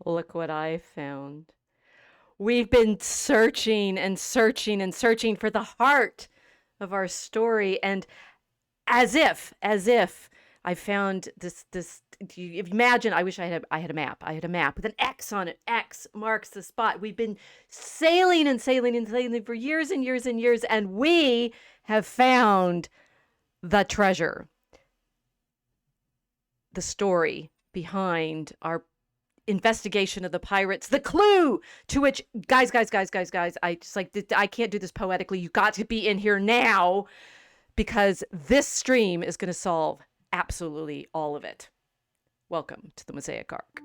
Look what I found. We've been searching and searching and searching for the heart of our story, and as if I found this. You imagine, I wish I had a map. I had a map with an X on it. X marks the spot. We've been sailing and sailing and sailing for years and years and years, and we have found the treasure, the story behind our investigation of the pirates, the clue to which, guys, I just like, I can't do this poetically. You got to be in here now, because this stream is going to solve absolutely all of it. Welcome to the Mosaic Arc.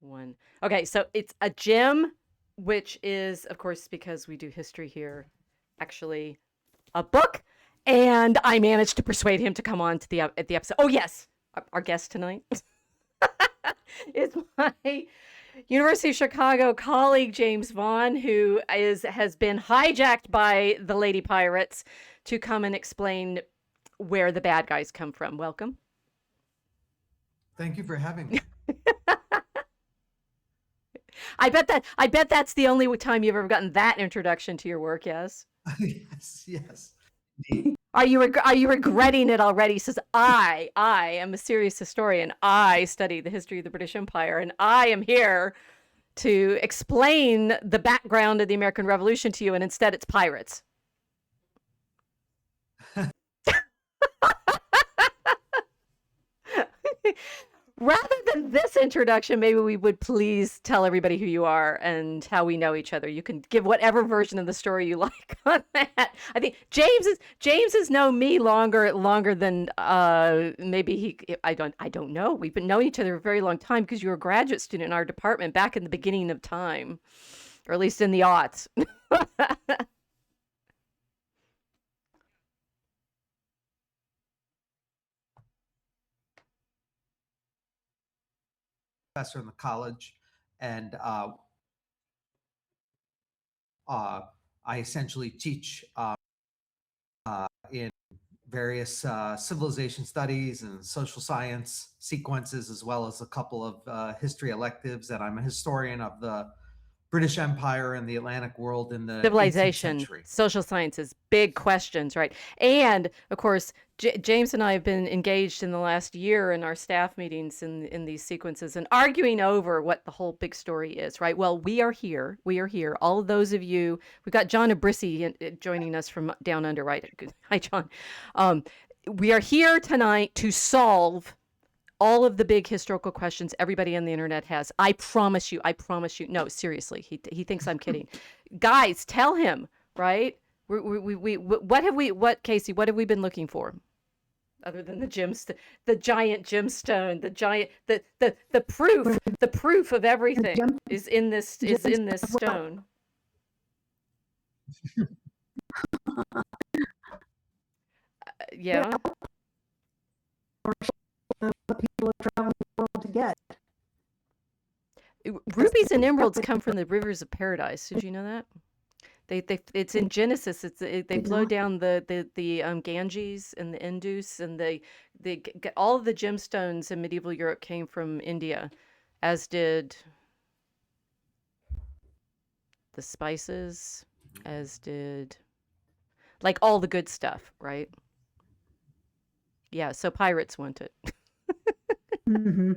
One. Okay, so it's a gem, which is, of course, because we do history here, actually a book. And I managed to persuade him to come on to the episode. Oh yes, our guest tonight is my University of Chicago colleague James Vaughn, who has been hijacked by the Lady Pirates to come and explain where the bad guys come from. Welcome. Thank you for having me. I bet that's the only time you've ever gotten that introduction to your work. Yes. Yes. Are you regretting it already? He says, I am a serious historian. I study the history of the British Empire, and I am here to explain the background of the American Revolution to you, and instead it's pirates. Rather than this introduction, maybe we would please tell everybody who you are and how we know each other. You can give whatever version of the story you like on that. I think James has known me longer than maybe he. I don't know. We've been knowing each other a very long time because you were a graduate student in our department back in the beginning of time, or at least in the aughts. Professor in the college, and I essentially teach in various civilization studies and social science sequences, as well as a couple of history electives. And I'm a historian of the British Empire and the Atlantic world in the 18th Civilization, century. social sciences, big questions, right? And of course, James and I have been engaged in the last year in our staff meetings in these sequences and arguing over what the whole big story is, right? Well, we are here. All of those of you, we've got John Abrisi joining us from down under, right? Hi, John. We are here tonight to solve all of the big historical questions everybody on the internet has. I promise you. No, seriously, he thinks I'm kidding. Guys, tell him, right? Casey, what have we been looking for? Other than the the giant gemstone, the proof of everything is in this stone. Yeah. What people are traveling the world to get. Rubies and emeralds come from the rivers of paradise. Did you know that? It's in Genesis. They Did flow not. down the Ganges and the Indus, and all of the gemstones in medieval Europe came from India, as did the spices, as did like all the good stuff, right? Yeah, so pirates want it. Hmm.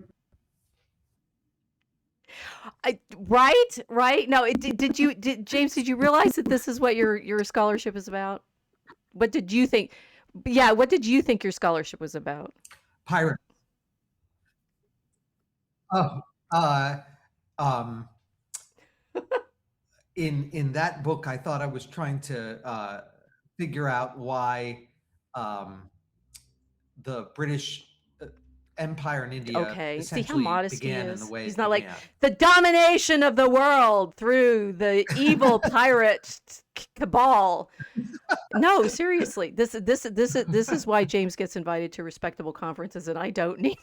Right? No, James, did you realize that this is what your scholarship is about? What did you think? Yeah, what did you think your scholarship was about? Pirate. Oh, uh, um, in that book, I thought I was trying to figure out why the British Empire in India Okay, see how essentially modest he began in the is? way He's it not like began. the domination of the world through the evil pirate cabal. No, seriously. This is why James gets invited to respectable conferences and I don't need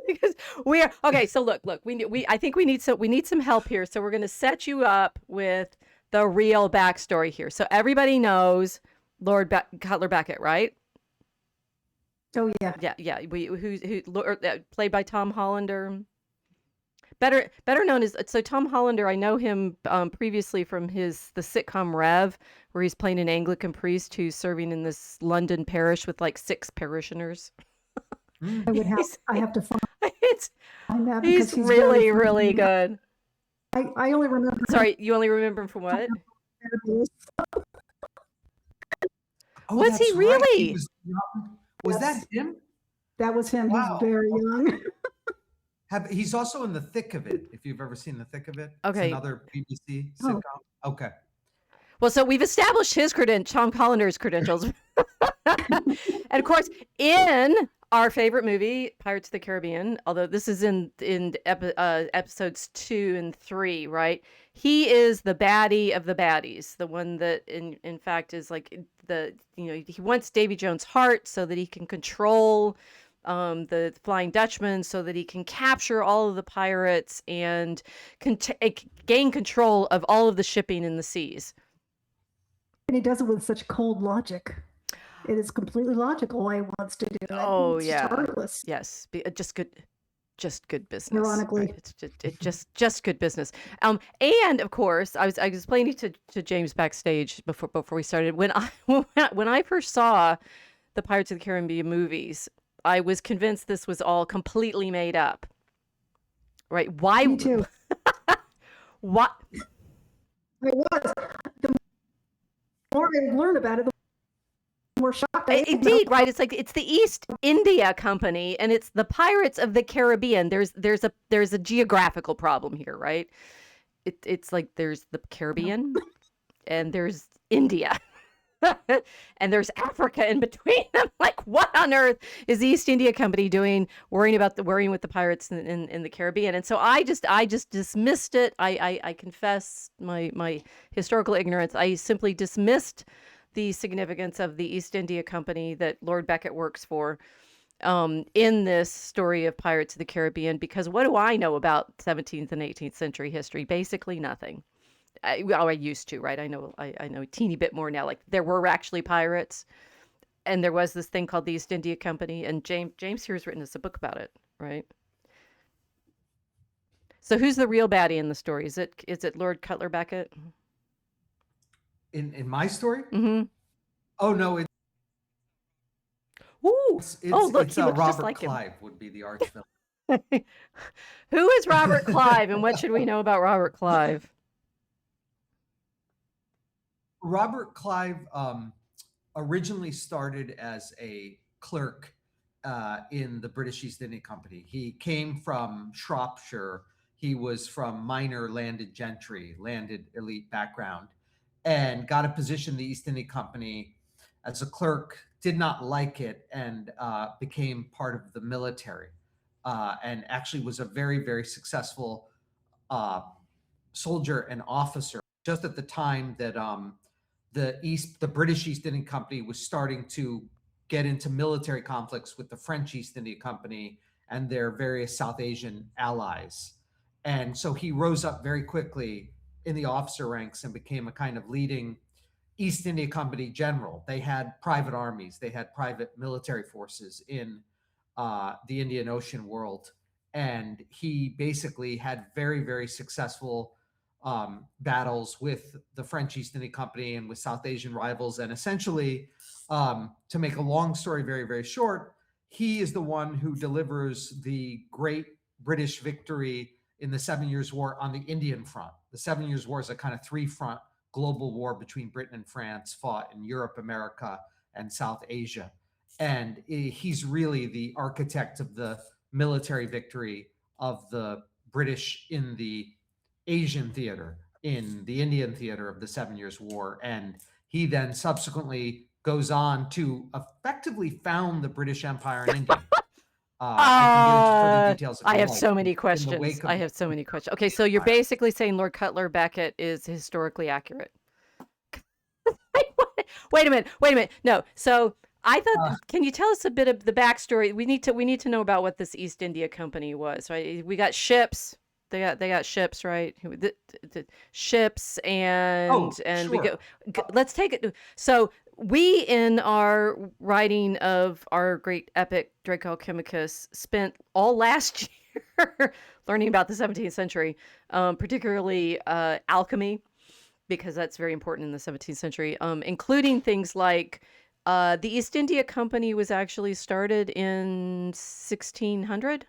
because we are okay. So look, I think we need some help here. So we're going to set you up with the real backstory here. So everybody knows Lord Cutler Beckett, right? Oh yeah. Yeah. Played by Tom Hollander. Better known as so Tom Hollander. I know him previously from the sitcom Rev, where he's playing an Anglican priest who's serving in this London parish with like 6 parishioners. I have to find It's that he's because he's very really funny. good. I only remember him Sorry, you only remember him from what? from Oh, Was he that's right. He really? was young. Was that Yes. him? That was him. Wow. He's very young. He's also in The Thick of It, if you've ever seen The Thick of It. It's Okay. another BBC Oh. sitcom. Okay. Well, so we've established his Tom Hollander's credentials. And of course, in our favorite movie, Pirates of the Caribbean, although this is in episodes 2 and 3, right? He is the baddie of the baddies, the one that in fact is like he wants Davy Jones' heart so that he can control the Flying Dutchman, so that he can capture all of the pirates and gain control of all of the shipping in the seas. And he does it with such cold logic. It is completely logical why he wants to do it. Oh It's yeah, heartless. yes, just good business. Ironically. right? It's just good business. And of course, I was explaining to James backstage before we started when I first saw the Pirates of the Caribbean movies, I was convinced this was all completely made up. Right? Why? Me too. What? It was. The more I learn about it, the more shocked I am. Indeed, right? It's like it's the East India Company, and it's the Pirates of the Caribbean. There's a geographical problem here, right? It's like there's the Caribbean, and there's India, and there's Africa in between. I'm like, what on earth is the East India Company doing, worrying with the pirates in the Caribbean? And so I just dismissed it. I confess my historical ignorance. I simply dismissed the significance of the East India Company that Lord Beckett works for in this story of Pirates of the Caribbean, because what do I know about 17th and 18th century history? Basically nothing. I used to, right? I know a teeny bit more now. Like there were actually pirates, and there was this thing called the East India Company, and James here has written us a book about it, right? So who's the real baddie in the story? Is it Lord Cutler Beckett? In my story? Mm-hmm. Oh no, Ooh. Oh, look, he looks Robert just like Clive him. would be the arch villain. Who is Robert Clive, and what should we know about Robert Clive? Robert Clive originally started as a clerk in the British East India Company. He came from Shropshire. He was from minor landed gentry, landed elite background, and got a position in the East India Company as a clerk, did not like it, and became part of the military, and actually was a very, very successful soldier and officer just at the time that the British East India Company was starting to get into military conflicts with the French East India Company and their various South Asian allies. And so he rose up very quickly in the officer ranks and became a kind of leading East India Company general. They had private armies, they had private military forces in the Indian Ocean world. And he basically had very, very successful battles with the French East India Company and with South Asian rivals. And essentially, to make a long story very, very short, he is the one who delivers the great British victory in the 7 Years' War on the Indian front. The 7 Years' War is a kind of three-front global war between Britain and France, fought in Europe, America, and South Asia. And he's really the architect of the military victory of the British in the Asian theater, in the Indian theater of the 7 Years' War. And he then subsequently goes on to effectively found the British Empire in India. I can get into further details if I you have like. so many In the questions. wake of I the have so many questions. Okay, so you're Empire. basically saying Lord Cutler Beckett is historically accurate. Wait a minute. No, so I thought. Can you tell us a bit of the backstory? We need to know about what this East India Company was. Right? We got ships. They got ships, right? The ships and we sure. let's take it. So we, in our writing of our great epic Draco Chemicus, spent all last year learning about the 17th century, particularly alchemy, because that's very important in the 17th century, including things like the East India Company was actually started in 1600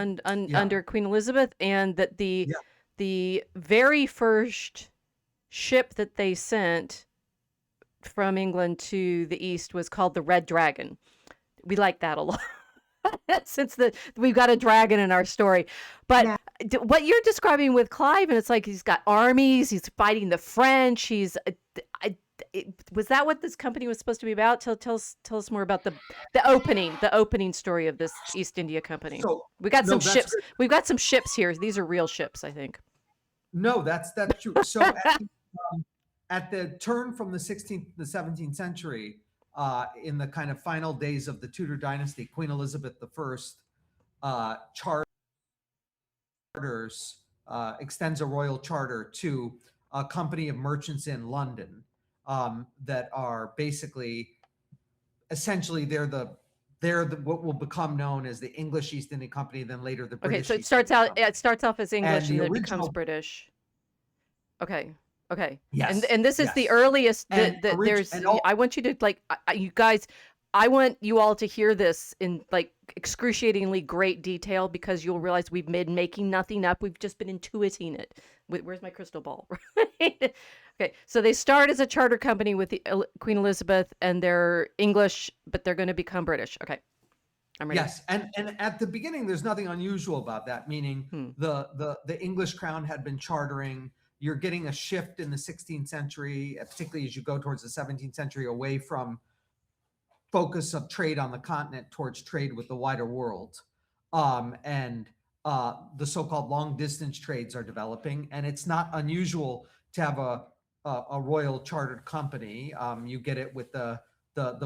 under Queen Elizabeth, and that the very first ship that they sent from England to the East was called the Red Dragon. We like that a lot. Since we've got a dragon in our story. But what you're describing with Clive, and it's like he's got armies, he's fighting the French, was that what this company was supposed to be about? Tell us more about the opening story of this East India Company. So, we got some ships. Great. We've got some ships here. These are real ships, I think. No, that's true. So at the turn from the 16th to the 17th century, in the kind of final days of the Tudor dynasty, Queen Elizabeth I extends a royal charter to a company of merchants in London that are basically, essentially, they're what will become known as the English East India Company, then later the British. Okay, so it starts off as English and then it becomes British. Okay. Yes. And this is the earliest I want you to you guys, I want you all to hear this in excruciatingly great detail, because you'll realize we've been making nothing up. We've just been intuiting it. Where's my crystal ball? Okay, so they start as a charter company with Queen Elizabeth, and they're English, but they're going to become British. Okay, I'm ready. Yes, and at the beginning, there's nothing unusual about that. Meaning, the English crown had been chartering. You're getting a shift in the 16th century, particularly as you go towards the 17th century, away from focus of trade on the continent towards trade with the wider world. And the so-called long distance trades are developing, and it's not unusual to have a royal chartered company. You get it with the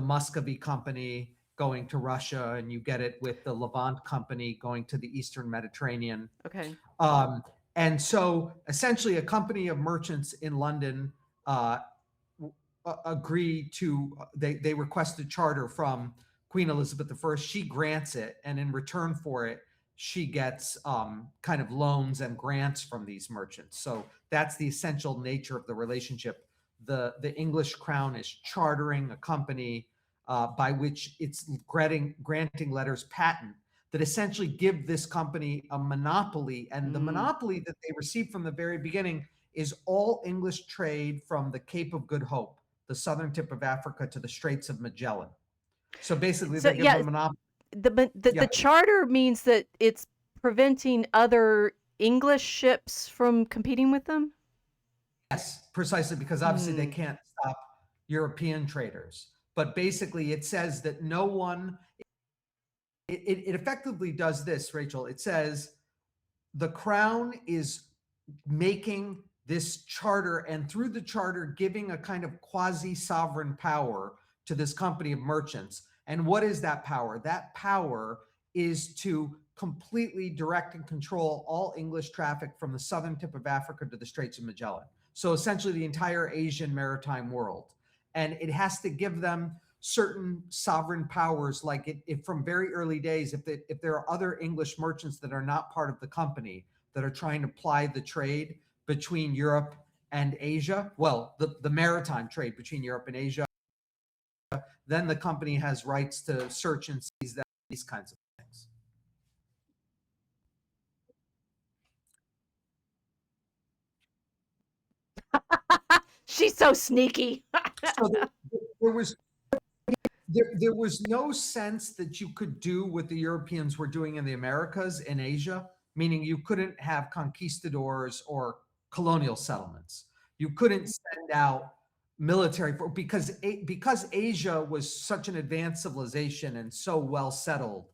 Muscovy Company going to Russia, and you get it with the Levant Company going to the Eastern Mediterranean. Okay. And so essentially a company of merchants in London agree to, they request a charter from Queen Elizabeth I. She grants it, and in return for it, she gets kind of loans and grants from these merchants. So that's the essential nature of the relationship. The English crown is chartering a company by which it's granting letters patent that essentially give this company a monopoly. And the monopoly that they receive from the very beginning is all English trade from the Cape of Good Hope, the southern tip of Africa, to the Straits of Magellan. So basically, they give them a monopoly. The charter means that it's preventing other English ships from competing with them? Yes, precisely, because obviously they can't stop European traders. But basically, it says that no one, it effectively does this, Rachel. It says the crown is making this charter, and through the charter giving a kind of quasi-sovereign power to this company of merchants. And what is that power? That power is to completely direct and control all English traffic from the southern tip of Africa to the Straits of Magellan. So essentially the entire Asian maritime world. And it has to give them certain sovereign powers, like if from very early days, if there are other English merchants that are not part of the company that are trying to ply the trade between Europe and Asia, well, the maritime trade between Europe and Asia, then the company has rights to search and seize them, these kinds of things. She's so sneaky. So there was no sense that you could do what the Europeans were doing in the Americas and Asia, meaning you couldn't have conquistadors or colonial settlements. You couldn't send out military because Asia was such an advanced civilization and so well settled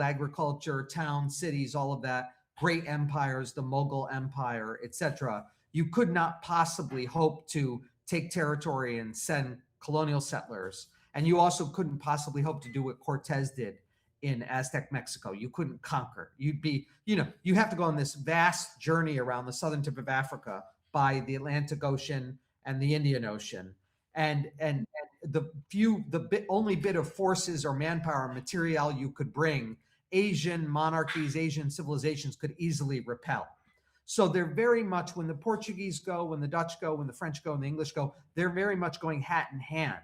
agriculture, towns, cities, all of that, great empires, the Mughal Empire, etc. You could not possibly hope to take territory and send colonial settlers. And you also couldn't possibly hope to do what Cortez did in Aztec Mexico. You couldn't conquer. You'd be, you have to go on this vast journey around the southern tip of Africa by the Atlantic Ocean and the Indian Ocean. And the only bit of forces or manpower or material you could bring, Asian monarchies, Asian civilizations could easily repel. So they're very much, when the Portuguese go, when the Dutch go, when the French go, and the English go, they're very much going hat in hand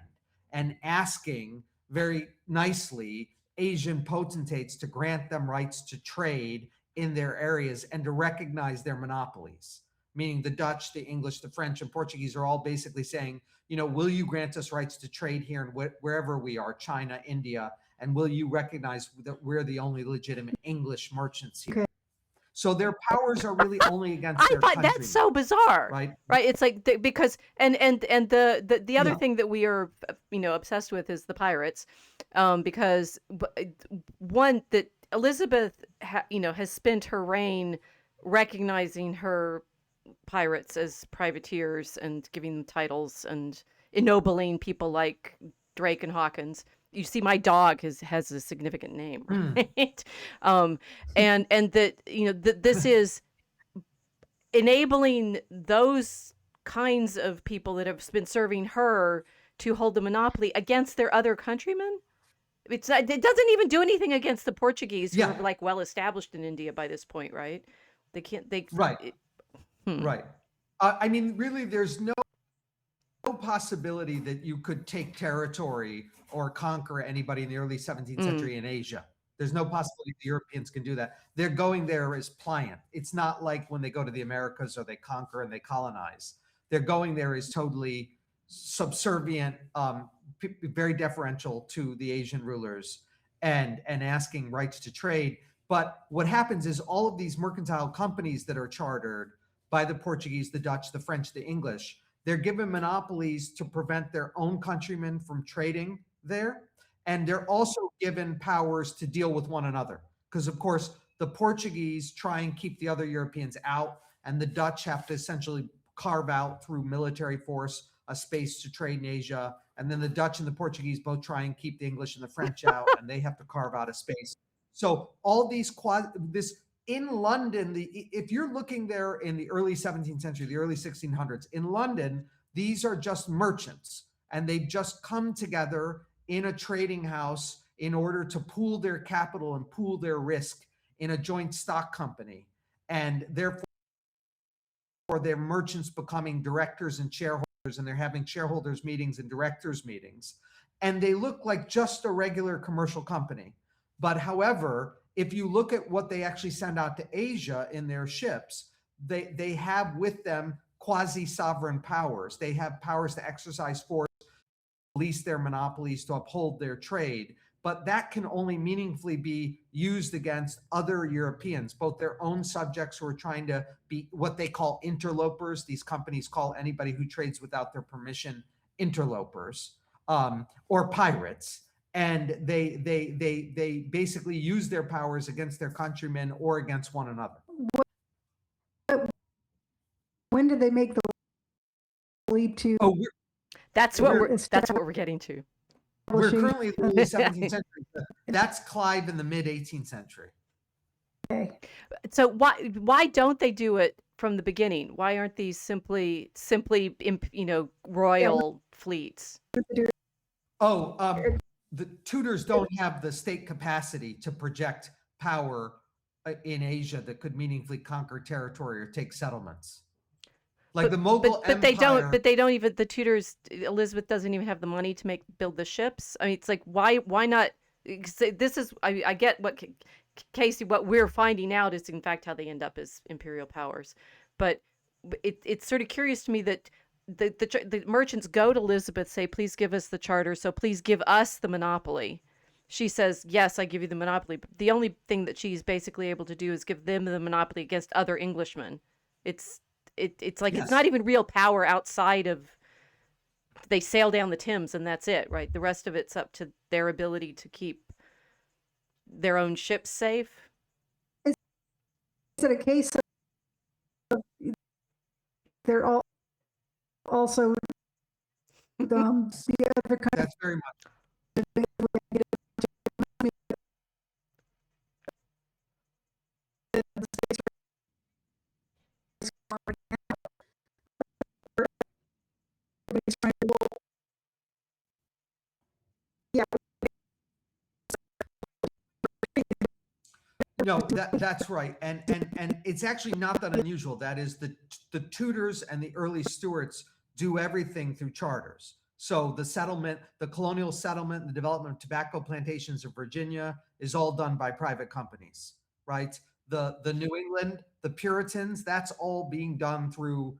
and asking very nicely Asian potentates to grant them rights to trade in their areas and to recognize their monopolies. Meaning the Dutch, the English, the French, and Portuguese are all basically saying, will you grant us rights to trade here and wherever we are, China, India, and will you recognize that we're the only legitimate English merchants here? Okay. So their powers are really only against their countrymen. That's so bizarre, right? It's like because the other thing that we are obsessed with is the pirates, because one that Elizabeth has spent her reign recognizing her pirates as privateers and giving them titles and ennobling people like Drake and Hawkins. You see, my dog has a significant name, right? And that this is enabling those kinds of people that have been serving her to hold the monopoly against their other countrymen. It doesn't even do anything against the Portuguese, who are like well established in India by this point, right? They can't. Right. Right. I mean, really, there's no possibility that you could take territory or conquer anybody in the early 17th century in Asia. There's no possibility the Europeans can do that. They're going there as pliant. It's not like when they go to the Americas or they conquer and they colonize. They're going there as totally subservient, very deferential to the Asian rulers and asking rights to trade. But what happens is all of these mercantile companies that are chartered by the Portuguese, the Dutch, the French, the English, they're given monopolies to prevent their own countrymen from trading there. And they're also given powers to deal with one another. Because, of course, the Portuguese try and keep the other Europeans out, and the Dutch have to essentially carve out through military force a space to trade in Asia. And then the Dutch and the Portuguese both try and keep the English and the French out, and they have to carve out a space. So all these in London, if you're looking there in the early 17th century, the early 1600s, in London, these are just merchants, and they've just come together in a trading house in order to pool their capital and pool their risk in a joint stock company. And therefore, they're merchants becoming directors and shareholders, and they're having shareholders meetings and directors meetings. And they look like just a regular commercial company. But however, if you look at what they actually send out to Asia in their ships, they have with them quasi-sovereign powers. They have powers to exercise force, police their monopolies, to uphold their trade. But that can only meaningfully be used against other Europeans, both their own subjects who are trying to be what they call interlopers. These companies call anybody who trades without their permission interlopers, or pirates. And they basically use their powers against their countrymen or against one another. When did they make the leap to? That's what we're getting to. We're currently in the early 17th century. That's Clive in the mid 18th century. Okay. So why don't they do it from the beginning? Why aren't these simply royal fleets? Oh, the Tudors don't have the state capacity to project power in Asia that could meaningfully conquer territory or take settlements. Like the Mughal But they don't. Empire. But they don't even. The Tudors. Elizabeth doesn't even have the money to build the ships. I mean, it's like why not? This is I get what Casey. What we're finding out is in fact how they end up as imperial powers, but it's sort of curious to me that the merchants go to Elizabeth, say, please give us the charter, so please give us the monopoly. She says, yes, I give you the monopoly. But the only thing that she's basically able to do is give them the monopoly against other Englishmen. It's like Yes. It's not even real power outside of they sail down the Thames and that's it, right? The rest of it's up to their ability to keep their own ships safe. Is it a case of they're all also the other kind That's very much. yeah, No, that's right, and it's actually not that unusual. That is the Tudors and the early Stuarts do everything through charters. So the settlement, the colonial settlement, the development of tobacco plantations in Virginia is all done by private companies, right? The New England, the Puritans, that's all being done through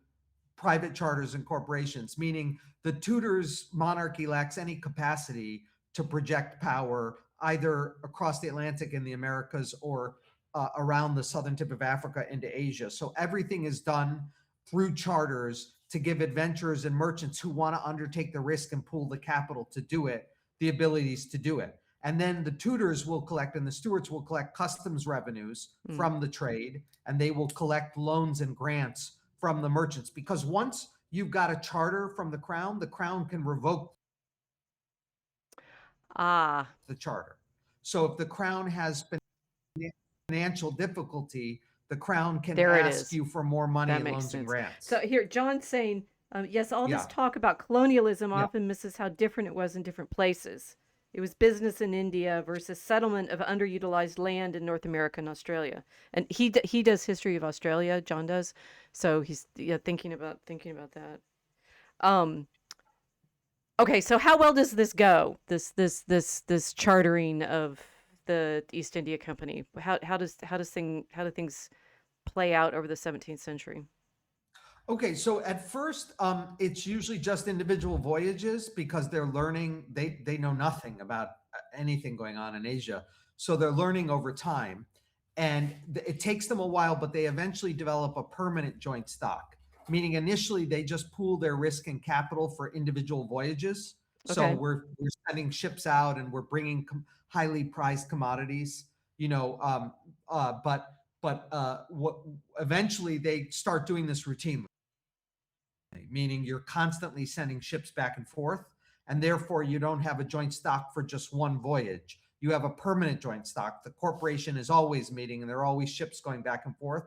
private charters and corporations, meaning the Tudors monarchy lacks any capacity to project power either across the Atlantic in the Americas or around the southern tip of Africa into Asia. So everything is done through charters to give adventurers and merchants who want to undertake the risk and pool the capital to do it, the abilities to do it. And then the Tudors will collect and the Stuarts will collect customs revenues from the trade, and they will collect loans and grants from the merchants. Because once you've got a charter from the crown can revoke the charter. So if the crown has financial difficulty, the crown can ask you for more money and loans and grants. So here, John's saying, yes, all this talk about colonialism often misses how different it was in different places. It was business in India versus settlement of underutilized land in North America and Australia. And he does history of Australia, John does. So he's thinking about that. Okay, so how well does this go? This chartering of the East India Company. How do things play out over the 17th century? Okay, so at first, it's usually just individual voyages because they're learning. They know nothing about anything going on in Asia, so they're learning over time, and it takes them a while, but they eventually develop a permanent joint stock. Meaning, initially they just pool their risk and capital for individual voyages. So Okay. we're sending ships out and we're bringing highly prized commodities. But what eventually they start doing this routinely, meaning you're constantly sending ships back and forth, and therefore you don't have a joint stock for just one voyage. You have a permanent joint stock. The corporation is always meeting, and there are always ships going back and forth.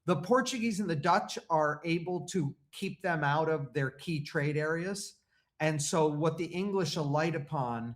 The Portuguese and the Dutch are able to keep them out of their key trade areas. And so what the English alight upon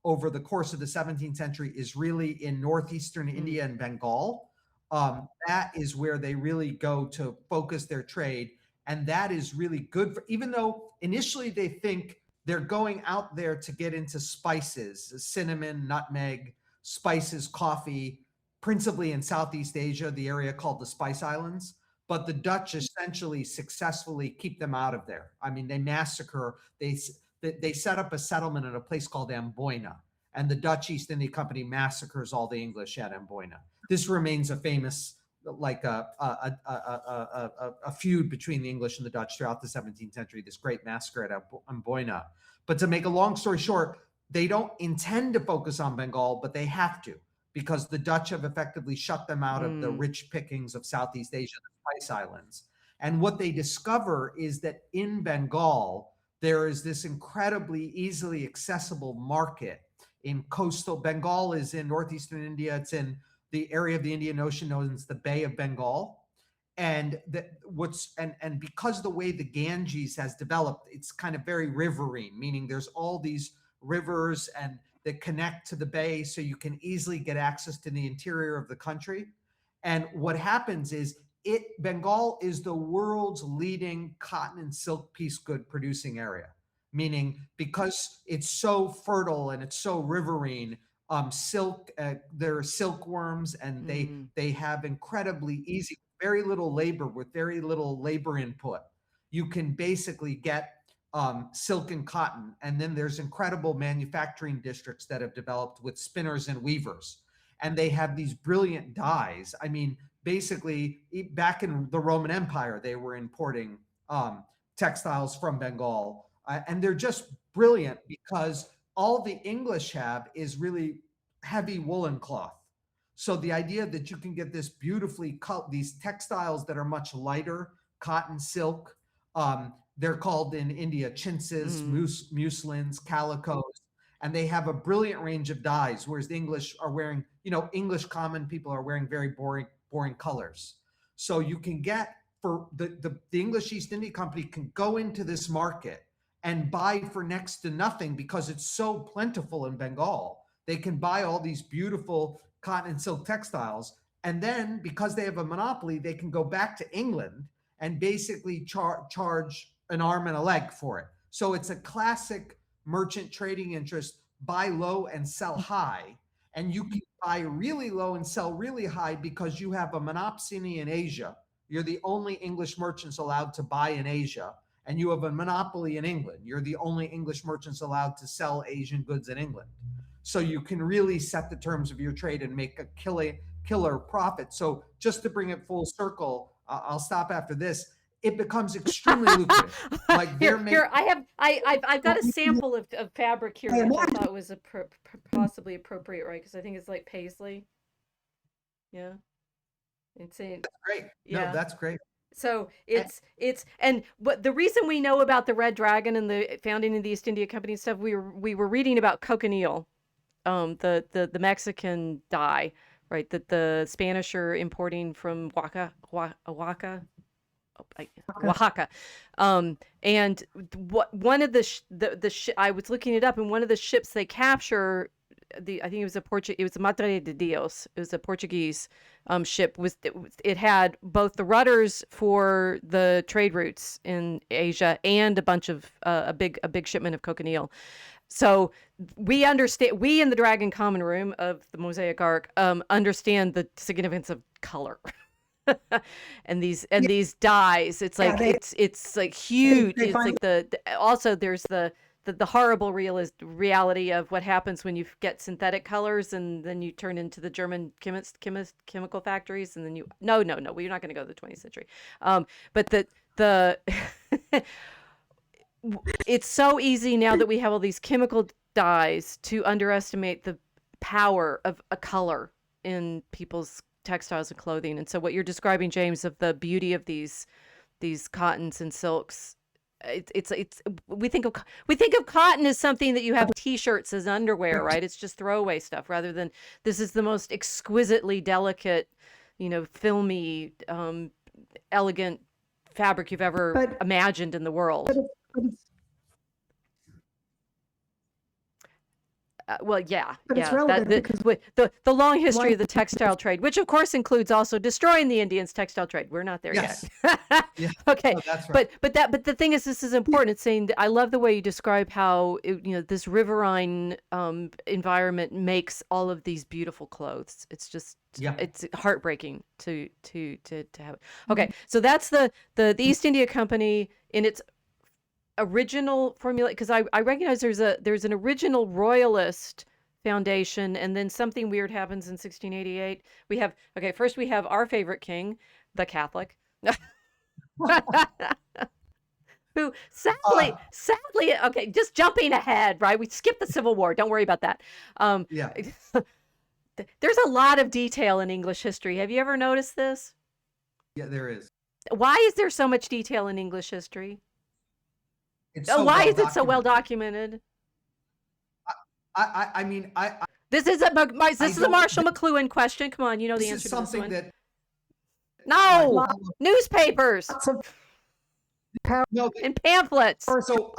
over the course of the 17th century is really in northeastern India and Bengal. That is where they really go to focus their trade. And that is really good for, even though initially they think they're going out there to get into spices, cinnamon, nutmeg, spices, coffee, principally in Southeast Asia, the area called the Spice Islands. But the Dutch essentially successfully keep them out of there. I mean, they massacre, they set up a settlement at a place called Amboina, and the Dutch East India Company massacres all the English at Amboina. This remains a famous, like a feud between the English and the Dutch throughout the 17th century, this great massacre at Amboina. But to make a long story short, they don't intend to focus on Bengal, but they have to, because the Dutch have effectively shut them out of the rich pickings of Southeast Asia, the Spice Islands. And what they discover is that in Bengal, there is this incredibly easily accessible market in coastal Bengal is in northeastern India. It's in the area of the Indian Ocean known as the Bay of Bengal. And and because the way the Ganges has developed, it's kind of very riverine, meaning there's all these rivers and that connect to the bay, so you can easily get access to the interior of the country. And what happens is Bengal is the world's leading cotton and silk piece good producing area, meaning because it's so fertile and it's so riverine, silk, there are silkworms, and they have incredibly easy, very little labor, with very little labor input. You can basically get silk and cotton. And then there's incredible manufacturing districts that have developed with spinners and weavers. And they have these brilliant dyes. I mean, basically, back in the Roman Empire, they were importing textiles from Bengal. And they're just brilliant because all the English have is really heavy woolen cloth. So the idea that you can get this beautifully cut, these textiles that are much lighter, cotton, silk, they're called in India chintzes, muslins, calicos, and they have a brilliant range of dyes, whereas the English are wearing, English common people are wearing very boring colors. So you can get, for the English East India Company can go into this market and buy for next to nothing because it's so plentiful in Bengal. They can buy all these beautiful cotton and silk textiles. And then because they have a monopoly, they can go back to England and basically charge an arm and a leg for it. So it's a classic merchant trading interest, buy low and sell high. And you can buy really low and sell really high because you have a monopoly in Asia. You're the only English merchants allowed to buy in Asia. And you have a monopoly in England. You're the only English merchants allowed to sell Asian goods in England. So you can really set the terms of your trade and make a killer profit. So just to bring it full circle, I'll stop after this. It becomes extremely lucrative. Like I've got a sample of fabric here, which I thought was possibly appropriate, right? Because I think it's like paisley. Yeah, insane. That's great. Yeah, no, that's great. So it's and what the reason we know about the Red Dragon and the founding of the East India Company and stuff, we were reading about cochineal, the Mexican dye, right? That the Spanish are importing from Oaxaca. And one of I was looking it up, and one of the ships they capture, I think it was it was Madre de Dios. It was a Portuguese ship. It had both the rudders for the trade routes in Asia and a bunch of a big shipment of cochineal. So we understand. We in the Dragon Common Room of the Mosaic Ark understand the significance of color. and these dyes, it's like it's like huge. It's like also there's the horrible reality of what happens when you get synthetic colors and then you turn into the German chemical factories, and then no, we're not going to go to the 20th century. But the it's so easy now that we have all these chemical dyes to underestimate the power of a color in people's textiles and clothing. And so what you're describing, James, of the beauty of these cottons and silks, it's we think of cotton as something that you have t-shirts as underwear, right? It's just throwaway stuff, rather than this is the most exquisitely delicate, filmy, elegant fabric you've ever imagined in the world. Well, yeah, but it's relevant because the long history of the textile trade, which of course includes also destroying the Indians' textile trade. We're not there yet. Yeah. Okay, no, that's right. but the thing is, this is important. It's saying that I love the way you describe how this riverine environment makes all of these beautiful clothes. It's just it's heartbreaking to have. Okay, so that's the East India Company in its original formula, because I recognize there's an original royalist foundation, and then something weird happens in 1688. First we have our favorite king, the Catholic, who sadly, okay, just jumping ahead, right? We skipped the Civil War. Don't worry about that. There's a lot of detail in English history. Have you ever noticed this? Yeah, there is. Why is there so much detail in English history? it's so Why well is it so well documented. documented? I mean, This is a Marshall McLuhan question. Come on, you know the this answer is to this something one. that No, newspapers Lots of power. no. and pamphlets. So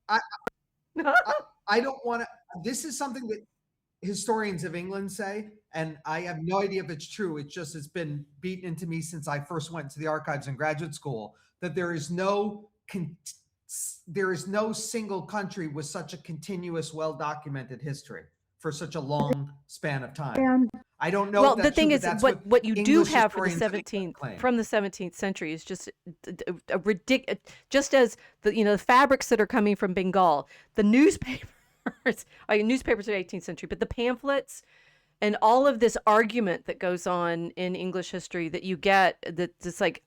I don't want to. This is something that historians of England say, and I have no idea if it's true. It's been beaten into me since I first went to the archives in graduate school, that there is no single country with such a continuous, well-documented history for such a long span of time. And I don't know. Well, if that's the thing true, is, but that's what you do English have for the historians 17th claim. from the 17th century is just a ridiculous. Just as the fabrics that are coming from Bengal, the newspapers, newspapers of the 18th century, but the pamphlets and all of this argument that goes on in English history that you get, that's like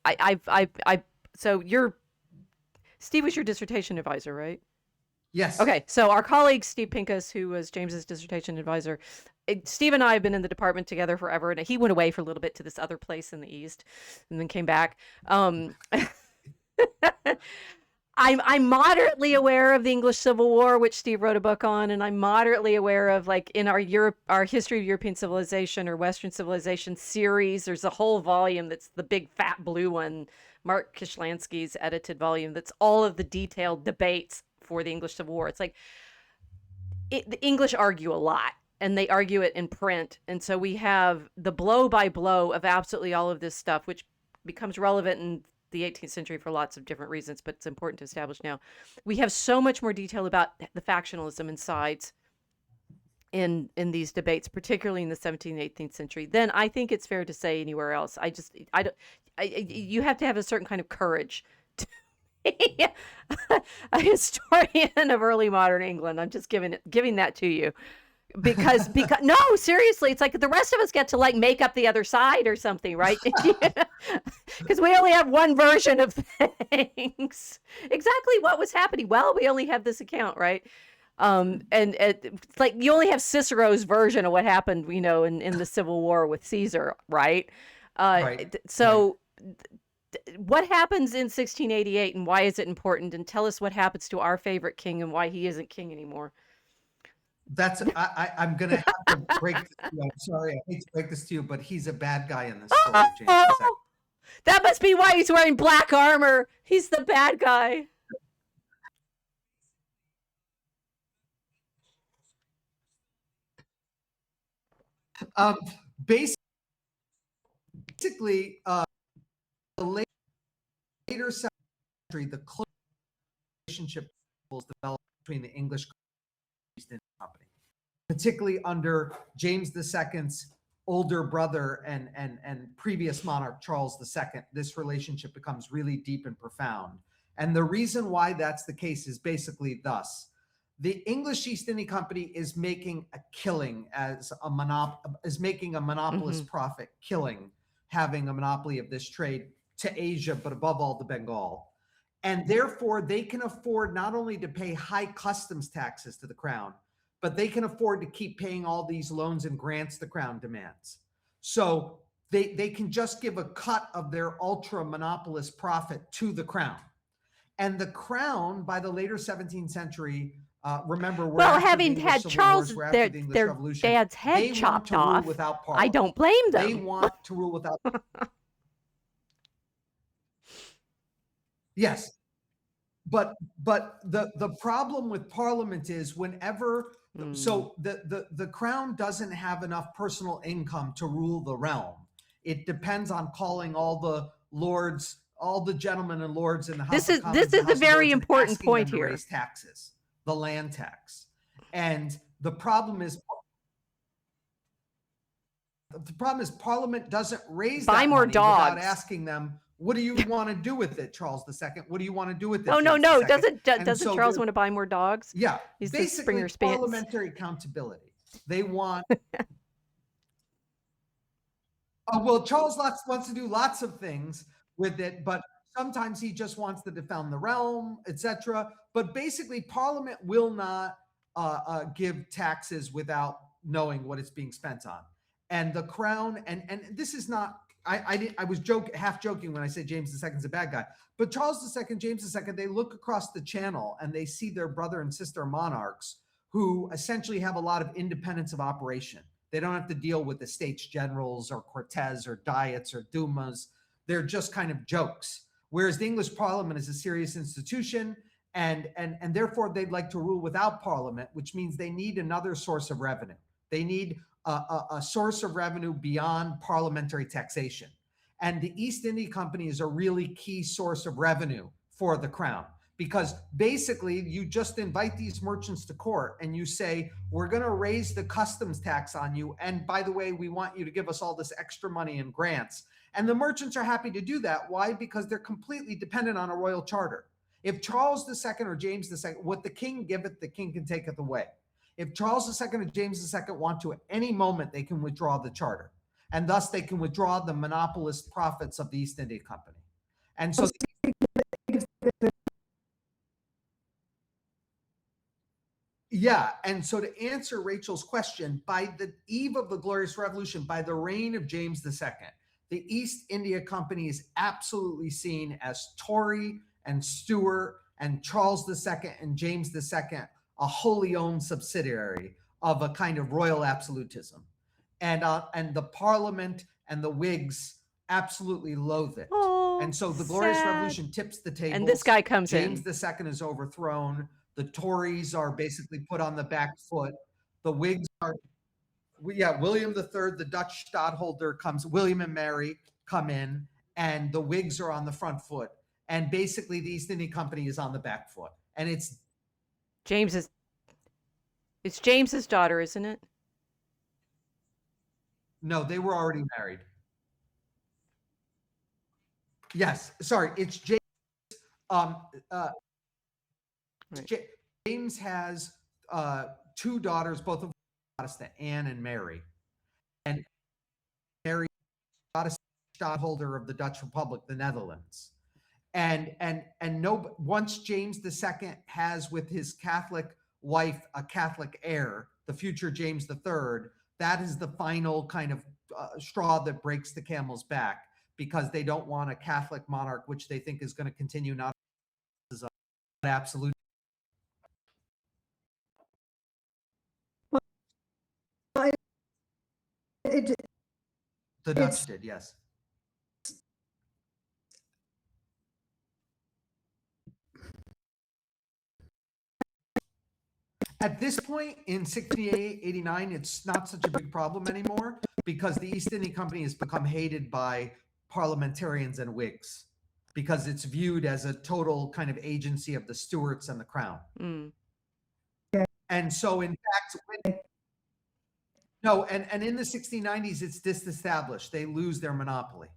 so Steve was your dissertation advisor, right? Yes. Okay, so our colleague Steve Pincus, who was James's dissertation advisor, Steve and I have been in the department together forever, and he went away for a little bit to this other place in the East, and then came back. I'm moderately aware of the English Civil War, which Steve wrote a book on, and I'm moderately aware of, like, in our history of European civilization or Western civilization series. There's a whole volume that's the big fat blue one, Mark Kishlansky's edited volume. That's all of the detailed debates for the English Civil War. It's like the English argue a lot, and they argue it in print, and so we have the blow by blow of absolutely all of this stuff, which becomes relevant in the 18th century for lots of different reasons, but it's important to establish now. We have so much more detail about the factionalism and sides in these debates, particularly in the 17th, 18th century, than I think it's fair to say anywhere else. You have to have a certain kind of courage to be a historian of early modern England. I'm just giving that to you. Because no, seriously, it's like the rest of us get to like make up the other side or something, right? Because we only have one version of things. Exactly what was happening. Well, we only have this account, right? And it's like you only have Cicero's version of what happened, in the Civil War with Caesar, right? Right. So what happens in 1688 and why is it important? And tell us what happens to our favorite king and why he isn't king anymore. I'm gonna have to break this to you. I'm sorry, I hate to break this to you, but he's a bad guy in this story, James. That must be why he's wearing black armor. He's the bad guy. Basically, the later century, the close relationship was developed between the English East India Company, particularly under James II's older brother and previous monarch Charles II. This relationship becomes really deep and profound. And the reason why that's the case is basically thus. The English East India Company is making a killing making a monopolist profit, having a monopoly of this trade to Asia, but above all to Bengal. And therefore, they can afford not only to pay high customs taxes to the crown, but they can afford to keep paying all these loans and grants the crown demands. So they can just give a cut of their ultra monopolist profit to the crown. And the crown, by the later 17th century, remember, having had Charles, their dad's head chopped off, I don't blame them. They want to rule without. Yes, but the problem with Parliament is whenever so the crown doesn't have enough personal income to rule the realm. It depends on calling all the lords, all the gentlemen and lords in the House of Commons. This is a very important point here. Raise taxes, the land tax, and the problem is Parliament doesn't raise that money without asking them, what do you want to do with it, Charles II? What do you want to do with it? Oh, no. Doesn't Charles want to buy more dogs? Yeah. He's basically parliamentary accountability. They want. Well, Charles wants to do lots of things with it, but sometimes he just wants to defend the realm, etc. But basically, Parliament will not give taxes without knowing what it's being spent on. And the crown, and this is not, I was half joking when I said James II is a bad guy. But Charles II, James II, they look across the channel and they see their brother and sister monarchs who essentially have a lot of independence of operation. They don't have to deal with the States Generals or Cortes or Diets or Dumas. They're just kind of jokes. Whereas the English Parliament is a serious institution, and therefore they'd like to rule without Parliament, which means they need another source of revenue. They need a source of revenue beyond parliamentary taxation. And the East India Company is a really key source of revenue for the crown, because basically you just invite these merchants to court and you say, we're going to raise the customs tax on you. And by the way, we want you to give us all this extra money in grants. And the merchants are happy to do that. Why? Because they're completely dependent on a royal charter. If Charles II or James II, what the king giveth, the king can taketh away. If Charles II or James II want to, at any moment, they can withdraw the charter. And thus they can withdraw the monopolist profits of the East India Company. And so yeah, and so to answer Rachel's question, by the eve of the Glorious Revolution, by the reign of James II, the East India Company is absolutely seen as Tory and Stuart and Charles II and James II, a wholly owned subsidiary of a kind of royal absolutism. And the Parliament and the Whigs absolutely loathe it. Oh, and so the Glorious sad. Revolution tips the tables. And this guy comes James in. II is overthrown. The Tories are basically put on the back foot. The Whigs are, William III, the Dutch stadtholder comes, William and Mary come in, and the Whigs are on the front foot. And basically the East India Company is on the back foot. And it's James's daughter, isn't it? No, they were already married. Yes, sorry, it's James. Right. James has two daughters, both of them Protestant, Anne and Mary. And Mary, Protestant stadtholder of the Dutch Republic, the Netherlands. And once James II has with his Catholic wife a Catholic heir, the future James III, that is the final kind of straw that breaks the camel's back, because they don't want a Catholic monarch, which they think is going to continue not as an absolute. The Dutch did, yes. At this point in 1689, it's not such a big problem anymore, because the East India Company has become hated by parliamentarians and Whigs, because it's viewed as a total kind of agency of the Stuarts and the crown. Mm. And so in fact, and in the 1690s, it's disestablished. They lose their monopoly.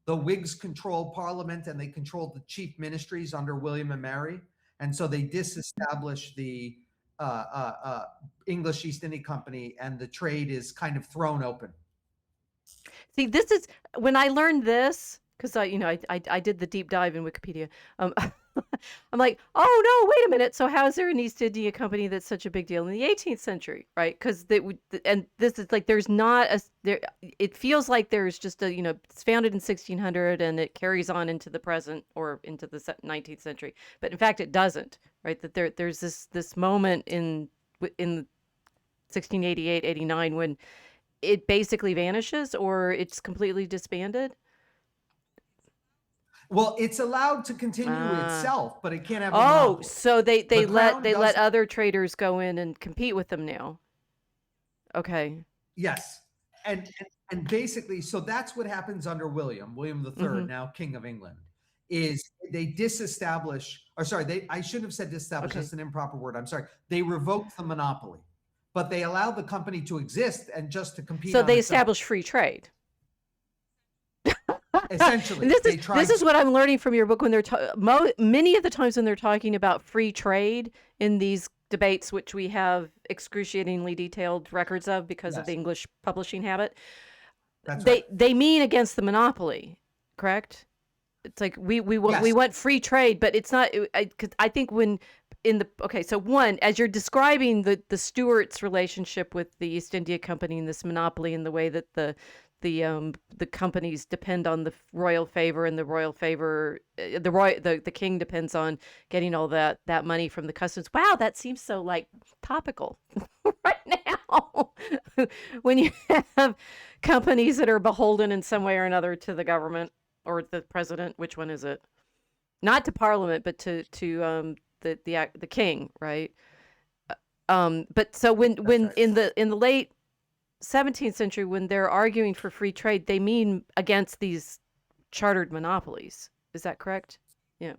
The Whigs control Parliament and they control the chief ministries under William and Mary. And so they disestablish the English East India Company, and the trade is kind of thrown open. See, this is when I learned this, because I did the deep dive in Wikipedia. I'm like, oh no, wait a minute. So how is there an East India Company that's such a big deal in the 18th century, right? Because and this is like there's not a there. It feels like there's just a it's founded in 1600 and it carries on into the present or into the 19th century, but in fact it doesn't, right? That there's this moment in 1688, 89 when it basically vanishes or it's completely disbanded. Well, it's allowed to continue itself, but it can't have a Oh, monopoly. so they let doesn't. other traders go in and compete with them now. Okay. Yes. And basically, so that's what happens under William III, now King of England, is they disestablish, or sorry, I shouldn't have said disestablish, Okay. that's an improper word. I'm sorry. They revoke the monopoly, but they allow the company to exist and just to compete. So on they itself. establish free trade. Essentially, this is what I'm learning from your book when they're many of the times when they're talking about free trade in these debates, which we have excruciatingly detailed records of because of the English publishing habit. That's right. They mean against the monopoly, correct? It's like we want Yes. free trade, but it's not. 'Cause I think when in the so one, as you're describing the Stuarts' relationship with the East India Company and this monopoly and the way that the companies depend on the royal favor, and the royal favor, the king depends on getting all that money from the customs. Wow, that seems so like topical right now when you have companies that are beholden in some way or another to the government or the president. Which one is it? Not to Parliament, but to the king, right? But so when right. in the late 17th century, when they're arguing for free trade, they mean against these chartered monopolies. Is that correct? Yeah.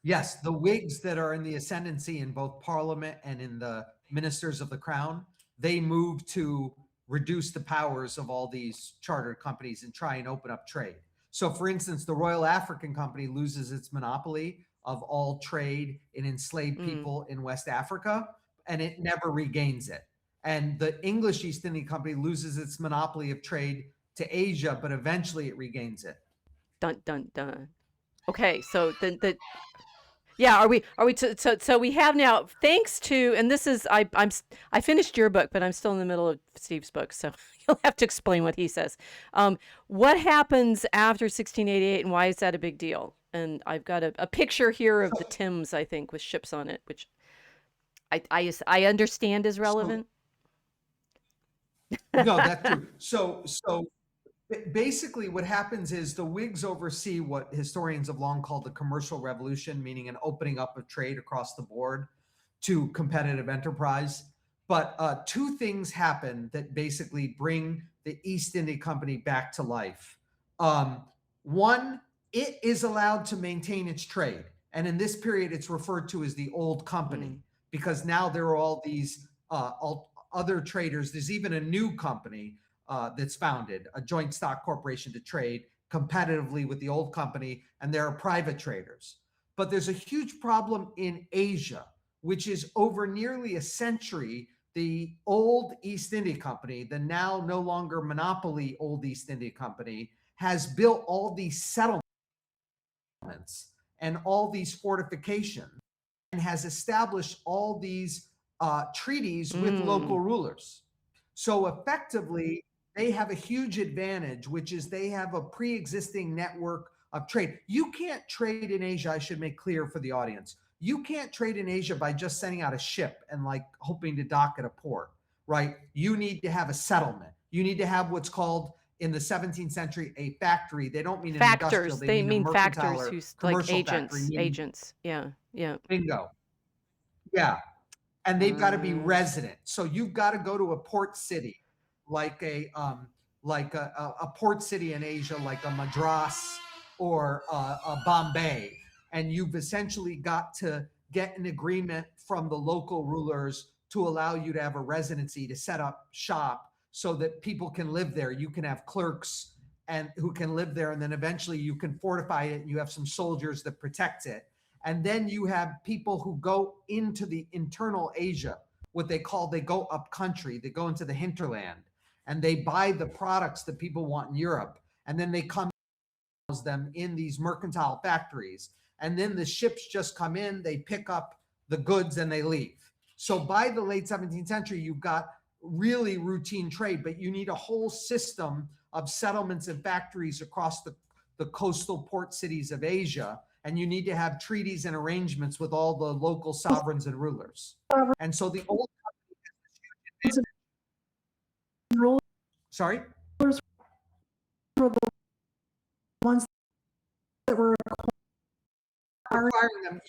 Yes, the Whigs that are in the ascendancy in both Parliament and in the ministers of the Crown, they move to reduce the powers of all these chartered companies and try and open up trade. So, for instance, the Royal African Company loses its monopoly of all trade in enslaved people in West Africa, and it never regains it. And the English East India Company loses its monopoly of trade to Asia, but eventually it regains it. Dun dun dun. Okay, so the yeah, are we so we have now, thanks to, and this is I finished your book, but I'm still in the middle of Steve's book, so you'll have to explain what he says. What happens after 1688, and why is that a big deal? And I've got a picture here of the Thames, I think, with ships on it, which I understand is relevant. No, that too. So basically what happens is the Whigs oversee what historians have long called the commercial revolution, meaning an opening up of trade across the board to competitive enterprise. But two things happen that basically bring the East India Company back to life. One, it is allowed to maintain its trade. And in this period, it's referred to as the Old Company because now there are all these other traders. There's even a new company that's founded, a joint stock corporation to trade competitively with the old company, and there are private traders. But there's a huge problem in Asia, which is over nearly a century, the old East India Company, the now no longer monopoly old East India Company, has built all these settlements and all these fortifications and has established all these treaties with local rulers. So effectively, they have a huge advantage, which is they have a pre-existing network of trade. You can't trade in Asia, I should make clear for the audience. You can't trade in Asia by just sending out a ship and like hoping to dock at a port, right? You need to have a settlement. You need to have what's called in the 17th century a factory. They don't mean an industrial, They mean a mercantile factors or who's like commercial factory. agents. Yeah. Bingo. Yeah. And they've got to be resident. So you've got to go to a port city, like a port city in Asia, like a Madras or a Bombay, and you've essentially got to get an agreement from the local rulers to allow you to have a residency to set up shop so that people can live there. You can have clerks and who can live there, and then eventually you can fortify it. And you have some soldiers that protect it. And then you have people who go into the internal Asia, what they go up country, they go into the hinterland, and they buy the products that people want in Europe. And then they come them in these mercantile factories. And then the ships just come in, they pick up the goods and they leave. So by the late 17th century, you've got really routine trade, but you need a whole system of settlements and factories across the coastal port cities of Asia. And you need to have treaties and arrangements with all the local sovereigns and rulers. And so the old sorry, Rulers were the ones that were requiring them.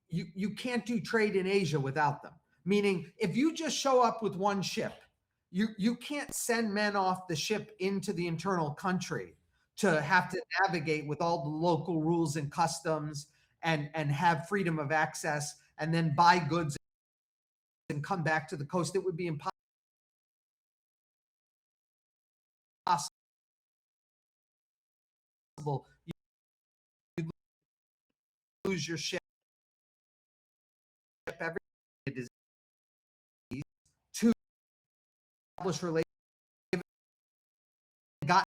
You can't do trade in Asia without them. Meaning, if you just show up with one ship, you can't send men off the ship into the internal country to have to navigate with all the local rules and customs and have freedom of access and then buy goods and come back to the coast. It would be impossible. You lose your ship every disease to establish relations got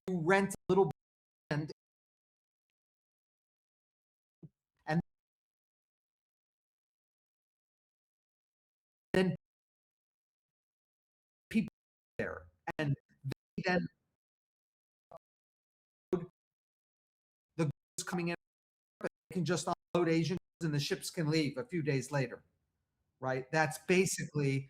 rent a little bit and then people there, and then the goods coming in can just unload Asian goods and the ships can leave a few days later, right? That's basically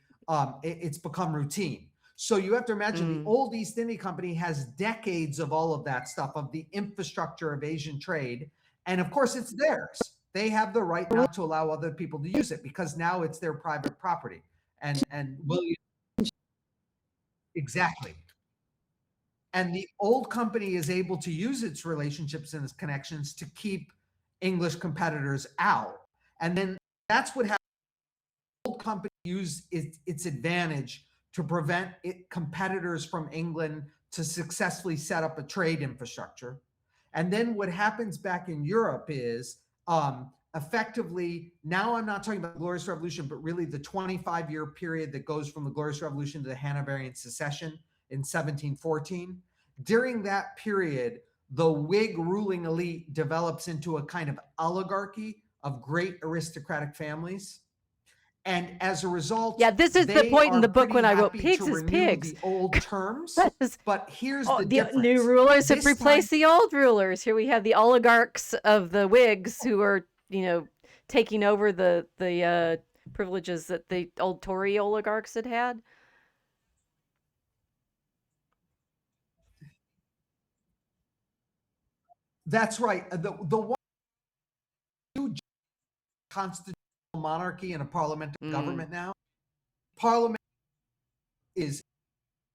it's become routine. So you have to imagine the old East India Company has decades of all of that stuff, of the infrastructure of Asian trade, and of course it's theirs. They have the right not to allow other people to use it because now it's their private property. And William, exactly. And the old company is able to use its relationships and its connections to keep English competitors out. And then that's what happens. The old company used its advantage to prevent competitors from England to successfully set up a trade infrastructure. And then what happens back in Europe is effectively, now I'm not talking about the Glorious Revolution, but really the 25-year period that goes from the Glorious Revolution to the Hanoverian Secession in 1714. During that period, the Whig ruling elite develops into a kind of oligarchy of great aristocratic families. And as a result, Yeah, this is the point in the book when I wrote Pigs to is renew Pigs. the old terms. But here's the The difference. new rulers have This replaced time, the old rulers. Here we have the oligarchs of the Whigs who are, taking over the privileges that the old Tory oligarchs had had. that's right. The one constitutional monarchy and a parliamentary government now. Parliament is,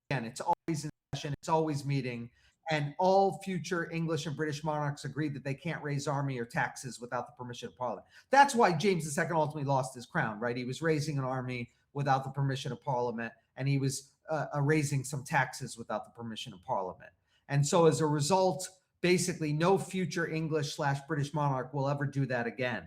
again, it's always in session, it's always meeting, and all future English and British monarchs agreed that they can't raise army or taxes without the permission of Parliament. That's why James II ultimately lost his crown, right? He was raising an army without the permission of Parliament, and he was raising some taxes without the permission of Parliament. And so as a result, basically no future English/British monarch will ever do that again.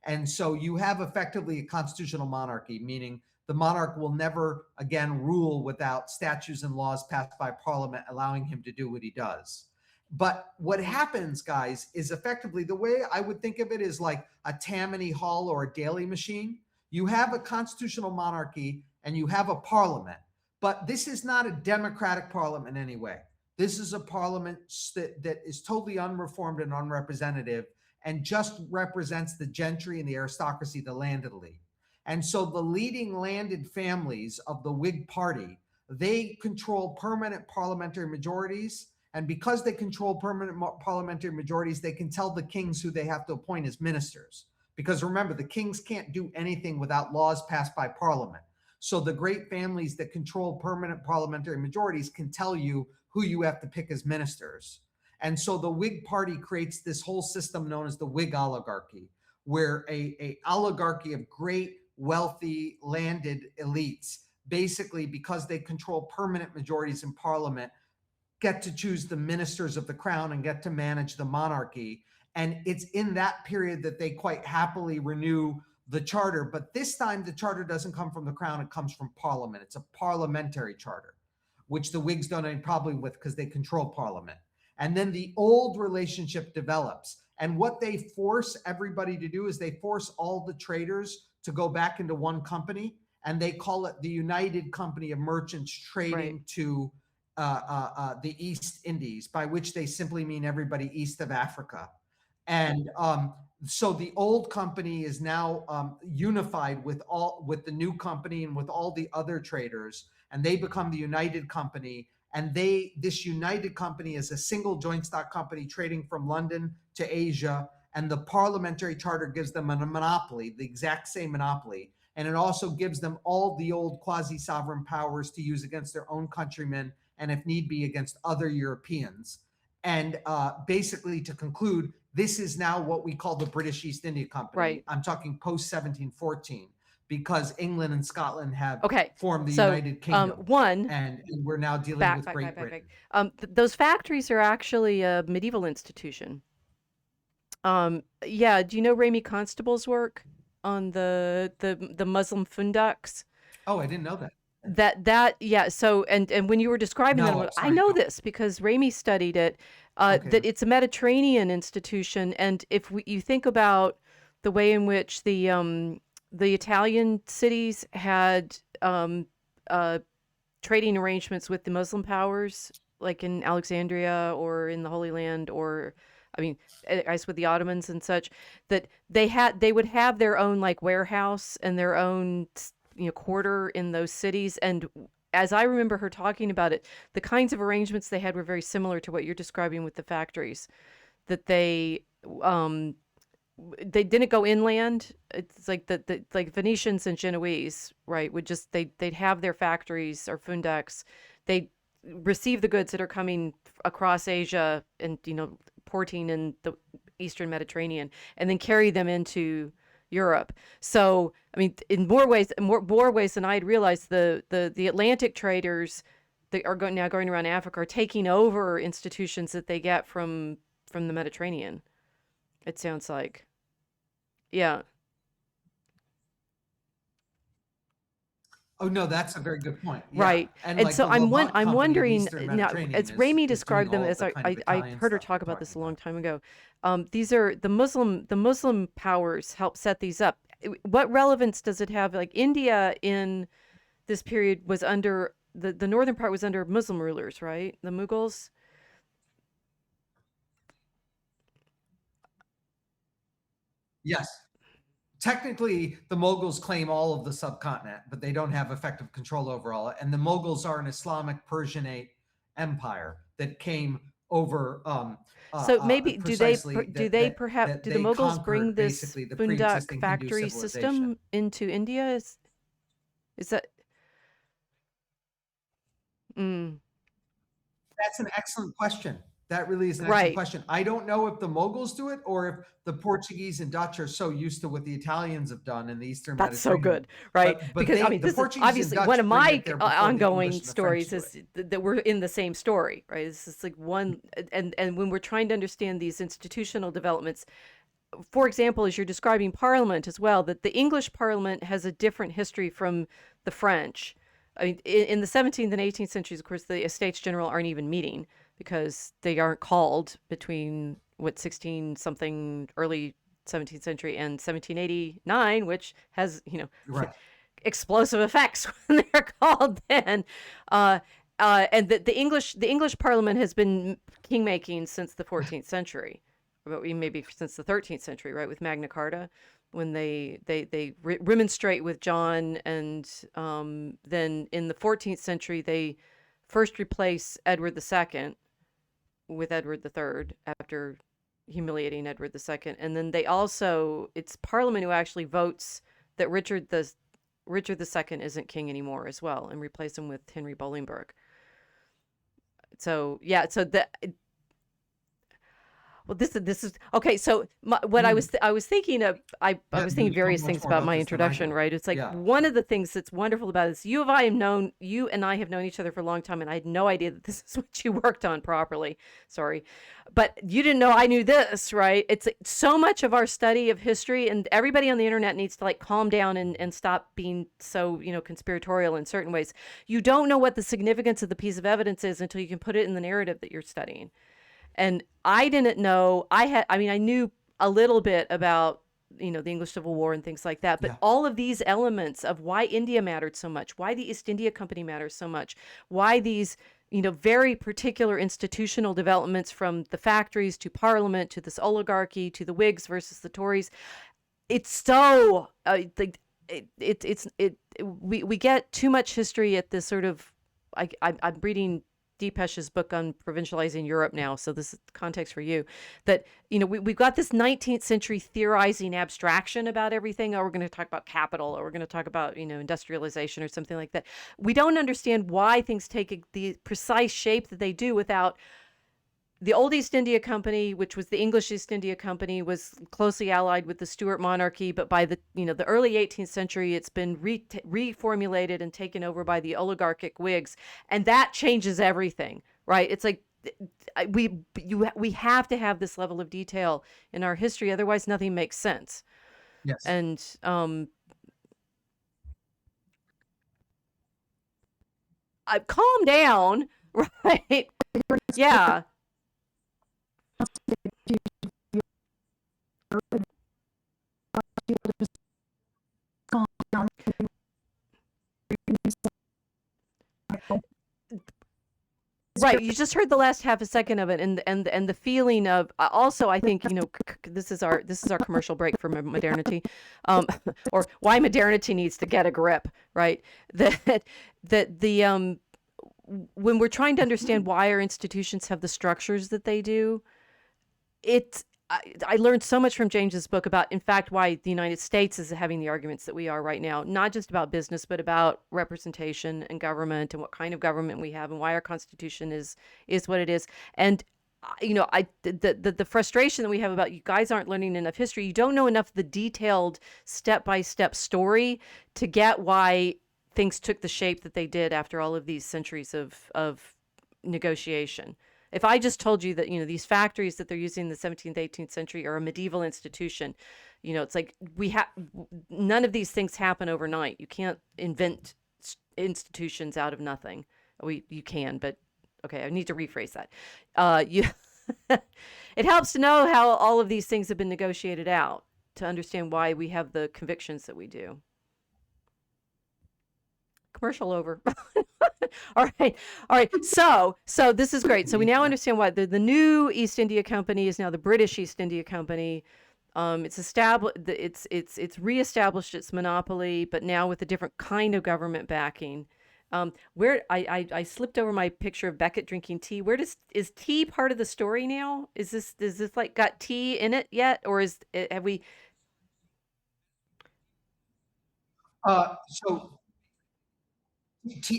And so you have effectively a constitutional monarchy, meaning the monarch will never again rule without statutes and laws passed by Parliament allowing him to do what he does. But what happens, guys, is effectively the way I would think of it is like a Tammany Hall or a Daily machine. You have a constitutional monarchy and you have a parliament, but this is not a democratic parliament in any way. This is a parliament that is totally unreformed and unrepresentative and just represents the gentry and the aristocracy, the landed elite. And so the leading landed families of the Whig Party, they control permanent parliamentary majorities. And because they control permanent parliamentary majorities, they can tell the kings who they have to appoint as ministers. Because remember, the kings can't do anything without laws passed by Parliament. So the great families that control permanent parliamentary majorities can tell you who you have to pick as ministers. And so the Whig Party creates this whole system known as the Whig oligarchy, where a oligarchy of great, wealthy, landed elites, basically because they control permanent majorities in Parliament, get to choose the ministers of the crown and get to manage the monarchy. And it's in that period that they quite happily renew the charter. But this time, the charter doesn't come from the crown, it comes from Parliament. It's a parliamentary charter, which the Whigs don't have any problem with because they control Parliament. And then the old relationship develops. And what they force everybody to do is they force all the traders to go back into one company, and they call it the United Company of Merchants Trading to the East Indies, by which they simply mean everybody east of Africa. And so the old company is now unified with the new company and with all the other traders, and they become the United Company. And this United Company is a single joint stock company trading from London to Asia. And the parliamentary charter gives them a monopoly, the exact same monopoly. And it also gives them all the old quasi-sovereign powers to use against their own countrymen and, if need be, against other Europeans. And basically, to conclude, this is now what we call the British East India Company. Right. I'm talking post-1714, because England and Scotland have Okay. formed the So, United Kingdom. one, and we're now dealing with Great Britain. those factories are actually a medieval institution. Yeah, do you know Raimi Constable's work on the Muslim fundaks? Oh, I didn't know that. Yeah. So and when you were describing that, I'm No, like, I sorry, know go. this because Ramey studied it. Okay. That it's a Mediterranean institution, and if you think about the way in which the Italian cities had uh, trading arrangements with the Muslim powers, like in Alexandria or in the Holy Land, or I mean, I guess with the Ottomans and such, that they would have their own like warehouse and their own quarter in those cities. And as I remember her talking about it, the kinds of arrangements they had were very similar to what you're describing with the factories. That um they didn't go inland. It's like the like Venetians and Genoese, right? Would just they'd have their factories or fundex. They receive the goods that are coming across Asia and porting in the Eastern Mediterranean, and then carry them into Europe. So I mean, in more ways than I had realized, the Atlantic traders that are now going around Africa are taking over institutions that they get from the Mediterranean. It sounds like. Yeah. Oh no, that's a very good point. Yeah, Right. and And like so the Lamont I'm Company in the wondering Eastern now, Mediterranean as Ramey is doing described them, all of as the kind of I Italian heard her stuff you're talk about talking this a long about. time ago. These are the Muslim powers help set these up. What relevance does it have? Like India in this period was under the northern part was under Muslim rulers, right? The Mughals. Yes. Technically, the Mughals claim all of the subcontinent, but they don't have effective control over all. And the Mughals are an Islamic Persianate empire that came over So maybe precisely that do the they Mughals bring conquered this basically the fundak pre-existing Hindu factory civilization. system into India? Is that mm, That's an excellent question. That really is an excellent right? question. I don't know if the Mughals do it or if the Portuguese and Dutch are so used to what the Italians have done in the Eastern That's so Mediterranean. good, right? But Because I they mean, the this is Portuguese and obviously one Dutch of bring my it there before the English ongoing and the French stories do is it. that we're in the same story, right? It's just like one, and when we're trying to understand these institutional developments, for example, as you're describing Parliament as well, that the English Parliament has a different history from the French. I mean, in the 17th and 18th centuries, of course, the Estates General aren't even meeting because they aren't called between what 16 something early 17th century and 1789, which has Right. explosive effects when they're called then. Uh, and the English Parliament has been kingmaking since the 14th century, but maybe since the 13th century, right, with Magna Carta, when they remonstrate with John, and then in the 14th century they first replace Edward II with Edward III after humiliating Edward II, and then they also it's Parliament who actually votes that Richard II isn't king anymore as well, and replace him with Henry Bolingbroke. So yeah, so the well, this is okay. So what Mm. I was thinking of, I Yeah, was thinking you know various much things more about about my this than I introduction, do. right? It's like Yeah. one of the things that's wonderful about it is you and I have known each other for a long time, and I had no idea that this is what you worked on properly. Sorry, but you didn't know I knew this, right? It's like so much of our study of history, and everybody on the internet needs to like calm down and stop being so conspiratorial in certain ways. You don't know what the significance of the piece of evidence is until you can put it in the narrative that you're studying. And I didn't know I mean I knew a little bit about the English Civil War and things like that, but Yeah. all of these elements of why India mattered so much, why the East India Company matters so much, why these very particular institutional developments from the factories to Parliament to this oligarchy to the Whigs versus the Tories, it's so we get too much history at this sort of I'm reading Deepesh's book on provincializing Europe now, so this is context for you. That we've got this 19th century theorizing abstraction about everything. Oh, we're going to talk about capital, or we're going to talk about industrialization or something like that. We don't understand why things take the precise shape that they do without the old East India Company, which was the English East India Company, was closely allied with the Stuart monarchy, but by the early 18th century, it's been reformulated and taken over by the oligarchic Whigs, and that changes everything, right? It's like we have to have this level of detail in our history, otherwise nothing makes sense. Yes. And calm down, right? Yeah. Right, you just heard the last half a second of it, and the feeling of also, I think, this is our commercial break for modernity, or why modernity needs to get a grip, right? That the when we're trying to understand why our institutions have the structures that they do, it's I learned so much from James's book about, in fact, why the United States is having the arguments that we are right now, not just about business, but about representation and government and what kind of government we have and why our Constitution is what it is. And the frustration that we have about you guys aren't learning enough history. You don't know enough of the detailed step-by-step story to get why things took the shape that they did after all of these centuries of negotiation. If I just told you that, these factories that they're using in the 17th, 18th century are a medieval institution, it's like none of these things happen overnight. You can't invent institutions out of nothing. You can, but okay, I need to rephrase that. It helps to know how all of these things have been negotiated out to understand why we have the convictions that we do. Commercial over. All right. So this is great. So we now understand why the new East India Company is now the British East India Company. It's established. It's reestablished its monopoly, but now with a different kind of government backing. Where I slipped over my picture of Beckett drinking tea. Is tea part of the story now? Is this like got tea in it yet, or have we? So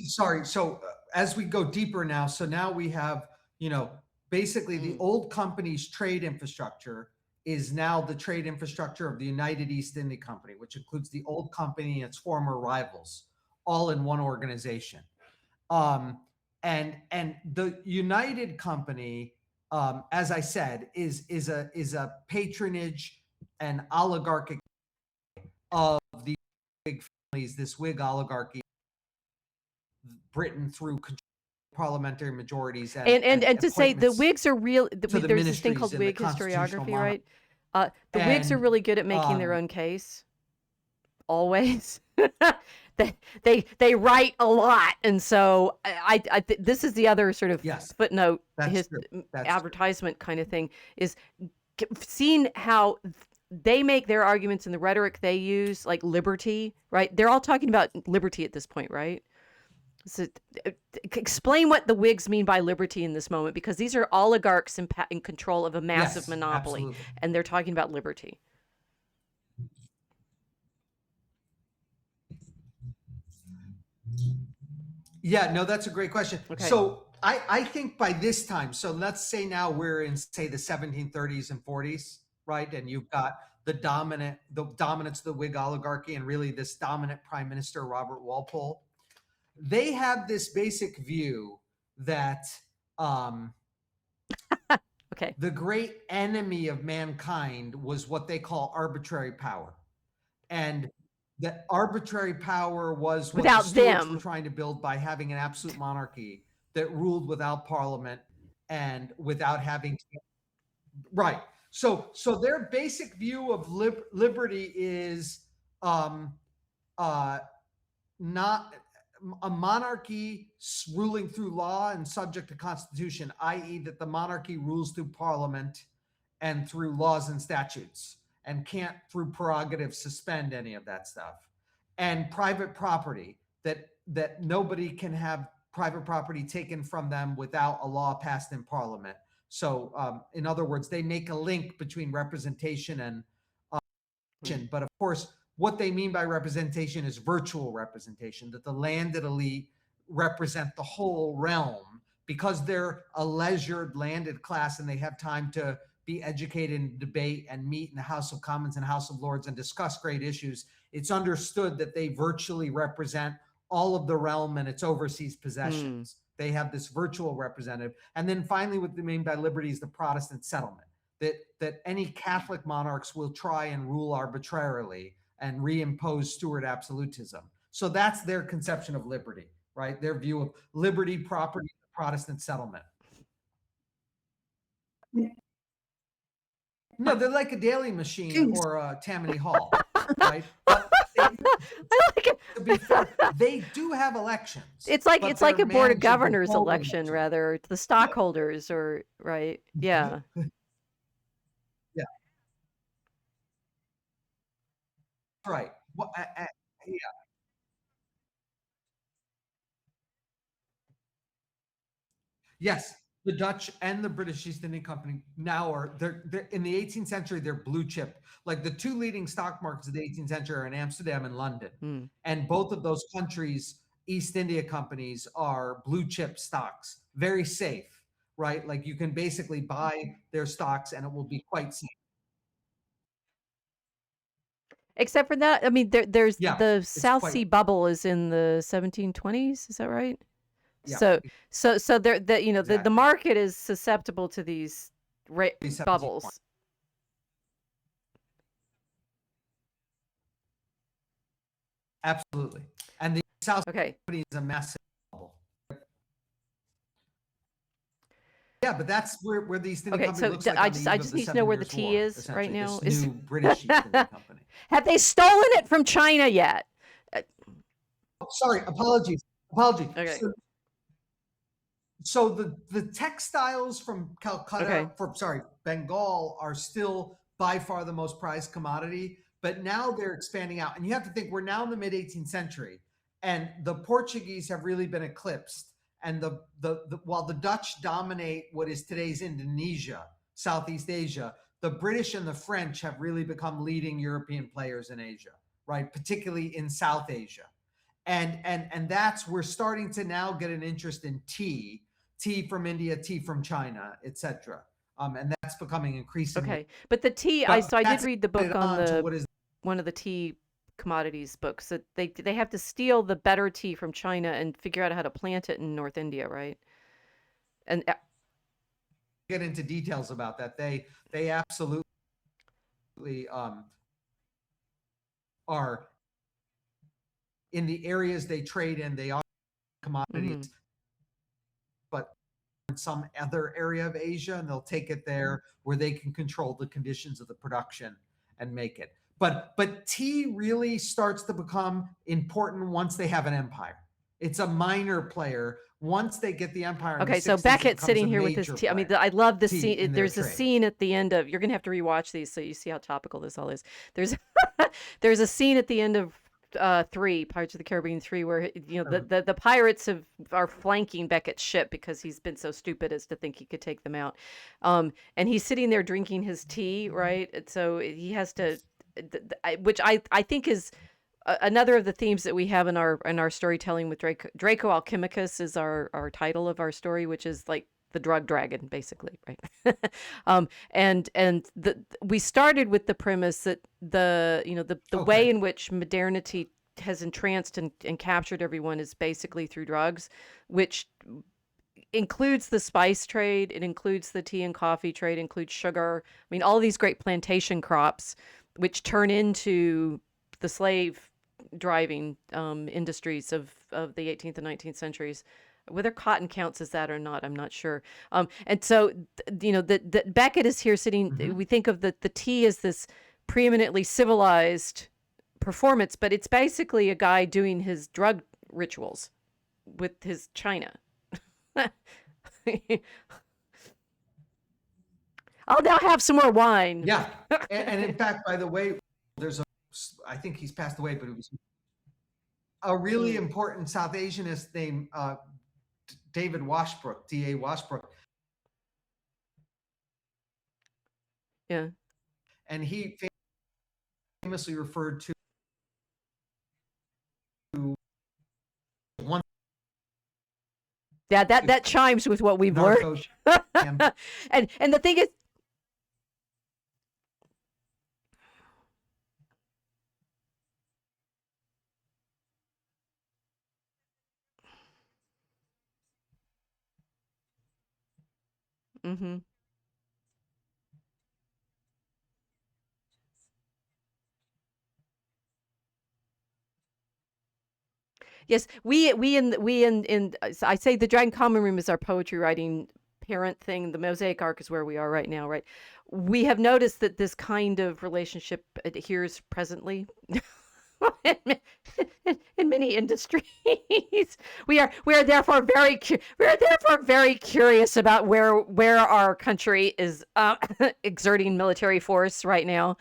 sorry. So as we go deeper now, so now we have, basically the old company's trade infrastructure is now the trade infrastructure of the United East India Company, which includes the old company and its former rivals, all in one organization. And the United Company, as I said, is a patronage and oligarchic of the Whig families, this Whig oligarchy, Britain through parliamentary majorities and to say the Whigs are real. There's this thing called Whig historiography, right? The Whigs are really good at making their own case. Always. They write a lot, and so this is the other sort of footnote, his advertisement kind of thing, is seeing how they make their arguments in the rhetoric they use, like liberty, right? They're all talking about liberty at this point, right? So, explain what the Whigs mean by liberty in this moment, because these are oligarchs in control of a massive monopoly, absolutely. And they're talking about liberty. Yeah, no, that's a great question. Okay. So I think by this time, so let's say now we're in, say, the 1730s and 40s, right? And you've got the dominance of the Whig oligarchy and really this dominant prime minister, Robert Walpole. They have this basic view that okay. The great enemy of mankind was what they call arbitrary power. And that arbitrary power was what the Stuarts were trying to build by having an absolute monarchy that ruled without parliament and without having to, right. So their basic view of liberty is not a monarchy ruling through law and subject to constitution, i.e. that the monarchy rules through parliament and through laws and statutes and can't through prerogative suspend any of that stuff. And private property, that nobody can have private property taken from them without a law passed in parliament. So in other words, they make a link between representation and but of course, what they mean by representation is virtual representation, that the landed elite represent the whole realm because they're a leisured landed class and they have time to be educated and debate and meet in the House of Commons and House of Lords and discuss great issues. It's understood that they virtually represent all of the realm and its overseas possessions. They have this virtual representative. And then finally, what they mean by liberty is the Protestant settlement, that any Catholic monarchs will try and rule arbitrarily and reimpose Stuart absolutism. So that's their conception of liberty. right? Their view of liberty, property, Protestant settlement. No, they're like a Daily Machine or a Tammany Hall, right? But I like it. to be fair, they do have elections. It's like a board of governors election, election, rather. It's the stockholders, or right? Yeah. Yeah, right. Well, yeah. Yes, the Dutch and the British East India Company now they're in the 18th century, they're blue chip. Like the two leading stock markets of the 18th century are in Amsterdam and London. And both of those countries, East India companies, are blue chip stocks, very safe, right? Like you can basically buy their stocks and it will be quite safe. Except for that, I mean, there's Yeah, the it's South quite Sea bubble is in the 1720s. Is that right? yeah, So there, the you know, the exactly. market is susceptible to these bubbles. Absolutely. And the South Okay. company is a massive bubble. Yeah, but that's where the East India Okay, Company so looks like I on the just eve I of just the need to 7 know where the Years' tea War, is right essentially, now. this new British East India Company. Have they stolen it from China yet? Oh, sorry, apologies. Okay. So the textiles from Calcutta, Bengal are still by far the most prized commodity, but now they're expanding out. And you have to think we're now in the mid 18th century, and the Portuguese have really been eclipsed. And while the Dutch dominate what is today's Indonesia, Southeast Asia, the British and the French have really become leading European players in Asia, right? Particularly in South Asia. And that's, we're starting to now get an interest in tea from India, tea from China, etc. And that's becoming increasingly. Okay, but the tea, But I did that's read the book on what is one of the tea commodities books that they have to steal the better tea from China and figure out how to plant it in North India, right? And get into details about that. They absolutely are in the areas they trade in. They are commodities, but in some other area of Asia, and they'll take it there where they can control the conditions of the production and make it. But tea really starts to become important once they have an empire. It's a minor player. Once they get the empire in the okay, so 60s, Beckett sitting here with his tea. I mean, I love the scene. There's a scene at the end of. You're gonna have to rewatch these so you see how topical this all is. There's there's a scene at the end of 3 Pirates of the Caribbean 3 where the pirates are flanking Beckett's ship because he's been so stupid as to think he could take them out, and he's sitting there drinking his tea, right? And so he has to, which I think is another of the themes that we have in our storytelling with Draco Alchemicus is our title of our story, which is like the drug dragon, basically, right? We started with the premise that the way in which modernity has entranced and captured everyone is basically through drugs, which includes the spice trade, it includes the tea and coffee trade, includes sugar. I mean, all these great plantation crops, which turn into the slave driving industries of the 18th and 19th centuries. Whether cotton counts as that or not, I'm not sure. And so, that Beckett is here sitting. We think of the tea as this preeminently civilized performance, but it's basically a guy doing his drug rituals with his china. I'll now have some more wine. Yeah, and in fact, by the way, I think he's passed away, but it was a really important South Asianist named David Washbrook, D.A. Washbrook. Yeah. And he famously referred to one. Yeah, that chimes with what we've learned. and the thing is, Yes, I say the Dragon Common Room is our poetry writing parent thing. The Mosaic Arc is where we are right now, right? We have noticed that this kind of relationship adheres presently in, in many industries. We are therefore very curious about where our country is exerting military force right now.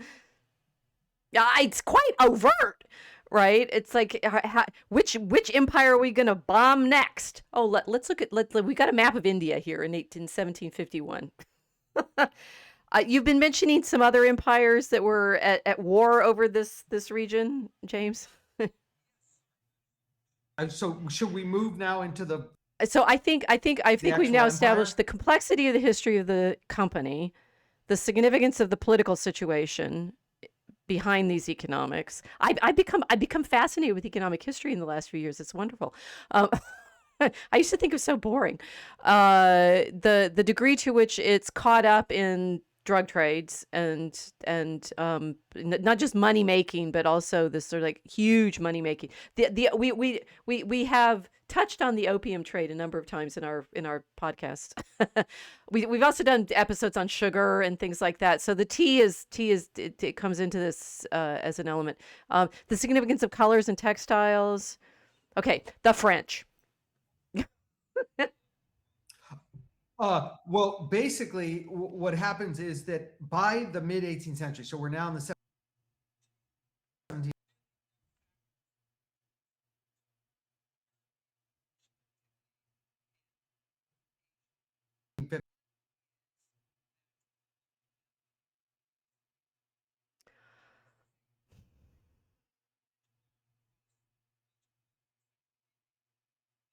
It's quite overt, right? It's like which empire are we going to bomb next? Oh, let's look at we got a map of India here in 1751. You've been mentioning some other empires that were at war over this region, James. So should we move now into the So I think we've now actual established empire? the complexity of the history of the company, the significance of the political situation behind these economics. I become fascinated with economic history in the last few years. It's wonderful. I used to think it was so boring. The degree to which it's caught up in drug trades and not just money making, but also this sort of like huge money making. We have touched on the opium trade a number of times in our podcast. We've also done episodes on sugar and things like that. So the tea it comes into this as an element. The significance of colors and textiles. Okay, the French. Well, basically, what happens is that by the mid 18th century, so we're now in the 17th.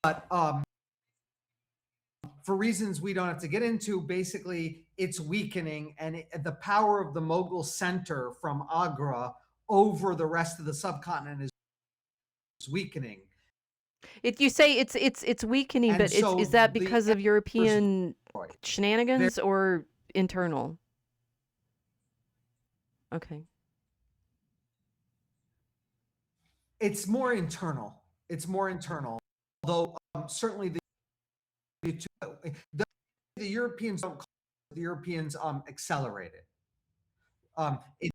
But for reasons we don't have to get into, basically it's weakening, and the power of the Mughal center from Agra over the rest of the subcontinent is weakening. You say it's weakening, And but so is that the because of European emperors, shenanigans or internal? Okay. it's more internal. It's more internal. Although certainly the Europeans don't call it, the Europeans accelerated. It,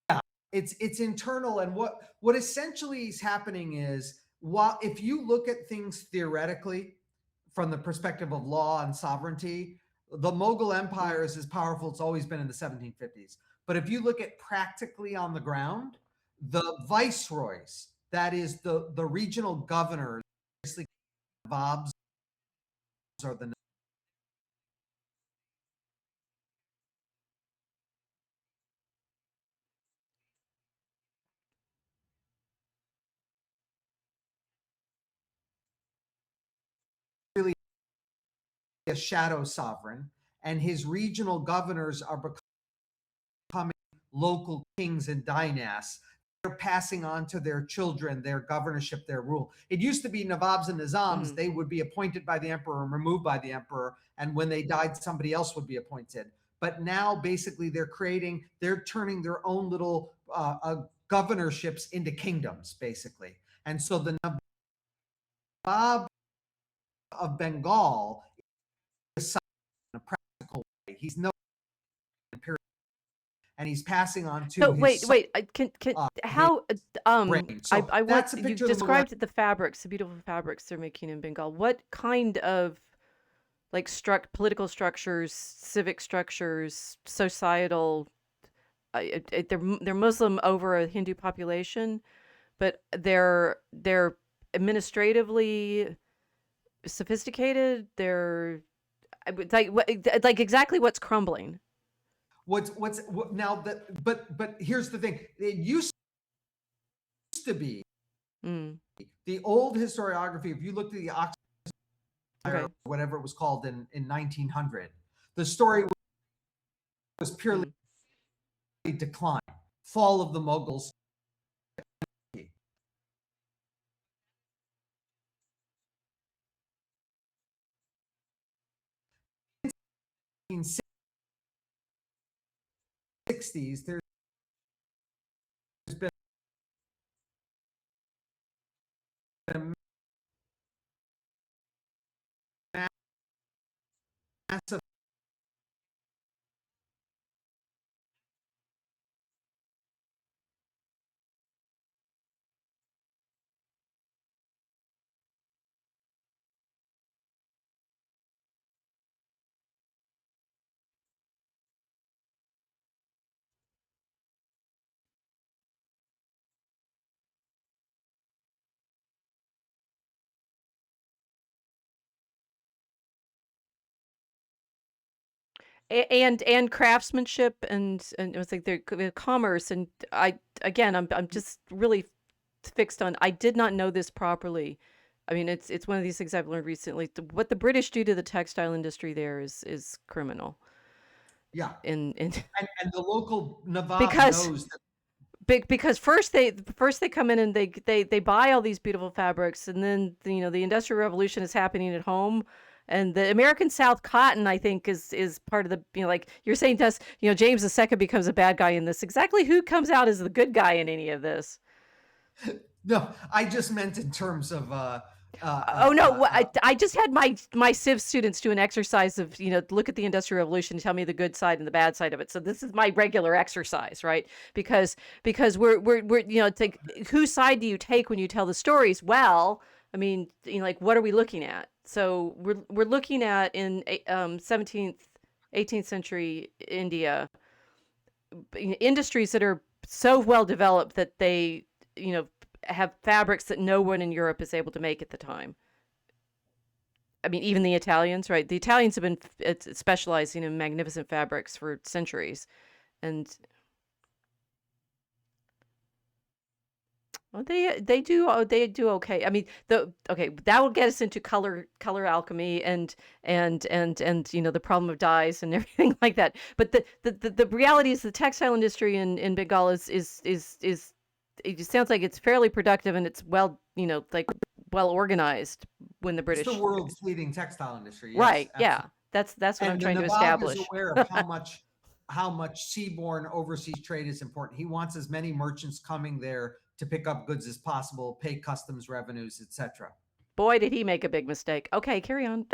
yeah, it's internal, and what essentially is happening is, while if you look at things theoretically from the perspective of law and sovereignty, the Mughal Empire is as powerful it's always been in the 1750s. But if you look at practically on the ground, the viceroys, that is the regional governors, basically Nababs or the really a shadow sovereign, and his regional governors are becoming local kings and dynasts. They're passing on to their children their governorship, their rule. It used to be Nawabs and Nizams. They would be appointed by the emperor and removed by the emperor. And when they died, somebody else would be appointed. But now basically they're turning their own little governorships into kingdoms, basically. And so the Nawab of Bengal is in a practical way. He's no imperial, and he's passing on to So his wait. Can how reign. So I want that's a you picture of the Mughal. described the fabrics, the beautiful fabrics they're making in Bengal. What kind of like political structures, civic structures, societal? They're Muslim over a Hindu population, but they're administratively sophisticated. They're like exactly what's crumbling. What now that but here's the thing. It used to be Mm, the old historiography. If you looked at the Oxford okay. or whatever it was called in 1900, the story was purely Mm. decline, fall of the Mughals. In the 60s, there's been massive And craftsmanship and it was like the commerce. And I'm just really fixed on, I did not know this properly. I mean, it's one of these things I've learned recently. What the British do to the textile industry there is criminal. yeah. In And the local Nawab because knows that. because first they come in and they buy all these beautiful fabrics, and then the Industrial Revolution is happening at home, and the American South cotton, I think, is part of the, like you're saying, does James II becomes a bad guy in this. Exactly who comes out as the good guy in any of this? No, I just meant in terms of Oh no, I just had my Civ students do an exercise of, look at the Industrial Revolution and tell me the good side and the bad side of it. So this is my regular exercise, right? Because we're it's like, whose side do you take when you tell the stories? Well, I mean, like, what are we looking at? So we're looking at in 17th, 18th century India, industries that are so well developed that they, have fabrics that no one in Europe is able to make at the time. I mean, even the Italians, right? The Italians have been specializing in magnificent fabrics for centuries, and well, they do okay. I mean, that will get us into color alchemy and the problem of dyes and everything like that. But the reality is the textile industry in Bengal is it just sounds like it's fairly productive, and it's well well organized when the it's British. the world's leading textile industry. Yes, Right, absolutely. yeah. That's what I'm And the trying to Nawab is establish. aware of how much seaborne overseas trade is important. He wants as many merchants coming there to pick up goods as possible, pay customs revenues, etc. Boy, did he make a big mistake. Okay, carry on.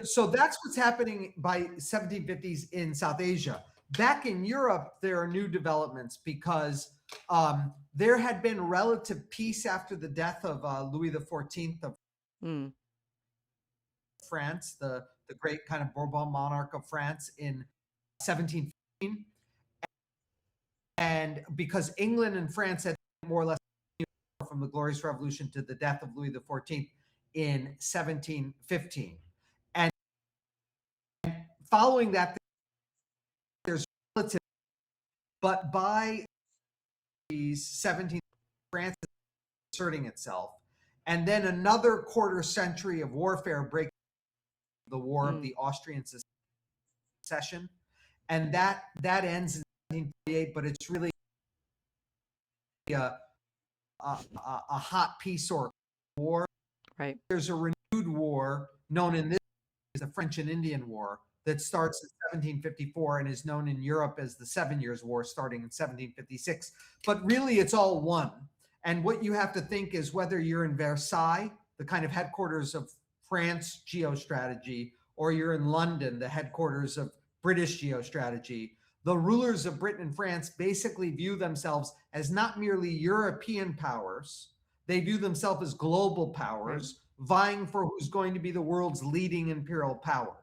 So that's what's happening by 1750s in South Asia. Back in Europe, there are new developments because there had been relative peace after the death of Louis XIV of France, the great kind of Bourbon monarch of France in 1715. And because England and France had more or less from the Glorious Revolution to the death of Louis XIV in 1715. And following that, there's relative, but by the 17th, France is asserting itself. And then another quarter century of warfare breaks the War of the Austrian Succession. And that ends in 1748, but it's really a hot peace or war. Right. There's a renewed war known in this as the French and Indian War that starts in 1754 and is known in Europe as the 7 Years' War starting in 1756. But really, it's all one. And what you have to think is whether you're in Versailles, the kind of headquarters of France geostrategy, or you're in London, the headquarters of British geostrategy, the rulers of Britain and France basically view themselves as not merely European powers, they view themselves as global powers, vying for who's going to be the world's leading imperial power.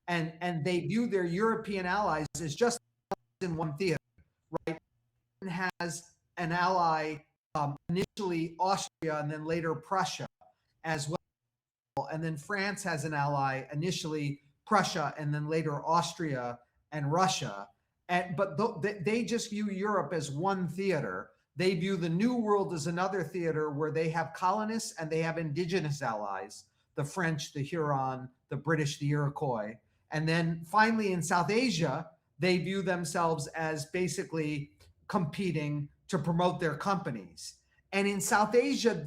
And they view their European allies as just in one theater, right? Britain has an ally, initially Austria and then later Prussia as well. And then France has an ally, initially Prussia and then later Austria and Russia. But they just view Europe as one theater. They view the New World as another theater where they have colonists and they have indigenous allies, the French, the Huron, the British, the Iroquois. And then finally in South Asia, they view themselves as basically competing to promote their companies. And in South Asia,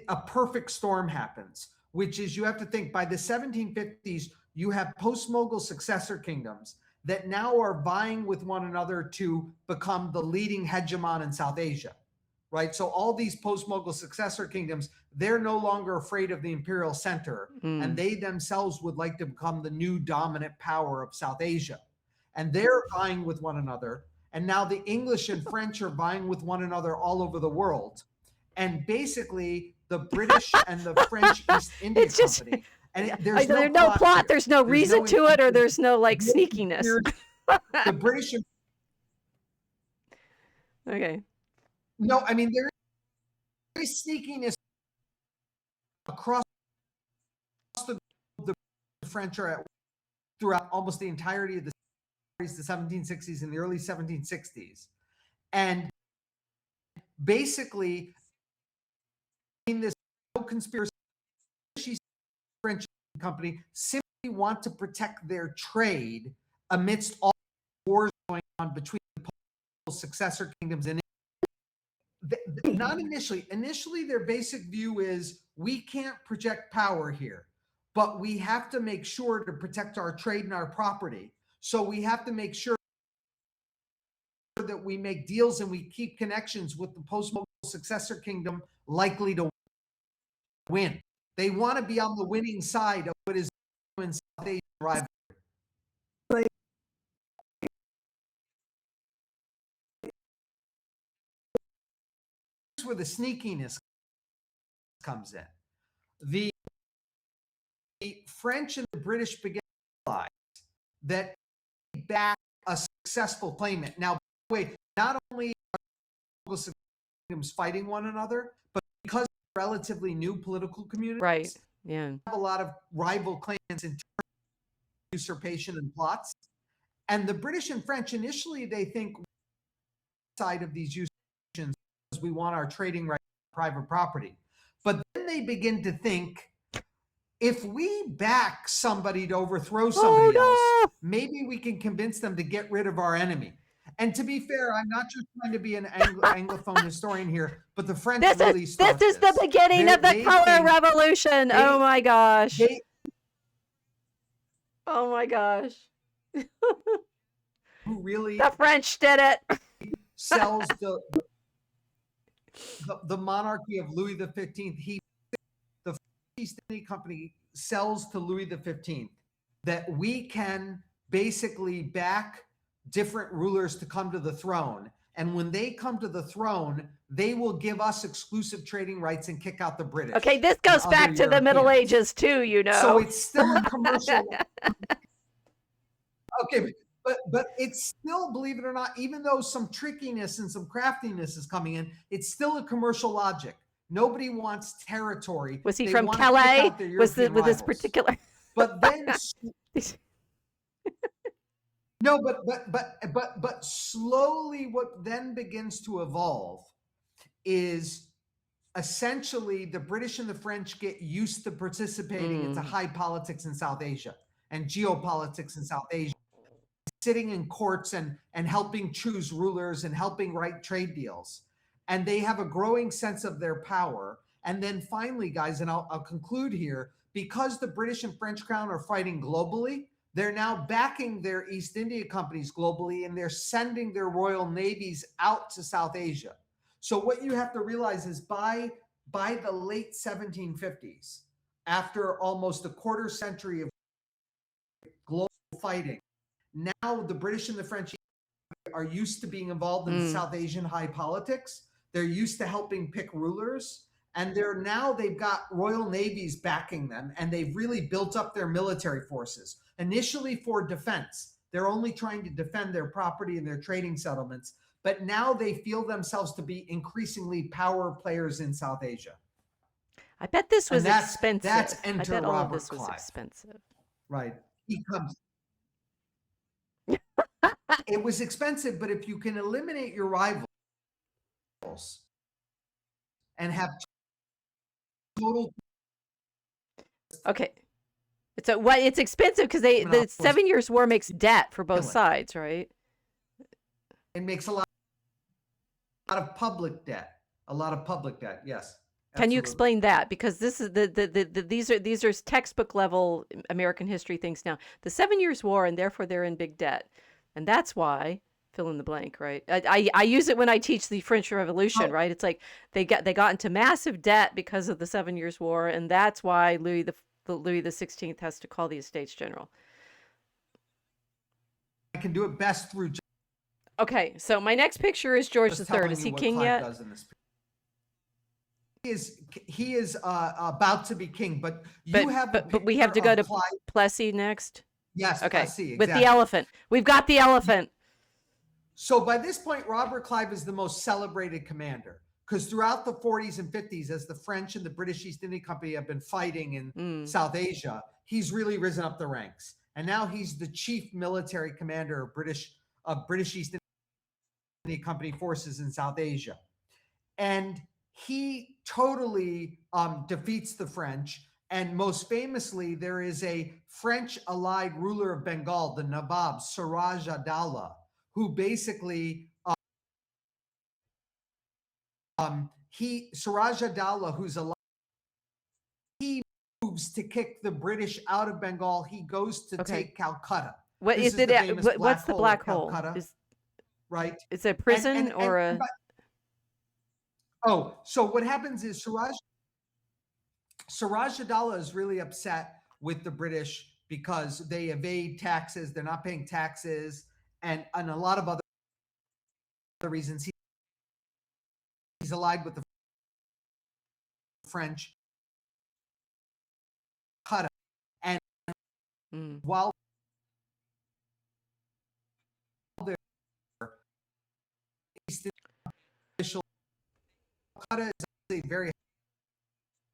a perfect storm happens, which is you have to think by the 1750s, you have post-Mughal successor kingdoms that now are vying with one another to become the leading hegemon in South Asia, right? So all these post-Mughal successor kingdoms, they're no longer afraid of the imperial center, and they themselves would like to become the new dominant power of South Asia. And they're vying with one another. And now the English and French are vying with one another all over the world. And basically, the British and the French East India Company, and there's no plot, there's no reason to it, or there's no like sneakiness. The British. Okay. No, I mean, there is sneakiness across the French are at throughout almost the entirety of the 1760s and the early 1760s. And basically, in this conspiracy, French company simply want to protect their trade amidst all the wars going on between the successor kingdoms. And not initially. Initially, their basic view is we can't project power here, but we have to make sure to protect our trade and our property. So we have to make sure that we make deals and we keep connections with the post-Mughal successor kingdom likely to win. They want to be on the winning side of what is in South Asian rivalry. Here's where the sneakiness comes in. The French and the British began to realize that they back a successful claimant. Now, by the way, not only are kingdoms fighting one another, but because they're relatively new political communities, right? Yeah, have a lot of rival claimants in terms of usurpation and plots. And the British and French initially, they think side of these usurpations because we want our trading rights, private property. But then they begin to think, if we back somebody to overthrow somebody else, maybe we can convince them to get rid of our enemy. And to be fair, I'm not just trying to be an Anglophone historian here, but the French really start this. This is the beginning of the color revolution. Oh my gosh. Oh my gosh. Who really the French did it. sells the monarchy of Louis XV. The East India Company sells to Louis XV that we can basically back different rulers to come to the throne. And when they come to the throne, they will give us exclusive trading rights and kick out the British. Okay, this goes back to the Middle Ages too, you know. So it's still a commercial. Okay, but it's still, believe it or not, even though some trickiness and some craftiness is coming in, it's still a commercial logic. Nobody wants territory. Was he from Calais? With this particular? But then no, but slowly, what then begins to evolve is essentially the British and the French get used to participating into high politics in South Asia and geopolitics in South Asia, sitting in courts and helping choose rulers and helping write trade deals. And they have a growing sense of their power. And then finally, guys, and I'll conclude here, because the British and French crown are fighting globally, they're now backing their East India companies globally, and they're sending their royal navies out to South Asia. So what you have to realize is by the late 1750s, after almost a quarter century of global fighting, now the British and the French are used to being involved in South Asian high politics. They're used to helping pick rulers. And they've got royal navies backing them, and they've really built up their military forces. Initially for defense, they're only trying to defend their property and their trading settlements, but now they feel themselves to be increasingly power players in South Asia. I bet this was expensive. That's enter I bet Robert all of this Clive. was expensive. Right. He comes. It was expensive, but if you can eliminate your rivals and have total. Okay. It's expensive because the 7 Years' War makes debt for both sides, right? It makes a lot of public debt. A lot of public debt, yes. Can you explain that? Because this is these are textbook level American history things now. The 7 Years' War, and therefore they're in big debt. And that's why fill in the blank, right? I use it when I teach the French Revolution, right? It's like they got into massive debt because of the 7 Years' War, and that's why Louis the 16th has to call the Estates General. I can do it best through Okay, so my next picture is George III. Is he king Clive yet? Does in this. He is about to be king, but you but we have to go to Clive. Plessy next. Yes, Okay, Plessy, exactly. With the elephant. We've got the elephant. So by this point, Robert Clive is the most celebrated commander, because throughout the 40s and 50s, as the French and the British East India Company have been fighting in South Asia, he's really risen up the ranks. And now he's the chief military commander of British East India Company forces in South Asia. And he totally defeats the French. And most famously, there is a French allied ruler of Bengal, the Nawab, Siraj ad-Dawla, who basically Siraj ad-Dawla, who's alive, he moves to kick the British out of Bengal. He goes to take Calcutta. What this is it? What's the black hole? Right? Is it a prison or a? So what happens is Siraj ad-Dawla is really upset with the British because they evade taxes. They're not paying taxes, and a lot of other reasons. He's allied with the French. And while they're Calcutta is a very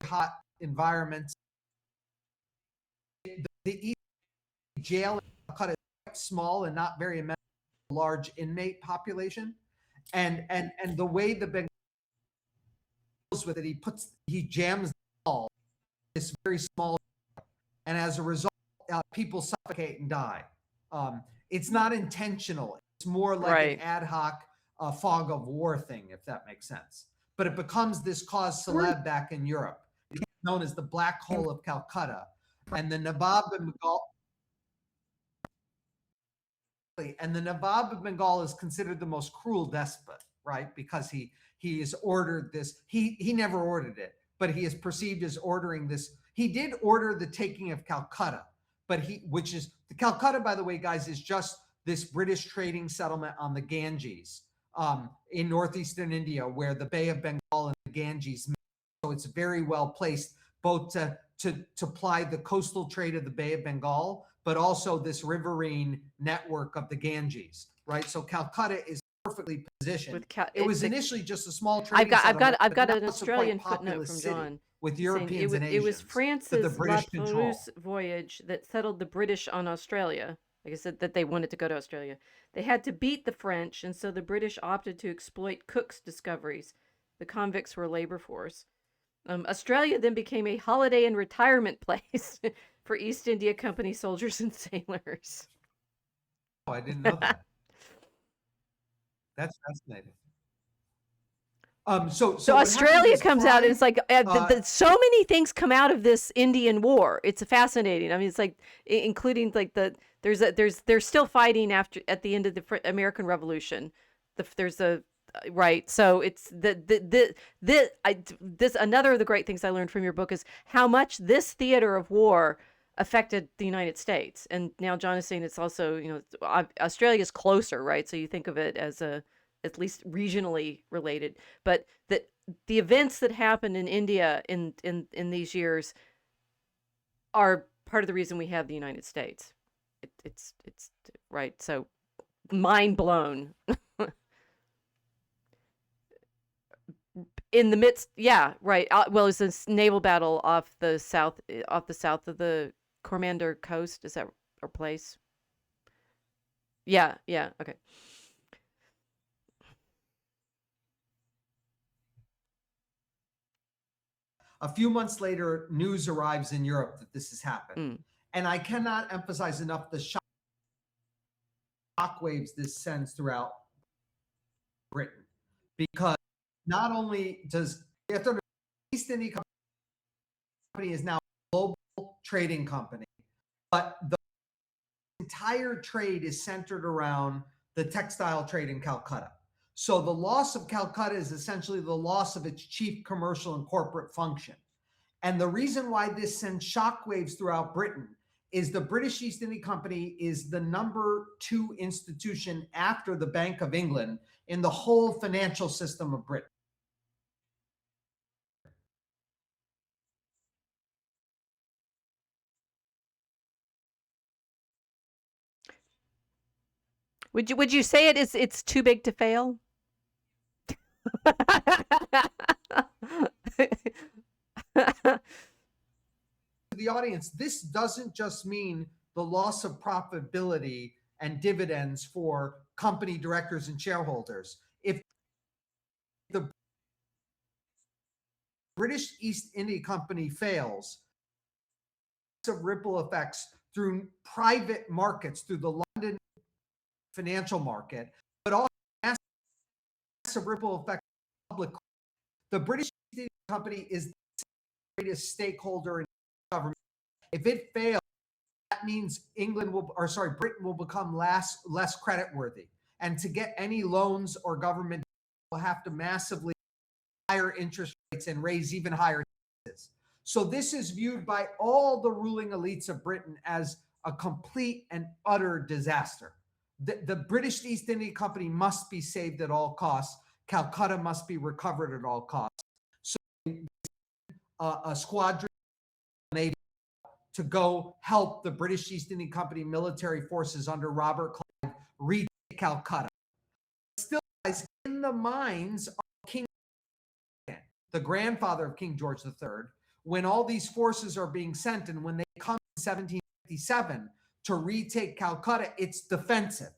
hot environment. The East jail in Calcutta is quite small and not very large inmate population, and the way the Bengal deals with it, he jams the wall, this very small, and as a result, people suffocate and die. It's not intentional. It's more like an ad hoc fog of war thing, if that makes sense. But it becomes this cause célèbre back in Europe, known as the Black Hole of Calcutta. And the Nawab of Bengal is considered the most cruel despot, right? Because he has ordered this. He never ordered it, but he is perceived as ordering this. He did order the taking of Calcutta, but the Calcutta, by the way, guys, is just this British trading settlement on the Ganges in northeastern India, where the Bay of Bengal and the Ganges meet. So it's very well placed both to ply the coastal trade of the Bay of Bengal, but also this riverine network of the Ganges, right? So Calcutta is perfectly positioned. It was initially just a small trading settlement. I've got an Australian footnote from John with Europeans and Asians. It was France's La Perouse voyage that settled the British on Australia. Like I said, that they wanted to go to Australia. They had to beat the French, and so the British opted to exploit Cook's discoveries. The convicts were labor force. Australia then became a holiday and retirement place for East India Company soldiers and sailors. Oh, I didn't know that. That's fascinating. So Australia comes out, and it's like so many things come out of this Indian War. It's fascinating. I mean, it's like including like they're still fighting at the end of the American Revolution. Right. So it's this another of the great things I learned from your book is how much this theater of war affected the United States. And now John is saying it's also, Australia's closer, right? So you think of it as at least regionally related, but that the events that happened in India in these years are part of the reason we have the United States. It's right. So mind blown. In the midst, yeah, right. Well, it's this naval battle off the south of the Coromandel Coast. Is that our place? Yeah, okay. A few months later, news arrives in Europe that this has happened. And I cannot emphasize enough the shockwaves this sends throughout Britain, because not only does the East India Company is now a global trading company, but the entire trade is centered around the textile trade in Calcutta. So the loss of Calcutta is essentially the loss of its chief commercial and corporate function. And the reason why this sends shockwaves throughout Britain is the British East India Company is the number 2 institution after the Bank of England in the whole financial system of Britain. Would you say it's too big to fail? The audience, this doesn't just mean the loss of profitability and dividends for company directors and shareholders. If the British East India Company fails, of ripple effects through private markets, through the London financial market, but also massive ripple effect public. The British East India Company is the greatest stakeholder in government. If it fails, that means Britain will become less credit worthy. And to get any loans or government will have to massively higher interest rates and raise even higher taxes. So this is viewed by all the ruling elites of Britain as a complete and utter disaster. The British East India Company must be saved at all costs. Calcutta must be recovered at all costs. So a squadron Navy to go help the British East India Company military forces under Robert Clive retake Calcutta. Still lies in the minds of King, the grandfather of King George III, when all these forces are being sent and when they come in 1757 to retake Calcutta, it's defensive.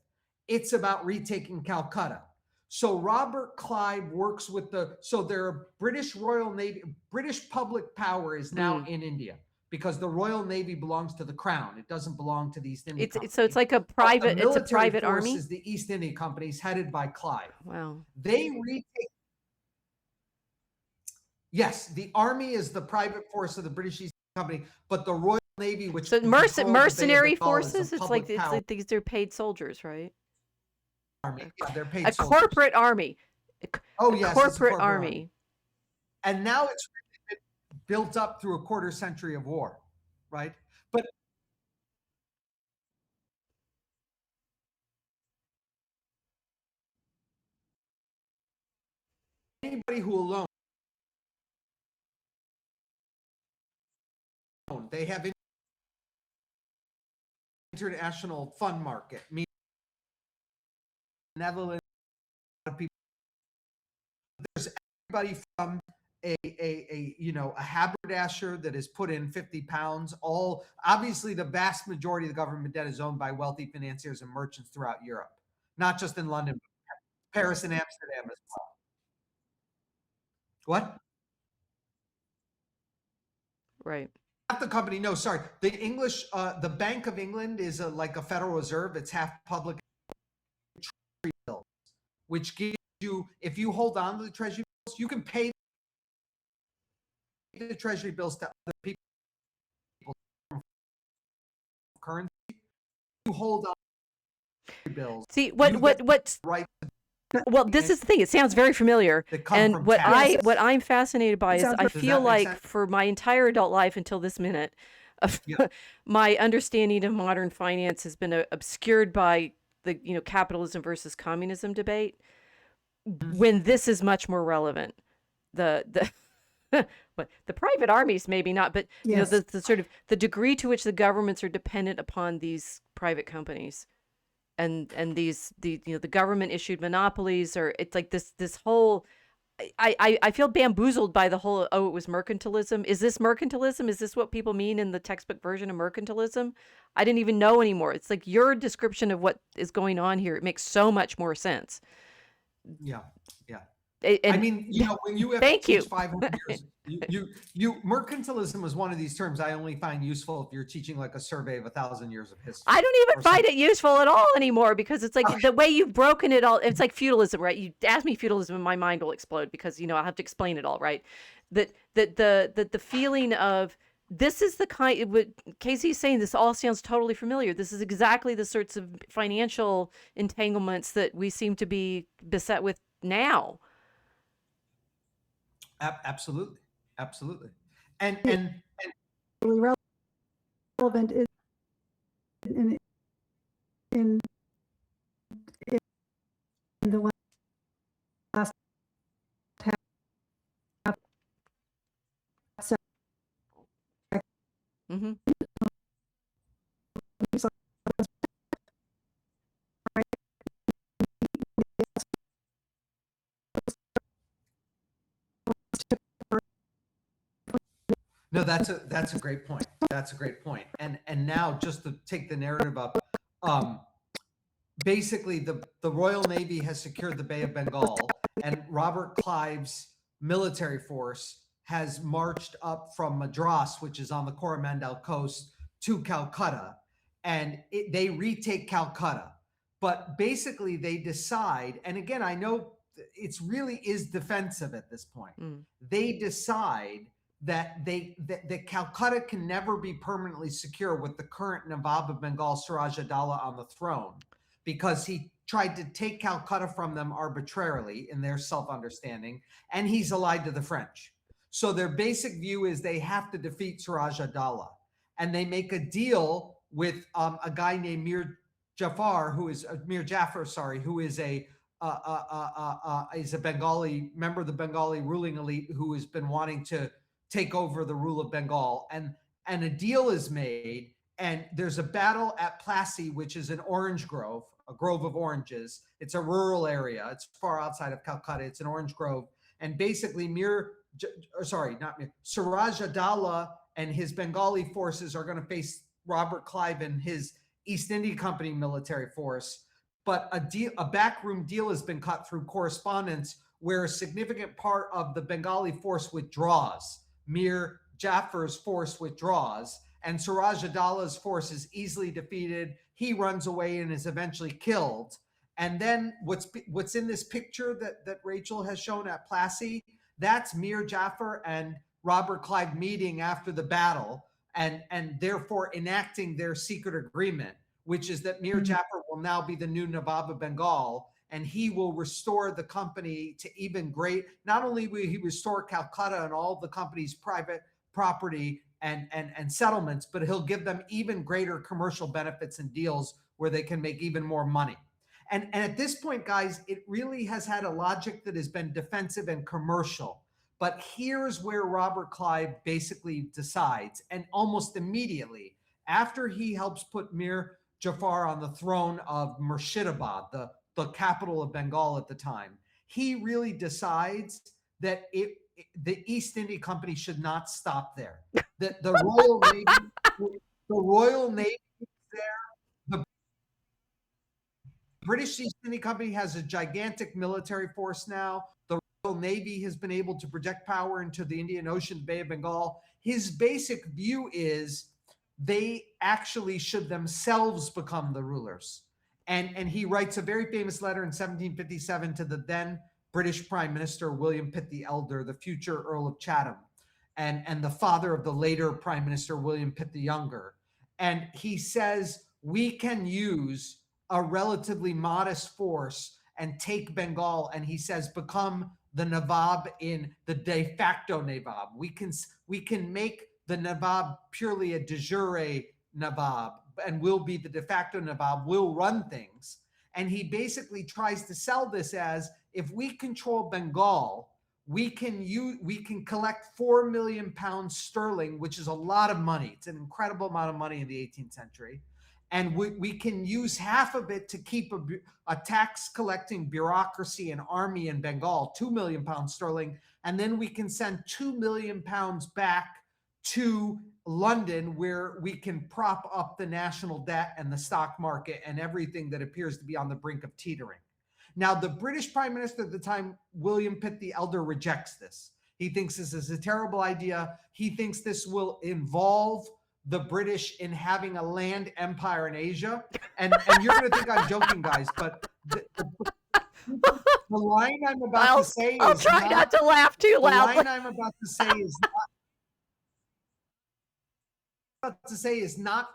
It's about retaking Calcutta. So Robert Clive works with their British Royal Navy, British public power is now in India because the Royal Navy belongs to the Crown. It doesn't belong to the East India Company. So it's like a private, it's a private army? Is the East India Company is headed by Clive. Wow. They retake. Yes, the army is the private force of the British East India Company, but the Royal Navy, which so mercenary forces, it's like these are paid soldiers, right? Army. Yeah, they're paid soldiers. Corporate army. Corporate army. And now it's built up through a quarter century of war, right? But anybody who alone, they have international fund market, meaning Netherlands, people. There's everybody from a haberdasher that has put in 50 pounds. All obviously the vast majority of the government debt is owned by wealthy financiers and merchants throughout Europe, not just in London, but Paris and Amsterdam as well. What? Right. Half the company, no, sorry. The English, the Bank of England is like a Federal Reserve. It's half public treasury bills, which gives you, if you hold on to the treasury bills, you can pay the treasury bills to other people. Currency, you hold on to the bills. See what's right. Well, this is the thing. It sounds very familiar. And what I'm fascinated by is I feel like for my entire adult life until this minute, my understanding of modern finance has been obscured by the capitalism versus communism debate. When this is much more relevant, the private armies maybe not, but the sort of the degree to which the governments are dependent upon these private companies. And the government issued monopolies, or it's like this whole. I feel bamboozled by the whole. Oh, it was mercantilism. Is this mercantilism? Is this what people mean in the textbook version of mercantilism? I didn't even know anymore. It's like your description of what is going on here. It makes so much more sense. Yeah. And, I mean, when you have thank you. 500 years, mercantilism was one of these terms I only find useful if you're teaching like a survey of 1,000 years of history. I don't even find it useful at all anymore because it's like the way you've broken it all. It's like feudalism, right? You ask me feudalism and my mind will explode because I'll have to explain it all, right? That the feeling of this is the kind, what Casey's saying, this all sounds totally familiar. This is exactly the sorts of financial entanglements that we seem to be beset with now. Absolutely, absolutely, and Really relevant is in in in the last half Mm-hmm. no, that's a great point. That's a great point. And now just to take the narrative up, basically the Royal Navy has secured the Bay of Bengal, and Robert Clive's military force has marched up from Madras, which is on the Coromandel coast, to Calcutta, and they retake Calcutta. But basically, they decide, and again, I know it's really is defensive at this point. They decide that that Calcutta can never be permanently secure with the current Nawab of Bengal, Siraj Adawla, on the throne, because he tried to take Calcutta from them arbitrarily in their self-understanding, and he's allied to the French. So their basic view is they have to defeat Siraj Adawla, and they make a deal with a guy named Mir Jafar, who is Mir Jafar, sorry, who is a Bengali member of the Bengali ruling elite who has been wanting to take over the rule of Bengal, and a deal is made. And there's a battle at Plassey, which is an orange grove, a grove of oranges. It's a rural area. It's far outside of Calcutta. It's an orange grove. And basically Siraj Adawla and his Bengali forces are going to face Robert Clive and his East India Company military force. But a backroom deal has been cut through correspondence where a significant part of the Bengali force withdraws. Mir Jafar's force withdraws, and Siraj Adawla's force is easily defeated. He runs away and is eventually killed. And then what's in this picture that Rachel has shown at Plassey, that's Mir Jafar and Robert Clive meeting after the battle, and therefore enacting their secret agreement, which is that Mir Jafar will now be the new Nawab of Bengal, and he will restore the company to even great. Not only will he restore Calcutta and all the company's private property and settlements, but he'll give them even greater commercial benefits and deals where they can make even more money. And at this point, guys, it really has had a logic that has been defensive and commercial. But here's where Robert Clive basically decides, and almost immediately after he helps put Mir Jafar on the throne of Murshidabad, the capital of Bengal at the time, he really decides that the East India Company should not stop there. The Royal Navy is there. The British East India Company has a gigantic military force now. The Royal Navy has been able to project power into the Indian Ocean, the Bay of Bengal. His basic view is they actually should themselves become the rulers. And he writes a very famous letter in 1757 to the then British Prime Minister William Pitt the Elder, the future Earl of Chatham, and the father of the later Prime Minister William Pitt the Younger. And he says, we can use a relatively modest force and take Bengal, and he says, become the Nawab in the de facto Nawab. We can make the Nawab purely a de jure Nawab, and will be the de facto Nawab, will run things. And he basically tries to sell this as, if we control Bengal, we can collect 4 million pounds sterling, which is a lot of money. It's an incredible amount of money in the 18th century. And we can use half of it to keep a tax collecting bureaucracy and army in Bengal, 2 million pounds sterling. And then we can send 2 million pounds back to London, where we can prop up the national debt and the stock market and everything that appears to be on the brink of teetering. Now, the British Prime Minister at the time, William Pitt the Elder, rejects this. He thinks this is a terrible idea. He thinks this will involve the British in having a land empire in Asia. And you're going to think I'm joking, guys, but the line I'm about to say is I'll try not to laugh too loud. The line I'm about to say is not. about to say is not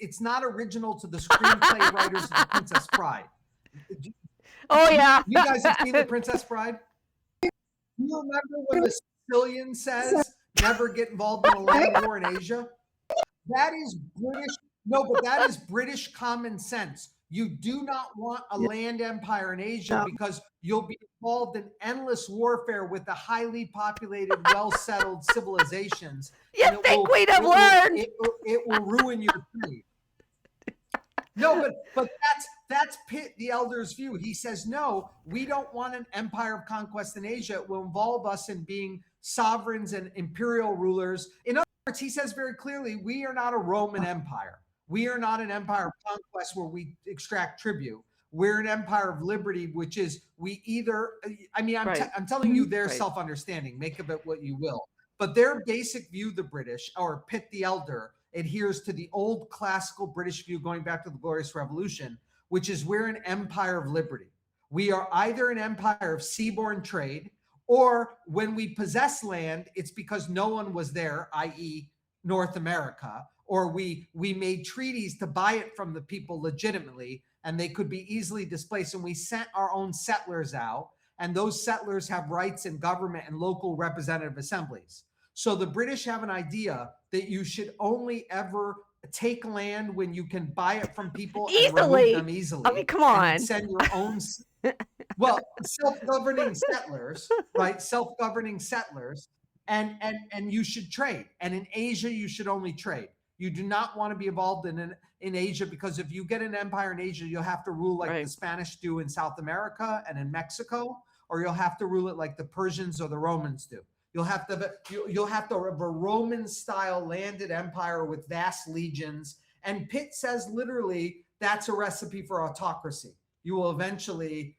it's not original to the screenplay writers of The Princess Bride. Oh yeah. You guys have seen The Princess Bride? Do you remember when the Sicilian says never get involved in a land war in Asia? That is British. No, but that is British common sense. You do not want a land empire in Asia because you'll be involved in endless warfare with the highly populated, well-settled civilizations. You think we'd have learned? It will ruin your trade. No, but that's Pitt the Elder's view. He says, no, we don't want an empire of conquest in Asia. It will involve us in being sovereigns and imperial rulers. In other words, he says very clearly, we are not a Roman empire. We are not an empire of conquest where we extract tribute. We're an empire of liberty, which is we either, I mean, I'm telling you their self-understanding, make of it what you will. But their basic view, the British, or Pitt the Elder, adheres to the old classical British view going back to the Glorious Revolution, which is we're an empire of liberty. We are either an empire of seaborne trade, or when we possess land, it's because no one was there, i.e. North America, or we made treaties to buy it from the people legitimately, and they could be easily displaced, and we sent our own settlers out, and those settlers have rights in government and local representative assemblies. So the British have an idea that you should only ever take land when you can buy it from people and remove them easily. I mean, come on. Send your own, well, self-governing settlers, right? Self-governing settlers, and you should trade. And in Asia, you should only trade. You do not want to be involved in Asia, because if you get an empire in Asia, you'll have to rule like the Spanish do in South America and in Mexico, or you'll have to rule it like the Persians or the Romans do. You'll have to have a Roman-style landed empire with vast legions. And Pitt says literally that's a recipe for autocracy. You will eventually,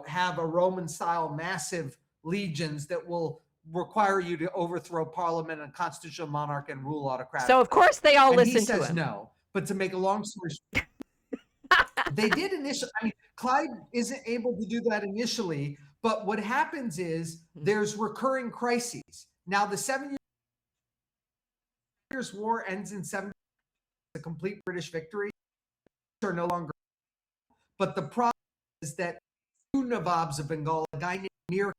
have a Roman-style massive legions that will require you to overthrow parliament and constitutional monarch and rule autocratically. So of course they all listen to him. He says no. But to make a long story short, they did initially. I mean, Clive isn't able to do that initially. But what happens is there's recurring crises. Now, the 7 Years' War ends in 7 a complete British victory. Are no longer. But the problem is that two Nawabs of Bengal, a guy named Mir,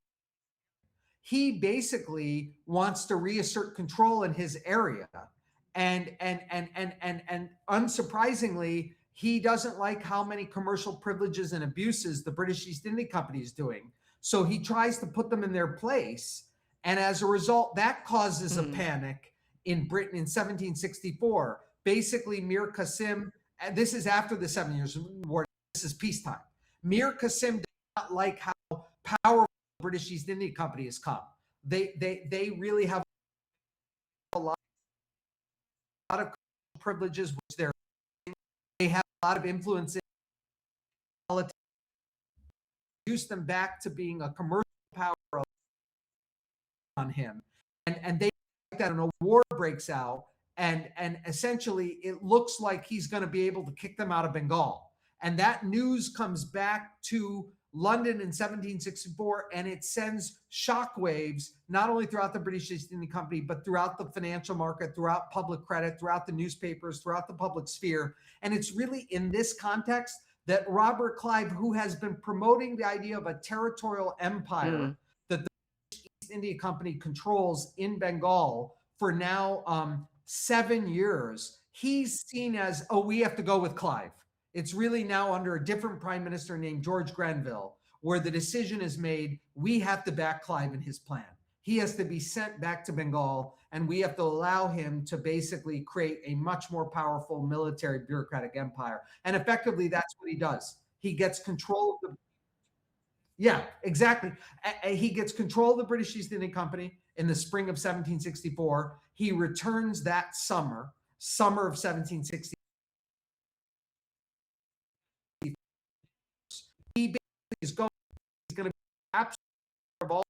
he basically wants to reassert control in his area, and unsurprisingly, he doesn't like how many commercial privileges and abuses the British East India Company is doing. So he tries to put them in their place. And as a result, that causes a panic in Britain in 1764. Basically, Mir Qasim, and this is after the 7 Years' War, this is peacetime. Mir Qasim did not like how powerful the British East India Company has come. They really have a lot of privileges, which they have a lot of influence in politics. Reduce them back to being a commercial power on him, and they like that, and a war breaks out, and essentially it looks like he's going to be able to kick them out of Bengal, and that news comes back to London in 1764, and it sends shockwaves not only throughout the British East India Company, but throughout the financial market, throughout public credit, throughout the newspapers, throughout the public sphere. And it's really in this context that Robert Clive, who has been promoting the idea of a territorial empire that the East India Company controls in Bengal for now 7 years, he's seen as, we have to go with Clive. It's really now under a different prime minister named George Grenville, where the decision is made, we have to back Clive in his plan. He has to be sent back to Bengal, and we have to allow him to basically create a much more powerful military bureaucratic empire. And effectively, that's what he does. He gets control of the, yeah, exactly. He gets control of the British East India Company in the spring of 1764. He returns that summer of 1760. He basically is going to be absolute of all.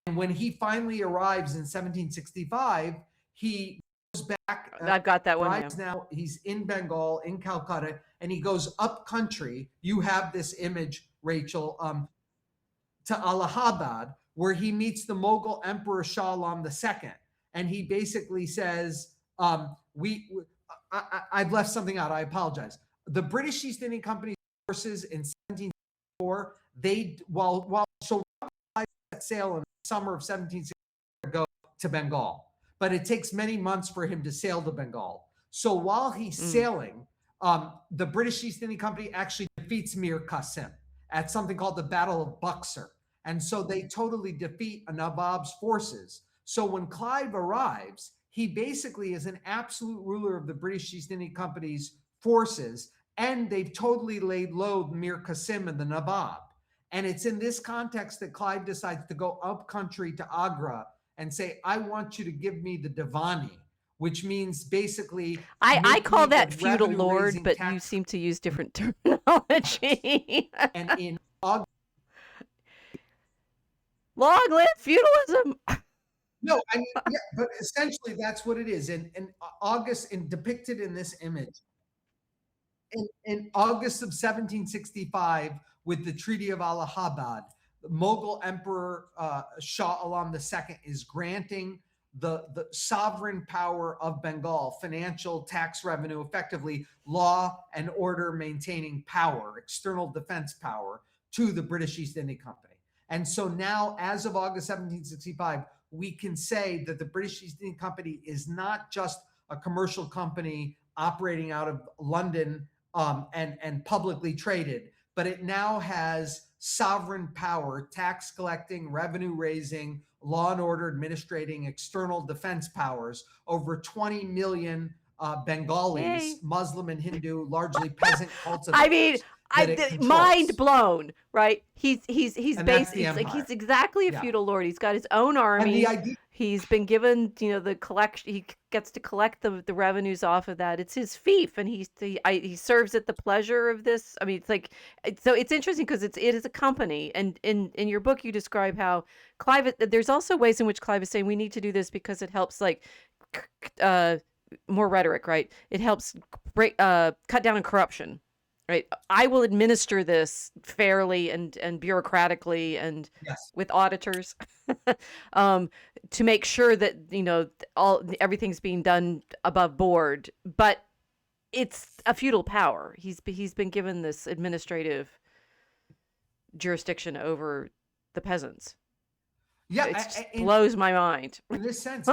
And when he finally arrives in 1765, he goes back. I've got that one now. He's in Bengal, in Calcutta, and he goes up country. You have this image, Rachel, to Allahabad, where he meets the Mughal Emperor Shah Alam II. and he basically says, I've left something out. I apologize. The British East India Company forces in 1764, while set sail in the summer of 1764 to go to Bengal, but it takes many months for him to sail to Bengal. So while he's sailing, the British East India Company actually defeats Mir Qasim at something called the Battle of Buxar. And so they totally defeat a Nawab's forces. So when Clive arrives, he basically is an absolute ruler of the British East India Company's forces, and they've totally laid low Mir Qasim and the Nawab. And it's in this context that Clive decides to go up country to Agra and say, I want you to give me the Divani, which means basically I call that feudal revenue lord, raising but tax. you seem to use different terminology. And in August, Long live feudalism. no, I mean, yeah, but essentially that's what it is. In August, depicted in this image, in August of 1765, with the Treaty of Allahabad, the Mughal Emperor Shah Alam II is granting the sovereign power of Bengal, financial, tax revenue, effectively law and order maintaining power, external defense power, to the British East India Company. And so now, as of August 1765, we can say that the British East India Company is not just a commercial company operating out of London and publicly traded, but it now has sovereign power, tax collecting, revenue raising, law and order administrating, external defense powers over 20 million Bengalis, Yay. Muslim and Hindu, largely peasant cultivators. I mean, mind blown, right? He's basically, it's like he's exactly a feudal lord. He's got his own army. He's been given, the collection. He gets to collect the revenues off of that. It's his fief, and he serves at the pleasure of this. I mean, it's like, so it's interesting because it is a company. And in your book, you describe how Clive. There's also ways in which Clive is saying we need to do this because it helps, like, more rhetoric, right? It helps cut down on corruption. Right. I will administer this fairly and bureaucratically and with auditors to make sure that, everything's being done above board. But it's a feudal power. He's been given this administrative jurisdiction over the peasants. Yeah, it just blows my mind. In this sense,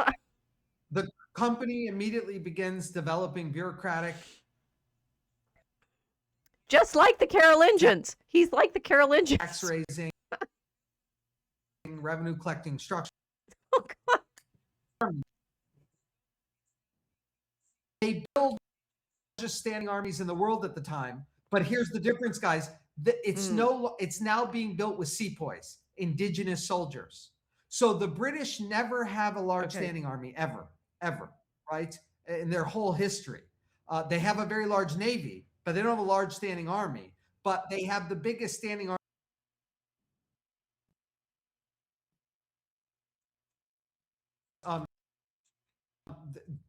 the company immediately begins developing bureaucratic. Just like the Carolingians. He's like the Carolingians. Tax raising, revenue collecting structure. Oh, God. They build the largest standing armies in the world at the time. But here's the difference, guys. It's now being built with sepoys, indigenous soldiers. So the British never have a large standing army, ever, right? In their whole history. They have a very large navy, but they don't have a large standing army. But they have the biggest standing army.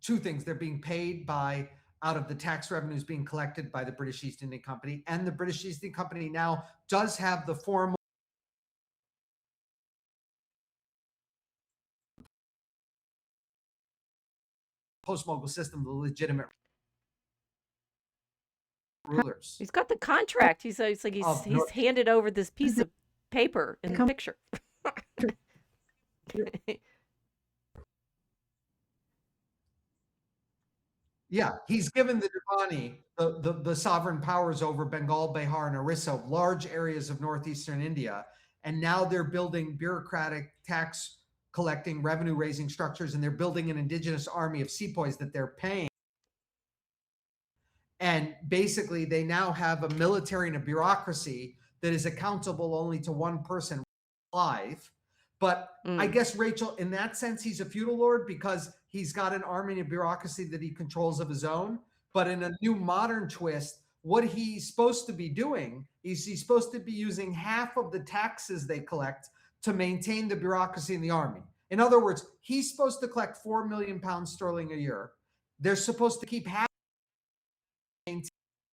Two things. They're being paid out of the tax revenues being collected by the British East India Company. And the British East India Company now does have the formal post-Mughal system, the legitimate rulers. He's got the contract. He's handed over this piece of paper in the picture. Yeah, he's given the Divani the sovereign powers over Bengal, Bihar, and Orissa, large areas of northeastern India. And now they're building bureaucratic tax collecting, revenue raising structures, and they're building an indigenous army of sepoys that they're paying. And basically, they now have a military and a bureaucracy that is accountable only to one person, Clive. But I guess, Rachel, in that sense, he's a feudal lord because he's got an army and a bureaucracy that he controls of his own. But in a new modern twist, what he's supposed to be doing is he's supposed to be using half of the taxes they collect to maintain the bureaucracy in the army. In other words, he's supposed to collect 4 million pounds sterling a year. They're supposed to keep half maintain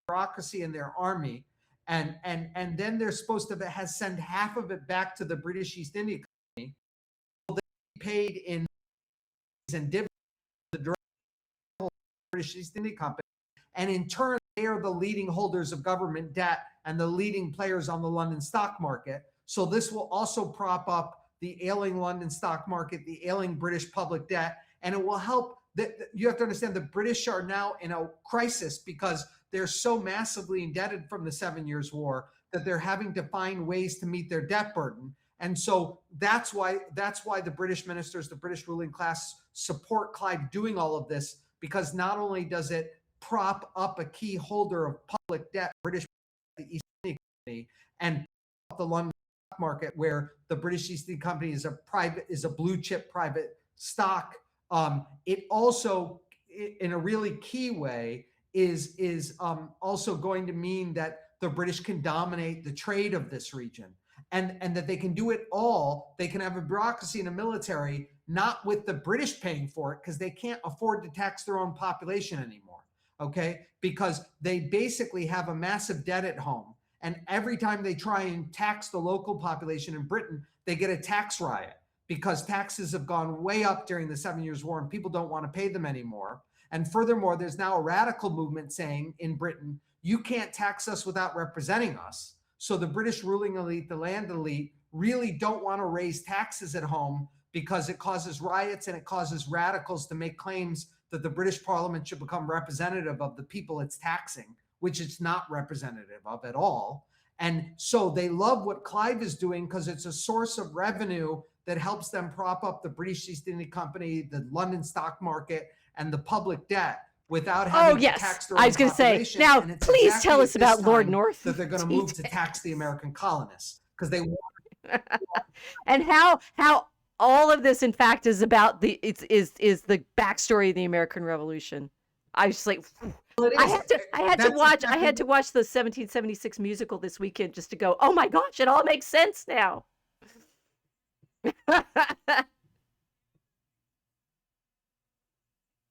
bureaucracy in their army, and then they're supposed to send half of it back to the British East India Company. They paid in and dividends, the direct British East India Company, and in turn, they are the leading holders of government debt and the leading players on the London stock market. So this will also prop up the ailing London stock market, the ailing British public debt, and it will help. You have to understand the British are now in a crisis because they're so massively indebted from the 7 Years' War that they're having to find ways to meet their debt burden. And so that's why the British ministers, the British ruling class, support Clive doing all of this, because not only does it prop up a key holder of public debt, British, the East India Company, and the London stock market, where the British East India Company is a blue chip private stock. It also, in a really key way, is also going to mean that the British can dominate the trade of this region, and that they can do it all. They can have a bureaucracy and a military, not with the British paying for it, because they can't afford to tax their own population anymore. Okay, because they basically have a massive debt at home, and every time they try and tax the local population in Britain, they get a tax riot because taxes have gone way up during the 7 Years' War and people don't want to pay them anymore. And furthermore, there's now a radical movement saying in Britain, you can't tax us without representing us. So the British ruling elite, the land elite, really don't want to raise taxes at home because it causes riots and it causes radicals to make claims that the British Parliament should become representative of the people it's taxing, which it's not representative of at all. And so they love what Clive is doing because it's a source of revenue that helps them prop up the British East India Company, the London stock market, and the public debt without having to tax their own population. I was going to say, now please tell us about Lord North. That they're going to move to tax the American colonists because they want. And how all of this, in fact, is about the backstory of the American Revolution. I was like, well, I had to watch the 1776 musical this weekend just to go, oh my gosh, it all makes sense now.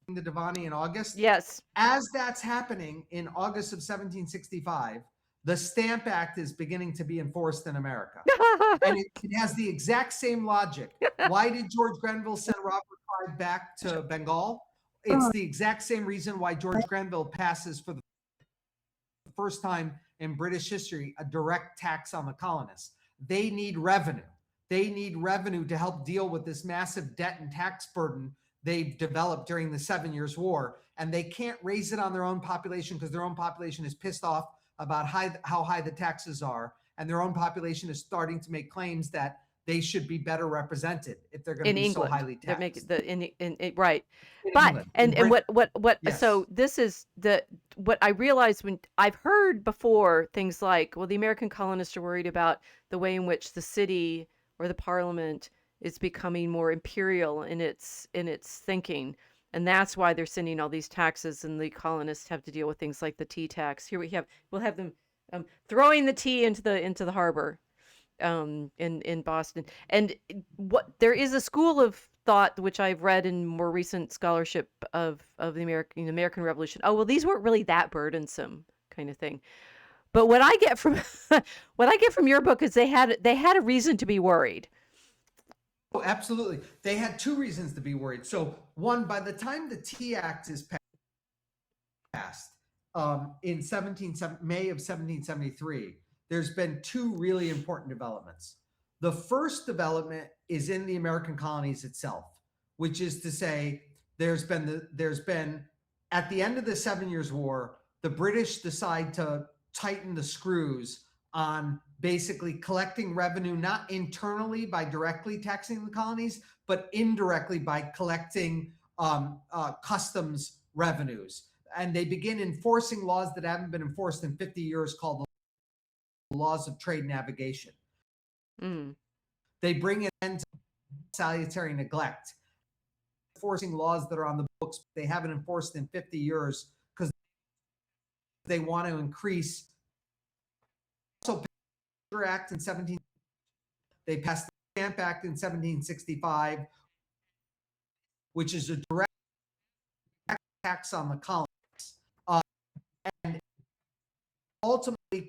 The Devani in August. Yes. As that's happening in August of 1765, the Stamp Act is beginning to be enforced in America. And it has the exact same logic. Why did George Grenville send Robert Clive back to Bengal? It's the exact same reason why George Grenville passes for the first time in British history a direct tax on the colonists. They need revenue. They need revenue to help deal with this massive debt and tax burden they've developed during the 7 Years' War. And they can't raise it on their own population because their own population is pissed off about how high the taxes are. And their own population is starting to make claims that they should be better represented if they're going to be England, so highly taxed. Right. In but England, and what yes. So this is what I realized when I've heard before things like, well, the American colonists are worried about the way in which the city or the parliament is becoming more imperial in its thinking. And that's why they're sending all these taxes, and the colonists have to deal with things like the tea tax. Here we'll have them throwing the tea into the harbor in Boston. And what there is a school of thought which I've read in more recent scholarship of the American Revolution. Oh, well, these weren't really that burdensome, kind of thing. But what I get from your book is they had a reason to be worried. Oh, absolutely. They had two reasons to be worried. So one, by the time the Tea Act is passed in May of 1773, there's been two really important developments. The first development is in the American colonies itself, which is to say there's been at the end of the 7 Years' War, the British decide to tighten the screws on basically collecting revenue, not internally by directly taxing the colonies, but indirectly by collecting customs revenues. And they begin enforcing laws that haven't been enforced in 50 years called the laws of trade navigation. They bring an end to salutary neglect, enforcing laws that are on the books they haven't enforced in 50 years because they want to increase. Also, Act in 17. They passed the Stamp Act in 1765, which is a direct tax on the colonies, and ultimately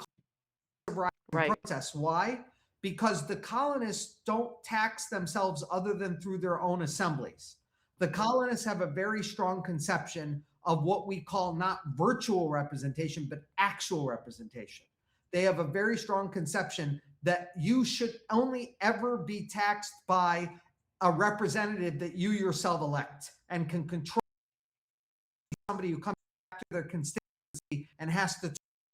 protests. Why? Because the colonists don't tax themselves other than through their own assemblies. The colonists have a very strong conception of what we call not virtual representation, but actual representation. They have a very strong conception that you should only ever be taxed by a representative that you yourself elect and can control somebody who comes back to their constituency and has to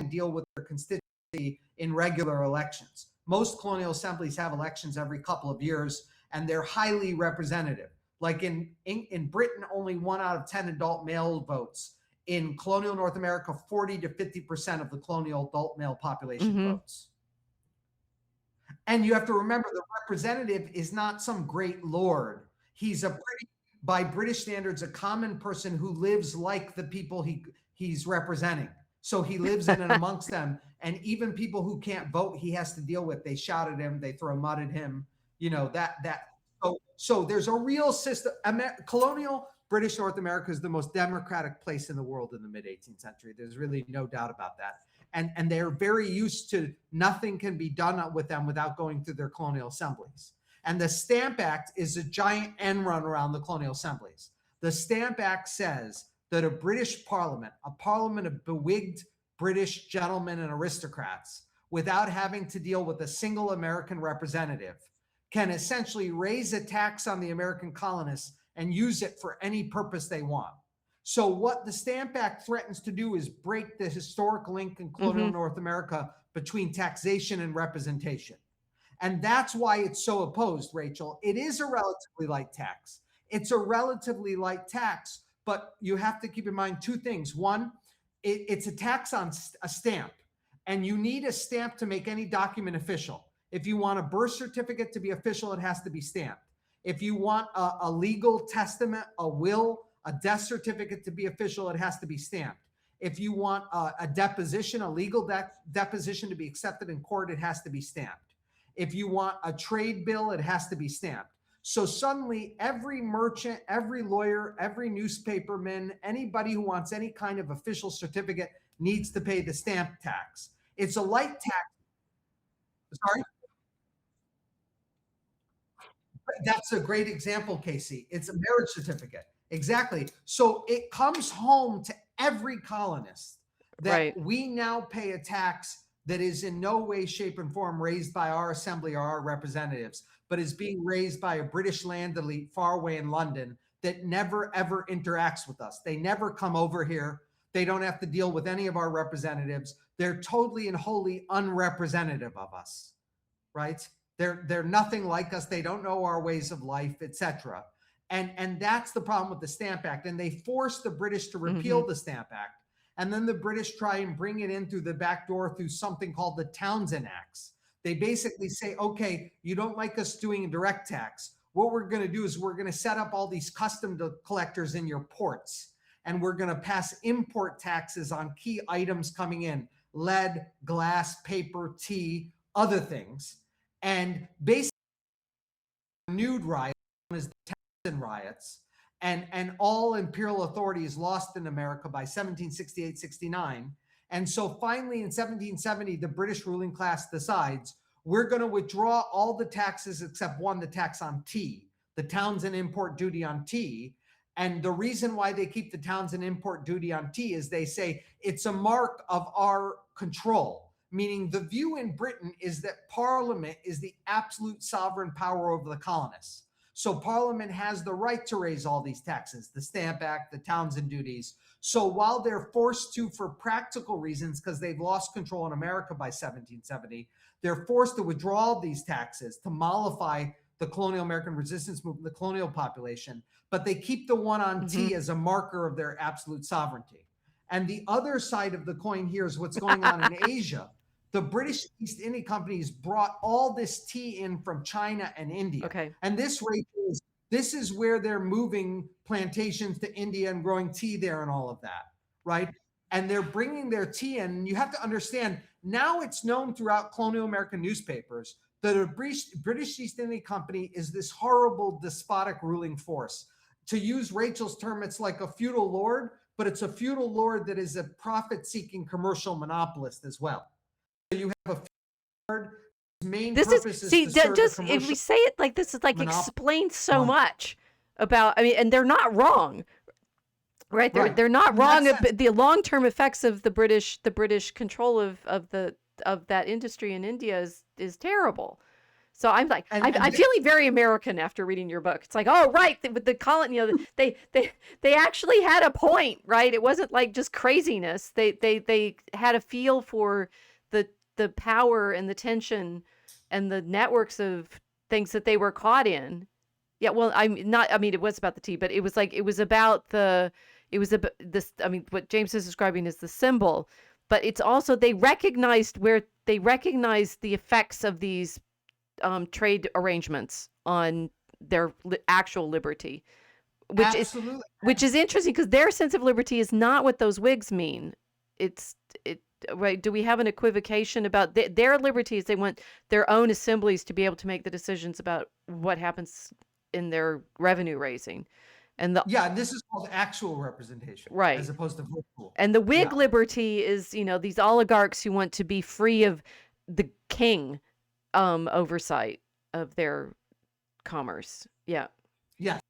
deal with their constituency in regular elections. Most colonial assemblies have elections every couple of years, and they're highly representative. Like in Britain, only 1 out of 10 adult male votes. In colonial North America, 40 to 50% of the colonial adult male population votes. And you have to remember, the representative is not some great lord. He's by British standards, a common person who lives like the people he's representing. So he lives in and amongst them. And even people who can't vote, he has to deal with. They shout at him, they throw mud at him, So there's a real system. Colonial British North America is the most democratic place in the world in the mid-18th century. There's really no doubt about that. And they're very used to nothing can be done with them without going through their colonial assemblies. And the Stamp Act is a giant end run around the colonial assemblies. The Stamp Act says that a British parliament, a parliament of bewigged British gentlemen and aristocrats, without having to deal with a single American representative, can essentially raise a tax on the American colonists and use it for any purpose they want. So what the Stamp Act threatens to do is break the historic link in colonial North America between taxation and representation. And that's why it's so opposed, Rachel. It is a relatively light tax. It's a relatively light tax, but you have to keep in mind 2 things. One, it's a tax on a stamp, and you need a stamp to make any document official. If you want a birth certificate to be official, it has to be stamped. If you want a legal testament, a will, a death certificate to be official, it has to be stamped. If you want a deposition, a legal deposition to be accepted in court, it has to be stamped. If you want a trade bill, it has to be stamped. So suddenly every merchant, every lawyer, every newspaperman, anybody who wants any kind of official certificate needs to pay the stamp tax. It's a light tax. Sorry? That's a great example, Casey. It's a marriage certificate. Exactly. So it comes home to every colonist that we now pay a tax that is in no way, shape, and form raised by our assembly or our representatives, but is being raised by a British land elite far away in London that never, ever interacts with us. They never come over here. They don't have to deal with any of our representatives. They're totally and wholly unrepresentative of us, right? They're nothing like us. They don't know our ways of life, etc. And that's the problem with the Stamp Act. And they forced the British to repeal the Stamp Act. And then the British try and bring it in through the back door through something called the Townshend Acts. They basically say, okay, you don't like us doing a direct tax. What we're going to do is we're going to set up all these custom collectors in your ports. And we're going to pass import taxes on key items coming in: lead, glass, paper, tea, other things. And basically, renewed riots, known as the Townshend riots, and all imperial authority is lost in America by 1768-69. And so finally in 1770, the British ruling class decides we're going to withdraw all the taxes except one, the tax on tea, the Townshend import duty on tea. And the reason why they keep the Townshend import duty on tea is they say it's a mark of our control, meaning the view in Britain is that Parliament is the absolute sovereign power over the colonists. So Parliament has the right to raise all these taxes, the Stamp Act, the Townshend duties. So while they're forced to, for practical reasons, because they've lost control in America by 1770, they're forced to withdraw these taxes to mollify the colonial American resistance movement, the colonial population, but they keep the one on tea as a marker of their absolute sovereignty. And the other side of the coin here is what's going on in Asia. The British East India Companies brought all this tea in from China and India. And this is where they're moving plantations to India and growing tea there and all of that, right? And they're bringing their tea in. And you have to understand, now it's known throughout colonial American newspapers that a British East India Company is this horrible despotic ruling force. To use Rachel's term, it's like a feudal lord, but it's a feudal lord that is a profit-seeking commercial monopolist as well. So you have a lord. Main purpose is to serve just the if we say it like this, is like explains so much about, I mean, and they're not wrong, right? They're not wrong. The long-term effects of the British control of that industry in India is terrible. So I'm like, I'm feeling very American after reading your book. It's like, oh, right, with the colony, they actually had a point, right? It wasn't like just craziness. They had a feel for the power and the tension and the networks of things that they were caught in. Yeah, well, I mean, it was about the tea, but it was about this. I mean, what James is describing is the symbol, but it's also they recognized the effects of these trade arrangements on their actual liberty, which is interesting because their sense of liberty is not what those Whigs mean. Right? Do we have an equivocation about their liberties? They want their own assemblies to be able to make the decisions about what happens in their revenue raising, and this is called actual representation, right, as opposed to virtual. And the Whig liberty is, these oligarchs who want to be free of the king oversight of their commerce. Yeah. Yes.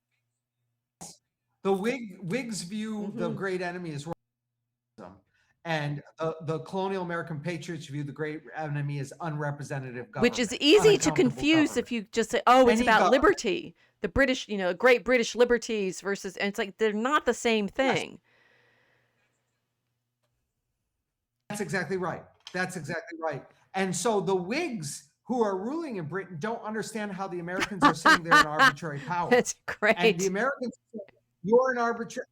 The Whigs view the great enemy as royalism, and the colonial American patriots view the great enemy as unrepresentative government. Which is easy to confuse if you just say, oh, it's about liberty. The British, great British liberties versus, and it's like, they're not the same thing. Yes. That's exactly right. And so the Whigs who are ruling in Britain don't understand how the Americans are saying they're an arbitrary power. That's great. And the Americans say, you're an arbitrary.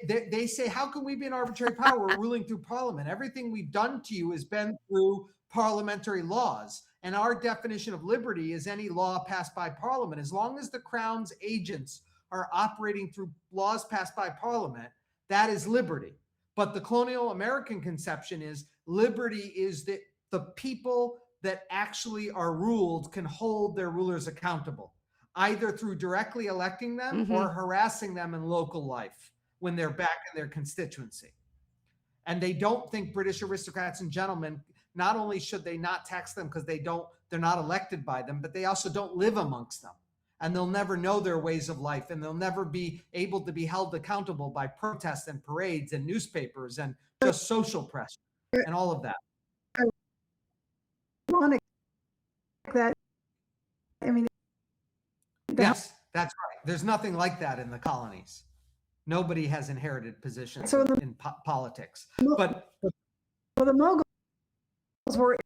They say, how can we be an arbitrary power? We're ruling through Parliament. Everything we've done to you has been through parliamentary laws. And our definition of liberty is any law passed by Parliament. As long as the Crown's agents are operating through laws passed by Parliament, that is liberty. But the colonial American conception is liberty is that the people that actually are ruled can hold their rulers accountable, either through directly electing them or harassing them in local life when they're back in their constituency. And they don't think British aristocrats and gentlemen, not only should they not tax them because they're not elected by them, but they also don't live amongst them. And they'll never know their ways of life, and they'll never be able to be held accountable by protests and parades and newspapers and just social pressure and all of that. Yes, that's right. There's nothing like that in the colonies. Nobody has inherited positions in politics. But the Mughals were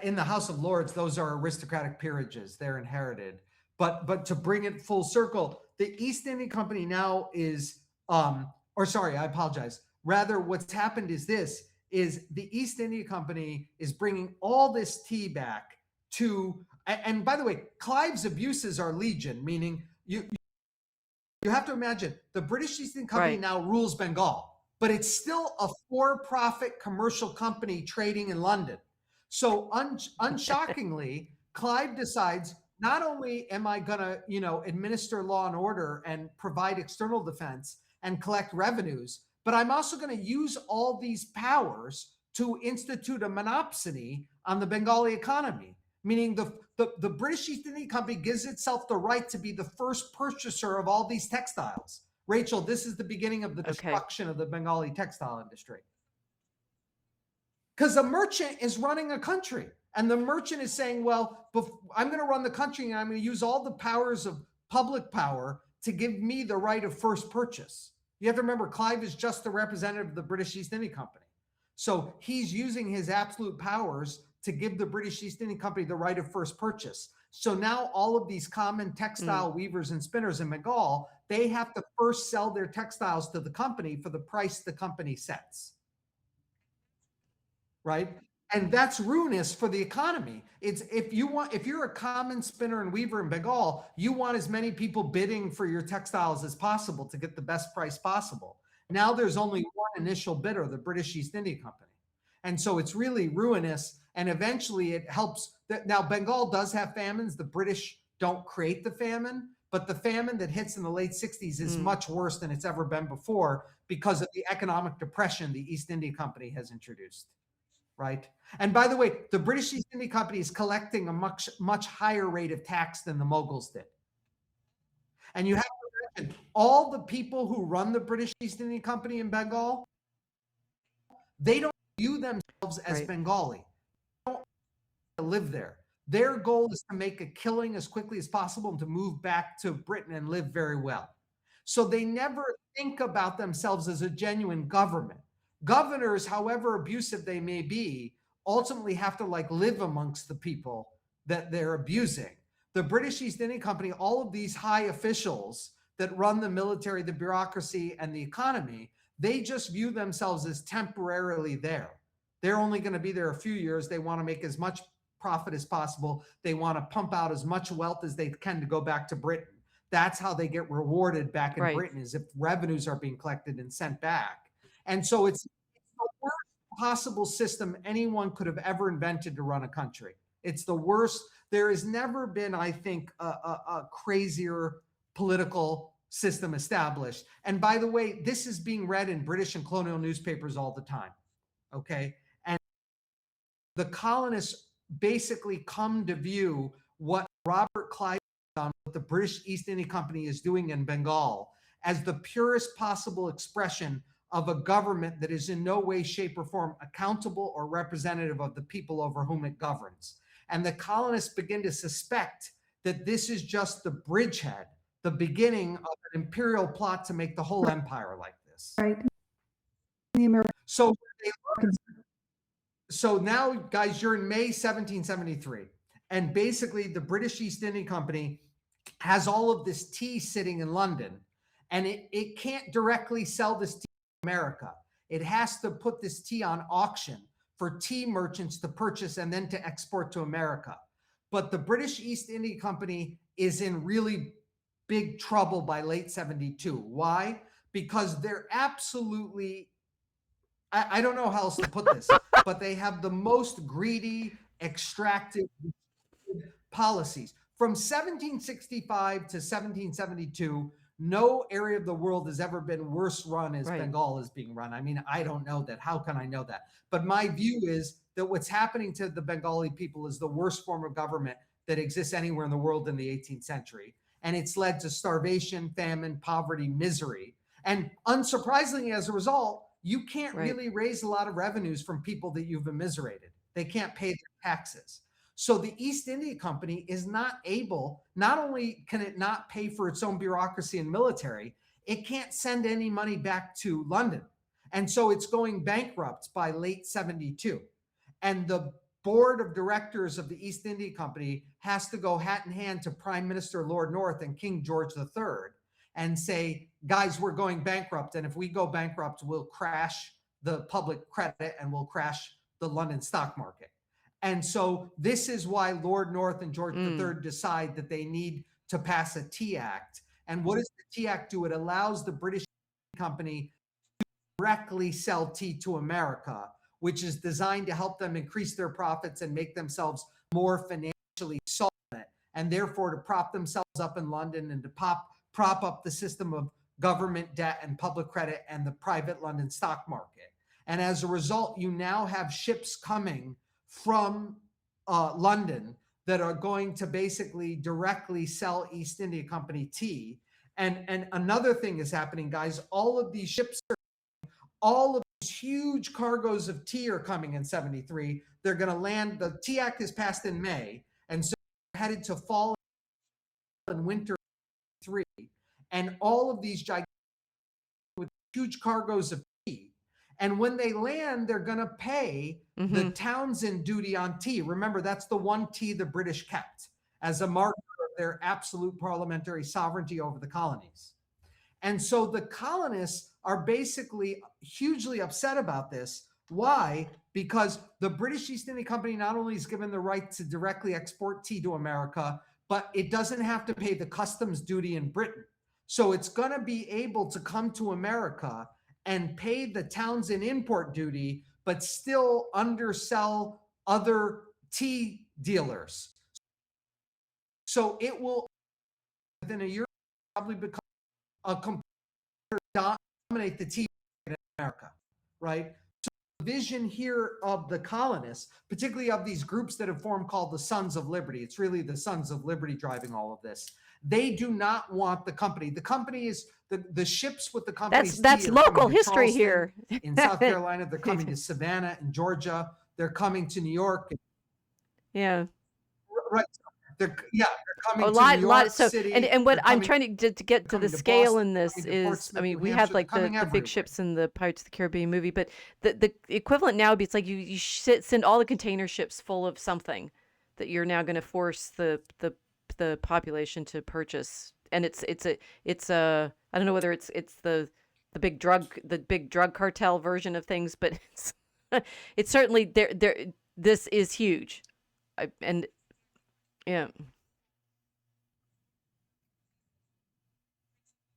in the House of Lords. Those are aristocratic peerages. They're inherited. But to bring it full circle, the East India Company now is, I apologize. Rather, what's happened is the East India Company is bringing all this tea back to, and by the way, Clive's abuses are legion, meaning you have to imagine the British East India Company now rules Bengal, but it's still a for-profit commercial company trading in London. So unshockingly, Clive decides, not only am I going to, administer law and order and provide external defense and collect revenues, but I'm also going to use all these powers to institute a monopsony on the Bengali economy, meaning the British East India Company gives itself the right to be the first purchaser of all these textiles. Rachel, this is the beginning of the destruction of the Bengali textile industry. Because a merchant is running a country, and the merchant is saying, well, I'm going to run the country, and I'm going to use all the powers of public power to give me the right of first purchase. You have to remember, Clive is just the representative of the British East India Company. So he's using his absolute powers to give the British East India Company the right of first purchase. So now all of these common textile weavers and spinners in Bengal, they have to first sell their textiles to the company for the price the company sets. Right? And that's ruinous for the economy. It's if you're a common spinner and weaver in Bengal, you want as many people bidding for your textiles as possible to get the best price possible. Now there's only one initial bidder, the British East India Company. And so it's really ruinous. And eventually it helps that now Bengal does have famines. The British don't create the famine, but the famine that hits in the late 60s is much worse than it's ever been before because of the economic depression the East India Company has introduced. right? And by the way, the British East India Company is collecting a much higher rate of tax than the Mughals did. And you have to imagine all the people who run the British East India Company in Bengal, they don't view themselves as Bengali. They don't want to live there. Their goal is to make a killing as quickly as possible and to move back to Britain and live very well. So they never think about themselves as a genuine government. Governors, however abusive they may be, ultimately have to like live amongst the people that they're abusing. The British East India Company, all of these high officials that run the military, the bureaucracy, and the economy, they just view themselves as temporarily there. They're only going to be there a few years. They want to make as much profit as possible. They want to pump out as much wealth as they can to go back to Britain. That's how they get rewarded back in Britain, is if revenues are being collected and sent back. And so it's the worst possible system anyone could have ever invented to run a country. It's the worst. There has never been, I think, a crazier political system established. And by the way, this is being read in British and colonial newspapers all the time. Okay. And the colonists basically come to view what Robert Clive done, what the British East India Company is doing in Bengal, as the purest possible expression of a government that is in no way, shape, or form accountable or representative of the people over whom it governs. And the colonists begin to suspect that this is just the bridgehead, the beginning of an imperial plot to make the whole empire like this. Right. The American. So now, guys, you're in May 1773. And basically, the British East India Company has all of this tea sitting in London. And it can't directly sell this tea to America. It has to put this tea on auction for tea merchants to purchase and then to export to America. But the British East India Company is in really big trouble by late 72. Why? Because they're absolutely, I don't know how else to put this, but they have the most greedy, extractive policies. From 1765 to 1772, no area of the world has ever been worse run as Bengal is being run. I mean, I don't know that. How can I know that? But my view is that what's happening to the Bengali people is the worst form of government that exists anywhere in the world in the 18th century. And it's led to starvation, famine, poverty, misery. And unsurprisingly, as a result, you can't really raise a lot of revenues from people that you've immiserated. They can't pay their taxes. So the East India Company is not able, not only can it not pay for its own bureaucracy and military, it can't send any money back to London. And so it's going bankrupt by late 72. And the board of directors of the East India Company has to go hat in hand to Prime Minister Lord North and King George III and say, guys, we're going bankrupt. And if we go bankrupt, we'll crash the public credit and we'll crash the London stock market. And so this is why Lord North and George III decide that they need to pass a Tea Act. And what does the Tea Act do? It allows the British company to directly sell tea to America, which is designed to help them increase their profits and make themselves more financially solvent, and therefore to prop themselves up in London and to prop up the system of government debt and public credit and the private London stock market. And as a result, you now have ships coming from London that are going to basically directly sell East India Company tea. And another thing is happening, guys. All of these ships, all of these huge cargoes of tea are coming in 73. They're going to land. The Tea Act is passed in May. And so we're headed to fall and winter 3. And all of these gigantic with huge cargoes of tea. And when they land, they're going to pay the Townsend duty on tea. Remember, that's the one tea the British kept as a marker of their absolute parliamentary sovereignty over the colonies. And so the colonists are basically hugely upset about this. Why? Because the British East India Company not only is given the right to directly export tea to America, but it doesn't have to pay the customs duty in Britain. So it's going to be able to come to America and pay the Townsend import duty, but still undersell other tea dealers. So it will, within a year, probably become a competitor, dominate the tea market in America, right? So vision here of the colonists, particularly of these groups that have formed called the Sons of Liberty, it's really the Sons of Liberty driving all of this. They do not want the company. The company is the ships with the company's that's local history here in South Carolina. They're coming to Savannah in Georgia. They're coming to New York. Yeah. Right. They're coming to New York City. And what I'm trying to get to the scale in this is, I mean, we have like the big ships in the Pirates of the Caribbean movie, but the equivalent now would be, it's like you send all the container ships full of something that you're now going to force the population to purchase, and it's a I don't know whether it's the big drug cartel version of things, but it's certainly there. This is huge, and yeah.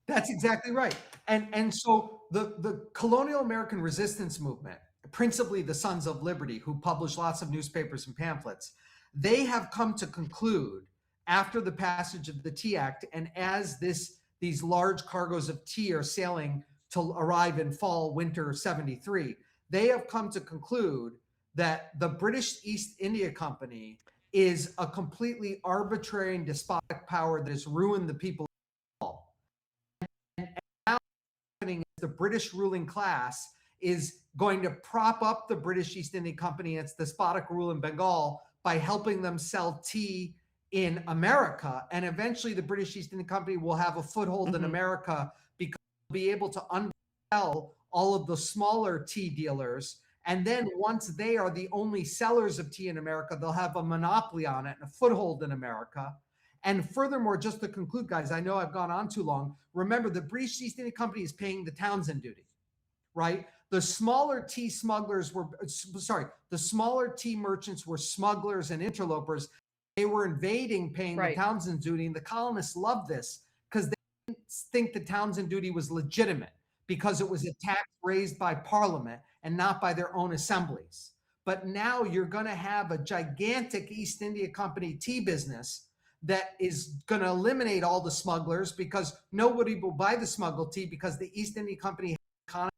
That's exactly right. And so the colonial American resistance movement, principally the Sons of Liberty, who publish lots of newspapers and pamphlets, they have come to conclude after the passage of the Tea Act, and as these large cargoes of tea are sailing to arrive in fall, winter 73, they have come to conclude that the British East India Company is a completely arbitrary and despotic power that has ruined the people. And now happening is the British ruling class is going to prop up the British East India Company and its despotic rule in Bengal by helping them sell tea in America. And eventually the British East India Company will have a foothold in America because they'll be able to undersell all of the smaller tea dealers. And then once they are the only sellers of tea in America, they'll have a monopoly on it and a foothold in America. And furthermore, just to conclude, guys, I know I've gone on too long. Remember, the British East India Company is paying the Townsend duty, right? The smaller tea smugglers the smaller tea merchants were smugglers and interlopers. They were invading, paying the Townsend duty. And the colonists loved this because they didn't think the Townsend duty was legitimate because it was a tax raised by Parliament and not by their own assemblies. But now you're going to have a gigantic East India Company tea business that is going to eliminate all the smugglers because nobody will buy the smuggled tea because the East India Company has economy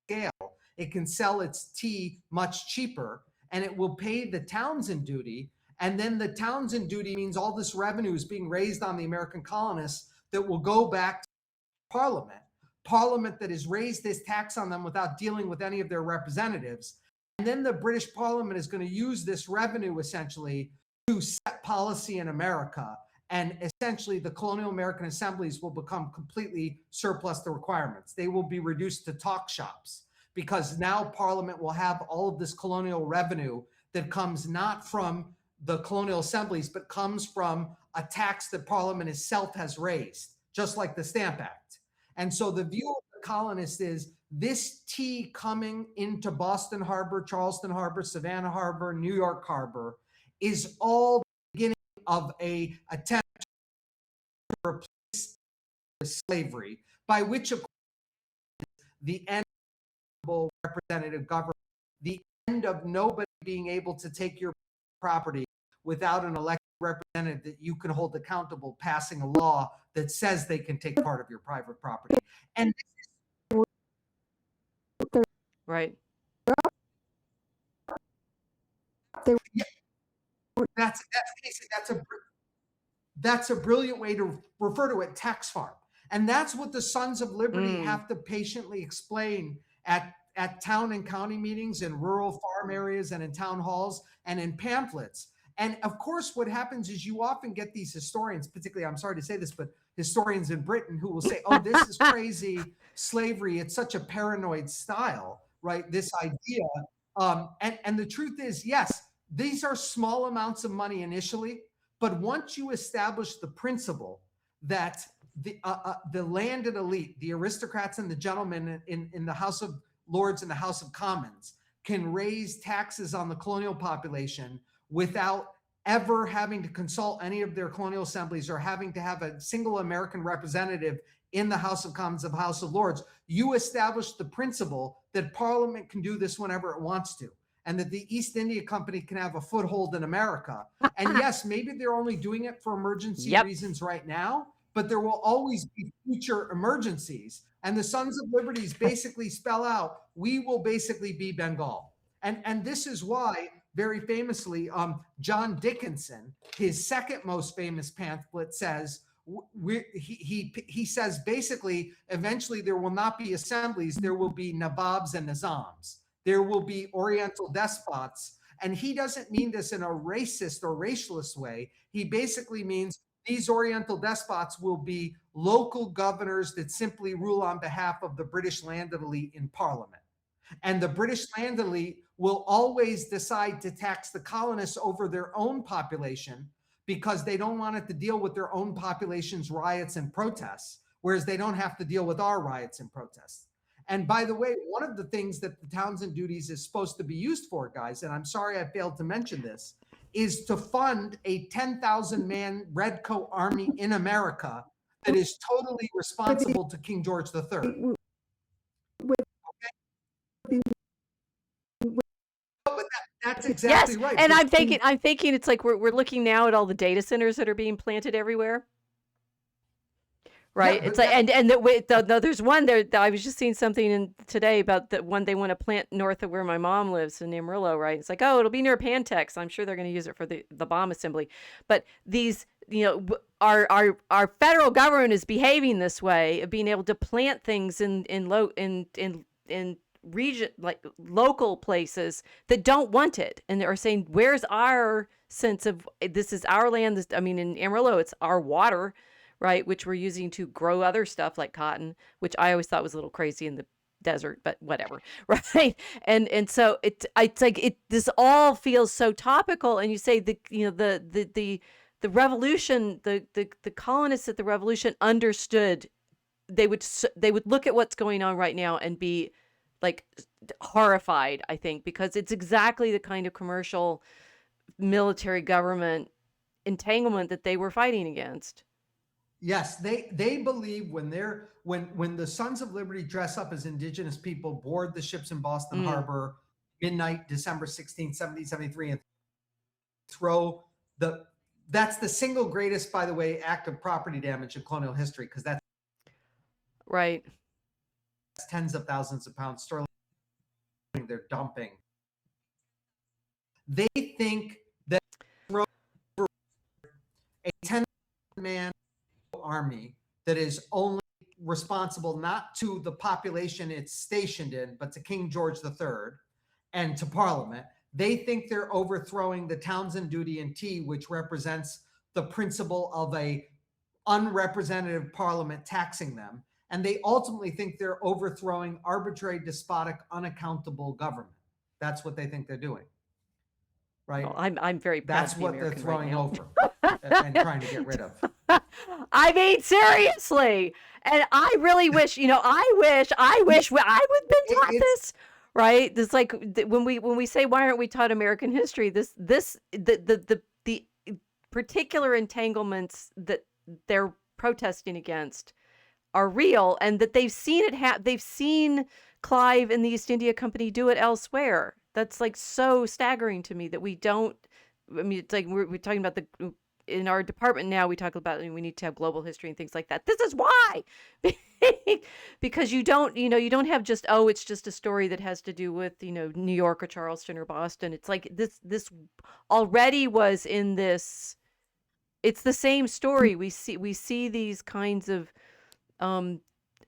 scale. It can sell its tea much cheaper and it will pay the Townsend duty. And then the Townsend duty means all this revenue is being raised on the American colonists that will go back to Parliament that has raised this tax on them without dealing with any of their representatives. And then the British Parliament is going to use this revenue essentially to set policy in America. And essentially the colonial American assemblies will become completely surplus to requirements. They will be reduced to talk shops because now Parliament will have all of this colonial revenue that comes not from the colonial assemblies, but comes from a tax that Parliament itself has raised, just like the Stamp Act. And so the view of the colonists is this tea coming into Boston Harbor, Charleston Harbor, Savannah Harbor, New York Harbor is all the beginning of an attempt to replace slavery, by which of course the end of representative government, the end of nobody being able to take your property without an elected representative that you can hold accountable passing a law that says they can take part of your private property. And right. Yeah, that's a brilliant way to refer to it, tax farm. And that's what the Sons of Liberty have to patiently explain at town and county meetings in rural farm areas and in town halls and in pamphlets. And of course, what happens is you often get these historians, particularly, I'm sorry to say this, but historians in Britain who will say, oh, this is crazy slavery. It's such a paranoid style, right? This idea. And the truth is, yes, these are small amounts of money initially, but once you establish the principle that the landed elite, the aristocrats and the gentlemen in the House of Lords and the House of Commons can raise taxes on the colonial population without ever having to consult any of their colonial assemblies or having to have a single American representative in the House of Commons of House of Lords, you establish the principle that Parliament can do this whenever it wants to, and that the East India Company can have a foothold in America. And yes, maybe they're only doing it for emergency reasons right now, but there will always be future emergencies. And the Sons of Liberties basically spell out, we will basically be Bengal. And this is why, very famously, John Dickinson, his second most famous pamphlet, says he says basically, eventually there will not be assemblies, there will be nababs and nizams, there will be Oriental despots. And he doesn't mean this in a racist or racialist way. He basically means these Oriental despots will be local governors that simply rule on behalf of the British landed elite in Parliament. And the British landed elite will always decide to tax the colonists over their own population because they don't want it to deal with their own population's riots and protests, whereas they don't have to deal with our riots and protests. And by the way, one of the things that the Townsend duties is supposed to be used for, guys, and I'm sorry I failed to mention this, is to fund a 10,000-man redcoat army in America that is totally responsible to King George III. That's exactly right. And I'm thinking it's like we're looking now at all the data centers that are being planted everywhere. Right. Yeah, it's like, and there's one there. I was just seeing something today about the one they want to plant north of where my mom lives in Amarillo. Right. It's like, oh, it'll be near Pantex. I'm sure they're going to use it for the bomb assembly. But these, our federal government is behaving this way of being able to plant things in region, like local places that don't want it, and they're saying, where's our sense of this is our land? This, I mean, in Amarillo, it's our water. Right, which we're using to grow other stuff like cotton, which I always thought was a little crazy in the desert, but whatever, right? And so it's like this all feels so topical. And you say the revolution, the colonists at the revolution understood. They would look at what's going on right now and be like horrified, I think, because it's exactly the kind of commercial military government entanglement that they were fighting against. Yes, they believe when the Sons of Liberty dress up as indigenous people, board the ships in Boston Harbor, midnight, December 16th, 1773, and throw that's the single greatest, by the way, act of property damage in colonial history, because that's right. Tens of thousands of pounds sterling they're dumping. They think that throw a 10-man army that is only responsible not to the population it's stationed in, but to King George III and to Parliament. They think they're overthrowing the Townsend duty in T, which represents the principle of a unrepresentative Parliament taxing them. And they ultimately think they're overthrowing arbitrary, despotic, unaccountable government. That's what they think they're doing. Right? Well, I'm very proud. That's what they're throwing over and trying to get rid of. I mean, seriously. And I really wish, I wish I would have been taught this, right? This, like, when we say, why aren't we taught American history? The particular entanglements that they're protesting against are real, and that they've seen it they've seen Clive and the East India Company do it elsewhere. That's like so staggering to me that we don't. I mean, it's like we're talking about in our department now. We talk about we need to have global history and things like that. This is why, because you don't have just it's just a story that has to do with New York or Charleston or Boston. It's like this already was in this. It's the same story. We see these kinds of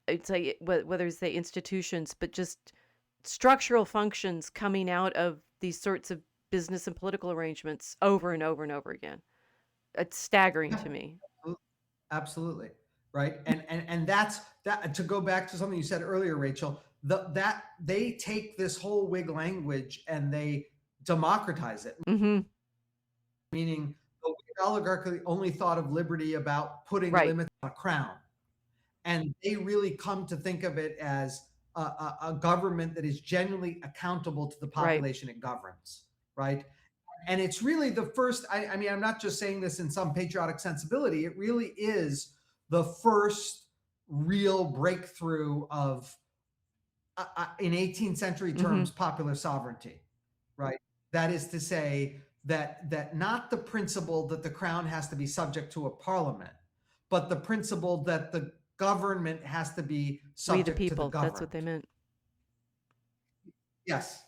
it's like whether it's the institutions, but just structural functions coming out of these sorts of business and political arrangements over and over and over again. It's staggering to me. Absolutely. Right. And that's that, to go back to something you said earlier, Rachel, that they take this whole Whig language and they democratize it. Mm-hmm. Meaning the Whig oligarchy only thought of liberty about putting limits on a crown. And they really come to think of it as a government that is genuinely accountable to the population it governs, right? And it's really the first, I mean, I'm not just saying this in some patriotic sensibility, it really is the first real breakthrough of, in 18th century terms, popular sovereignty, right? That is to say that not the principle that the crown has to be subject to a parliament, but the principle that the government has to be subject we the people, to the government. That's what they meant. Yes.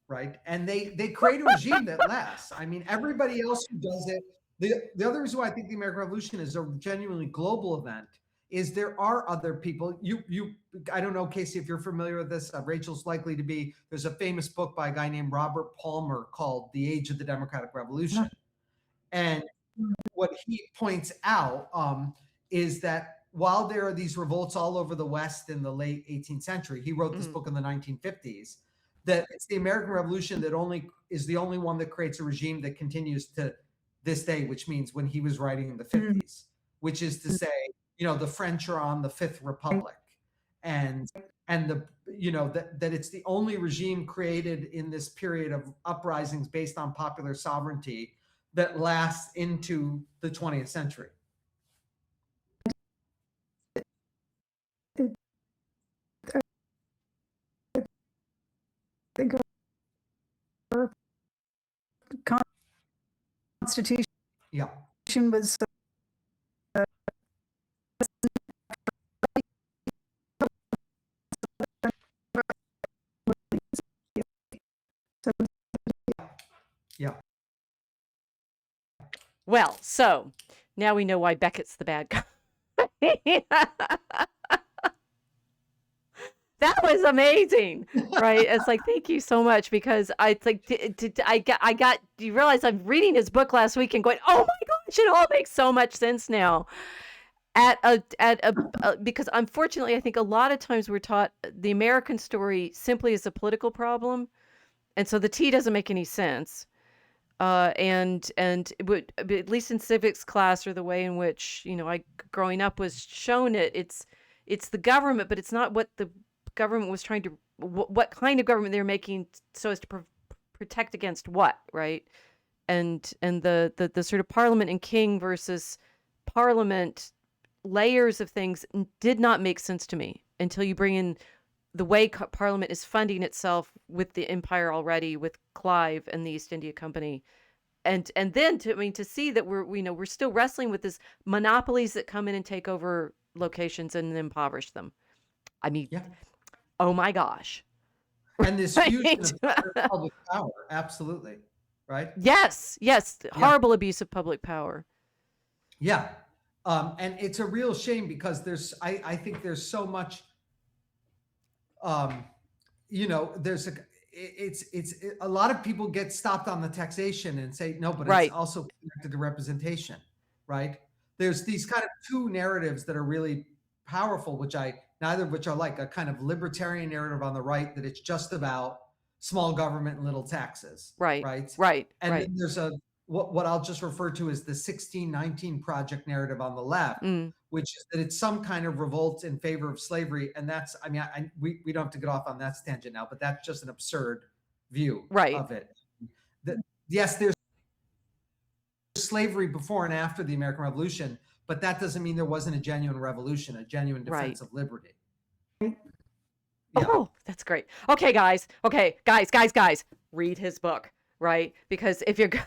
right? And they create a regime that lasts. I mean, everybody else who does it. The other reason why I think the American Revolution is a genuinely global event is there are other people. I don't know, Casey, if you're familiar with this. Rachel's likely to be. There's a famous book by a guy named Robert Palmer called "The Age of the Democratic Revolution," and what he points out is that while there are these revolts all over the West in the late 18th century, he wrote this book in the 1950s. That it's the American Revolution that is the only one that creates a regime that continues to this day, which means when he was writing in the 50s, which is to say, the French are on the Fifth Republic, and that it's the only regime created in this period of uprisings based on popular sovereignty that lasts into the 20th century. The Constitution was Well, so now we know why Beckett's the bad guy. That was amazing, right? It's like, thank you so much, because you realize I'm reading his book last week and going, oh my gosh, it all makes so much sense now. Because unfortunately, I think a lot of times we're taught the American story simply as a political problem, and so the T doesn't make any sense. And it would, at least in civics class, or the way in which I growing up was shown it's the government, but it's not what the government was trying to, what kind of government they're making so as to protect against what, right? And the sort of Parliament and King versus Parliament layers of things did not make sense to me until you bring in the way Parliament is funding itself with the empire already, with Clive and the East India Company, and then to see that we're still wrestling with this monopolies that come in and take over locations and impoverish them. I mean, oh my gosh! And this fusion of public power, absolutely, right? Yes, horrible abuse of public power. Yeah, and it's a real shame because I think there's so much. There's a lot of people get stopped on the taxation and say no, but it's also connected to representation, right? There's these kind of two narratives that are really powerful, neither of which are like a kind of libertarian narrative on the right, that it's just about small government and little taxes, right? And then there's what I'll just refer to as the 1619 Project narrative on the left, which is that it's some kind of revolt in favor of slavery. And that's, we don't have to get off on that tangent now, but that's just an absurd view of it. Yes, there's slavery before and after the American Revolution, but that doesn't mean there wasn't a genuine revolution, a genuine defense of liberty. Oh, that's great. Okay, guys, read his book. Right, because if you're going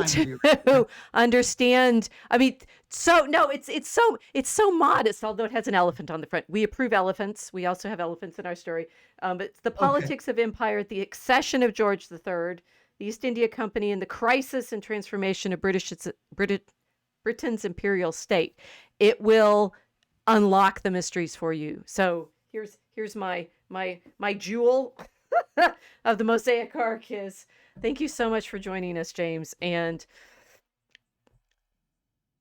to understand, it's so modest. Although it has an elephant on the front, we approve elephants. We also have elephants in our story. But it's the politics of empire, the accession of George III, the East India Company, and the crisis and transformation of Britain's imperial state. It will unlock the mysteries for you. So here's my jewel of the Mosaic Ark is. Thank you so much for joining us, James, and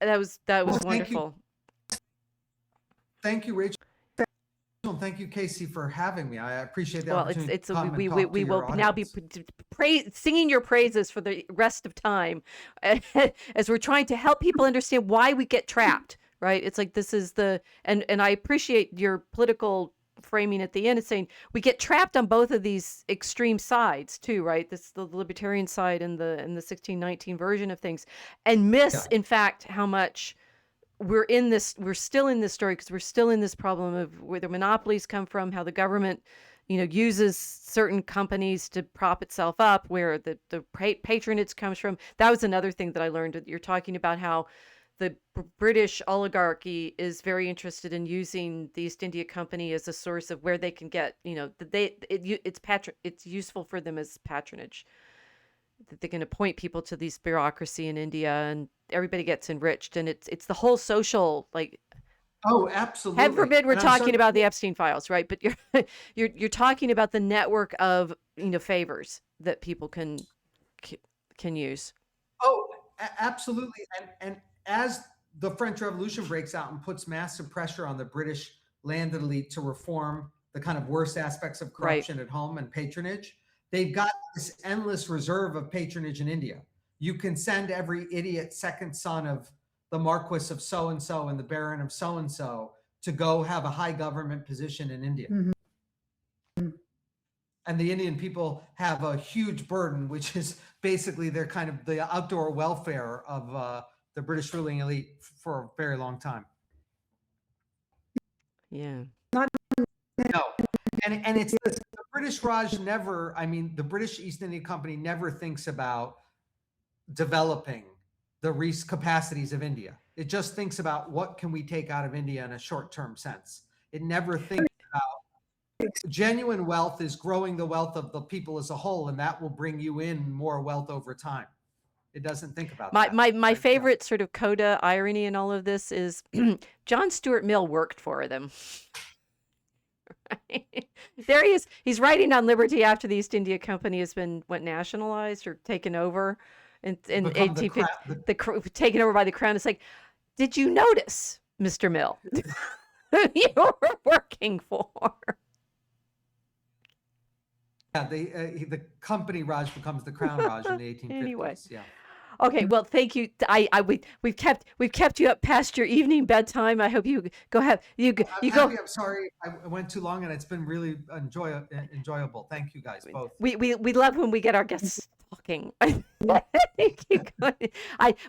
that was wonderful. Thank you, Rachel. Thank you, Casey, for having me. I appreciate the opportunity. We will now be singing your praises for the rest of time, as we're trying to help people understand why we get trapped. Right? It's like this is and I appreciate your political framing at the end. It's saying we get trapped on both of these extreme sides too, right? This the libertarian side and the 1619 version of things, and miss in fact how much we're still in this story, because we're still in this problem of where the monopolies come from, how the government uses certain companies to prop itself up, where the patronage comes from. That was another thing that I learned. You're talking about how the British oligarchy is very interested in using the East India Company as a source of where they can get, it's useful for them as patronage. That they can appoint people to these bureaucracy in India, and everybody gets enriched, and it's the whole social, like, Oh, absolutely. heaven forbid we're And I'm talking sorry- about the Epstein files, right? But you're talking about the network of favors that people can use. Oh, absolutely. And as the French Revolution breaks out and puts massive pressure on the British landed elite to reform the kind of worst aspects of corruption at home and patronage, they've got this endless reserve of patronage in India. You can send every idiot second son of the Marquis of so-and-so and the Baron of so-and-so to go have a high government position in India. Mhm. And the Indian people have a huge burden, which is basically their kind of the outdoor welfare of the British ruling elite for a very long time. Yeah. No, and it's the British Raj never. I mean, the British East India Company never thinks about developing the capacities of India. It just thinks about what can we take out of India in a short-term sense. It never thinks about genuine wealth is growing the wealth of the people as a whole, and that will bring you in more wealth over time. It doesn't think about that. My favorite sort of coda irony in all of this is John Stuart Mill worked for them. There he is. He's writing on liberty after the East India Company has been nationalized or taken over in 1850, taken over by the crown. It's like, did you notice, Mr. Mill, who you were working for? Yeah, the company Raj becomes the crown Raj in the 1850s. Anyway. Yeah. Okay, well, thank you. We've kept you up past your evening bedtime. I hope you go have you go. I'm sorry, I went too long, and it's been really enjoyable. Thank you guys both. We love when we get our guests talking.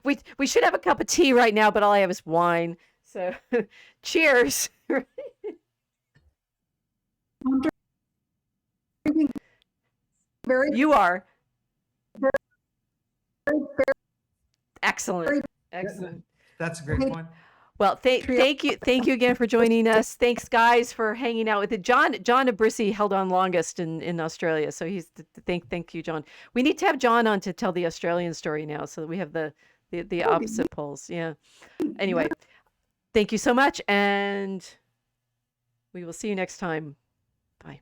We should have a cup of tea right now, but all I have is wine. So, cheers. I'm drinking very, You are very, very, excellent. Excellent. That's a great point. Well, thank you again for joining us. Thanks, guys, for hanging out with it. John Abrisi held on longest in Australia, so thank you, John. We need to have John on to tell the Australian story now, so that we have the opposite poles. Yeah. Anyway, thank you so much, and we will see you next time. Bye.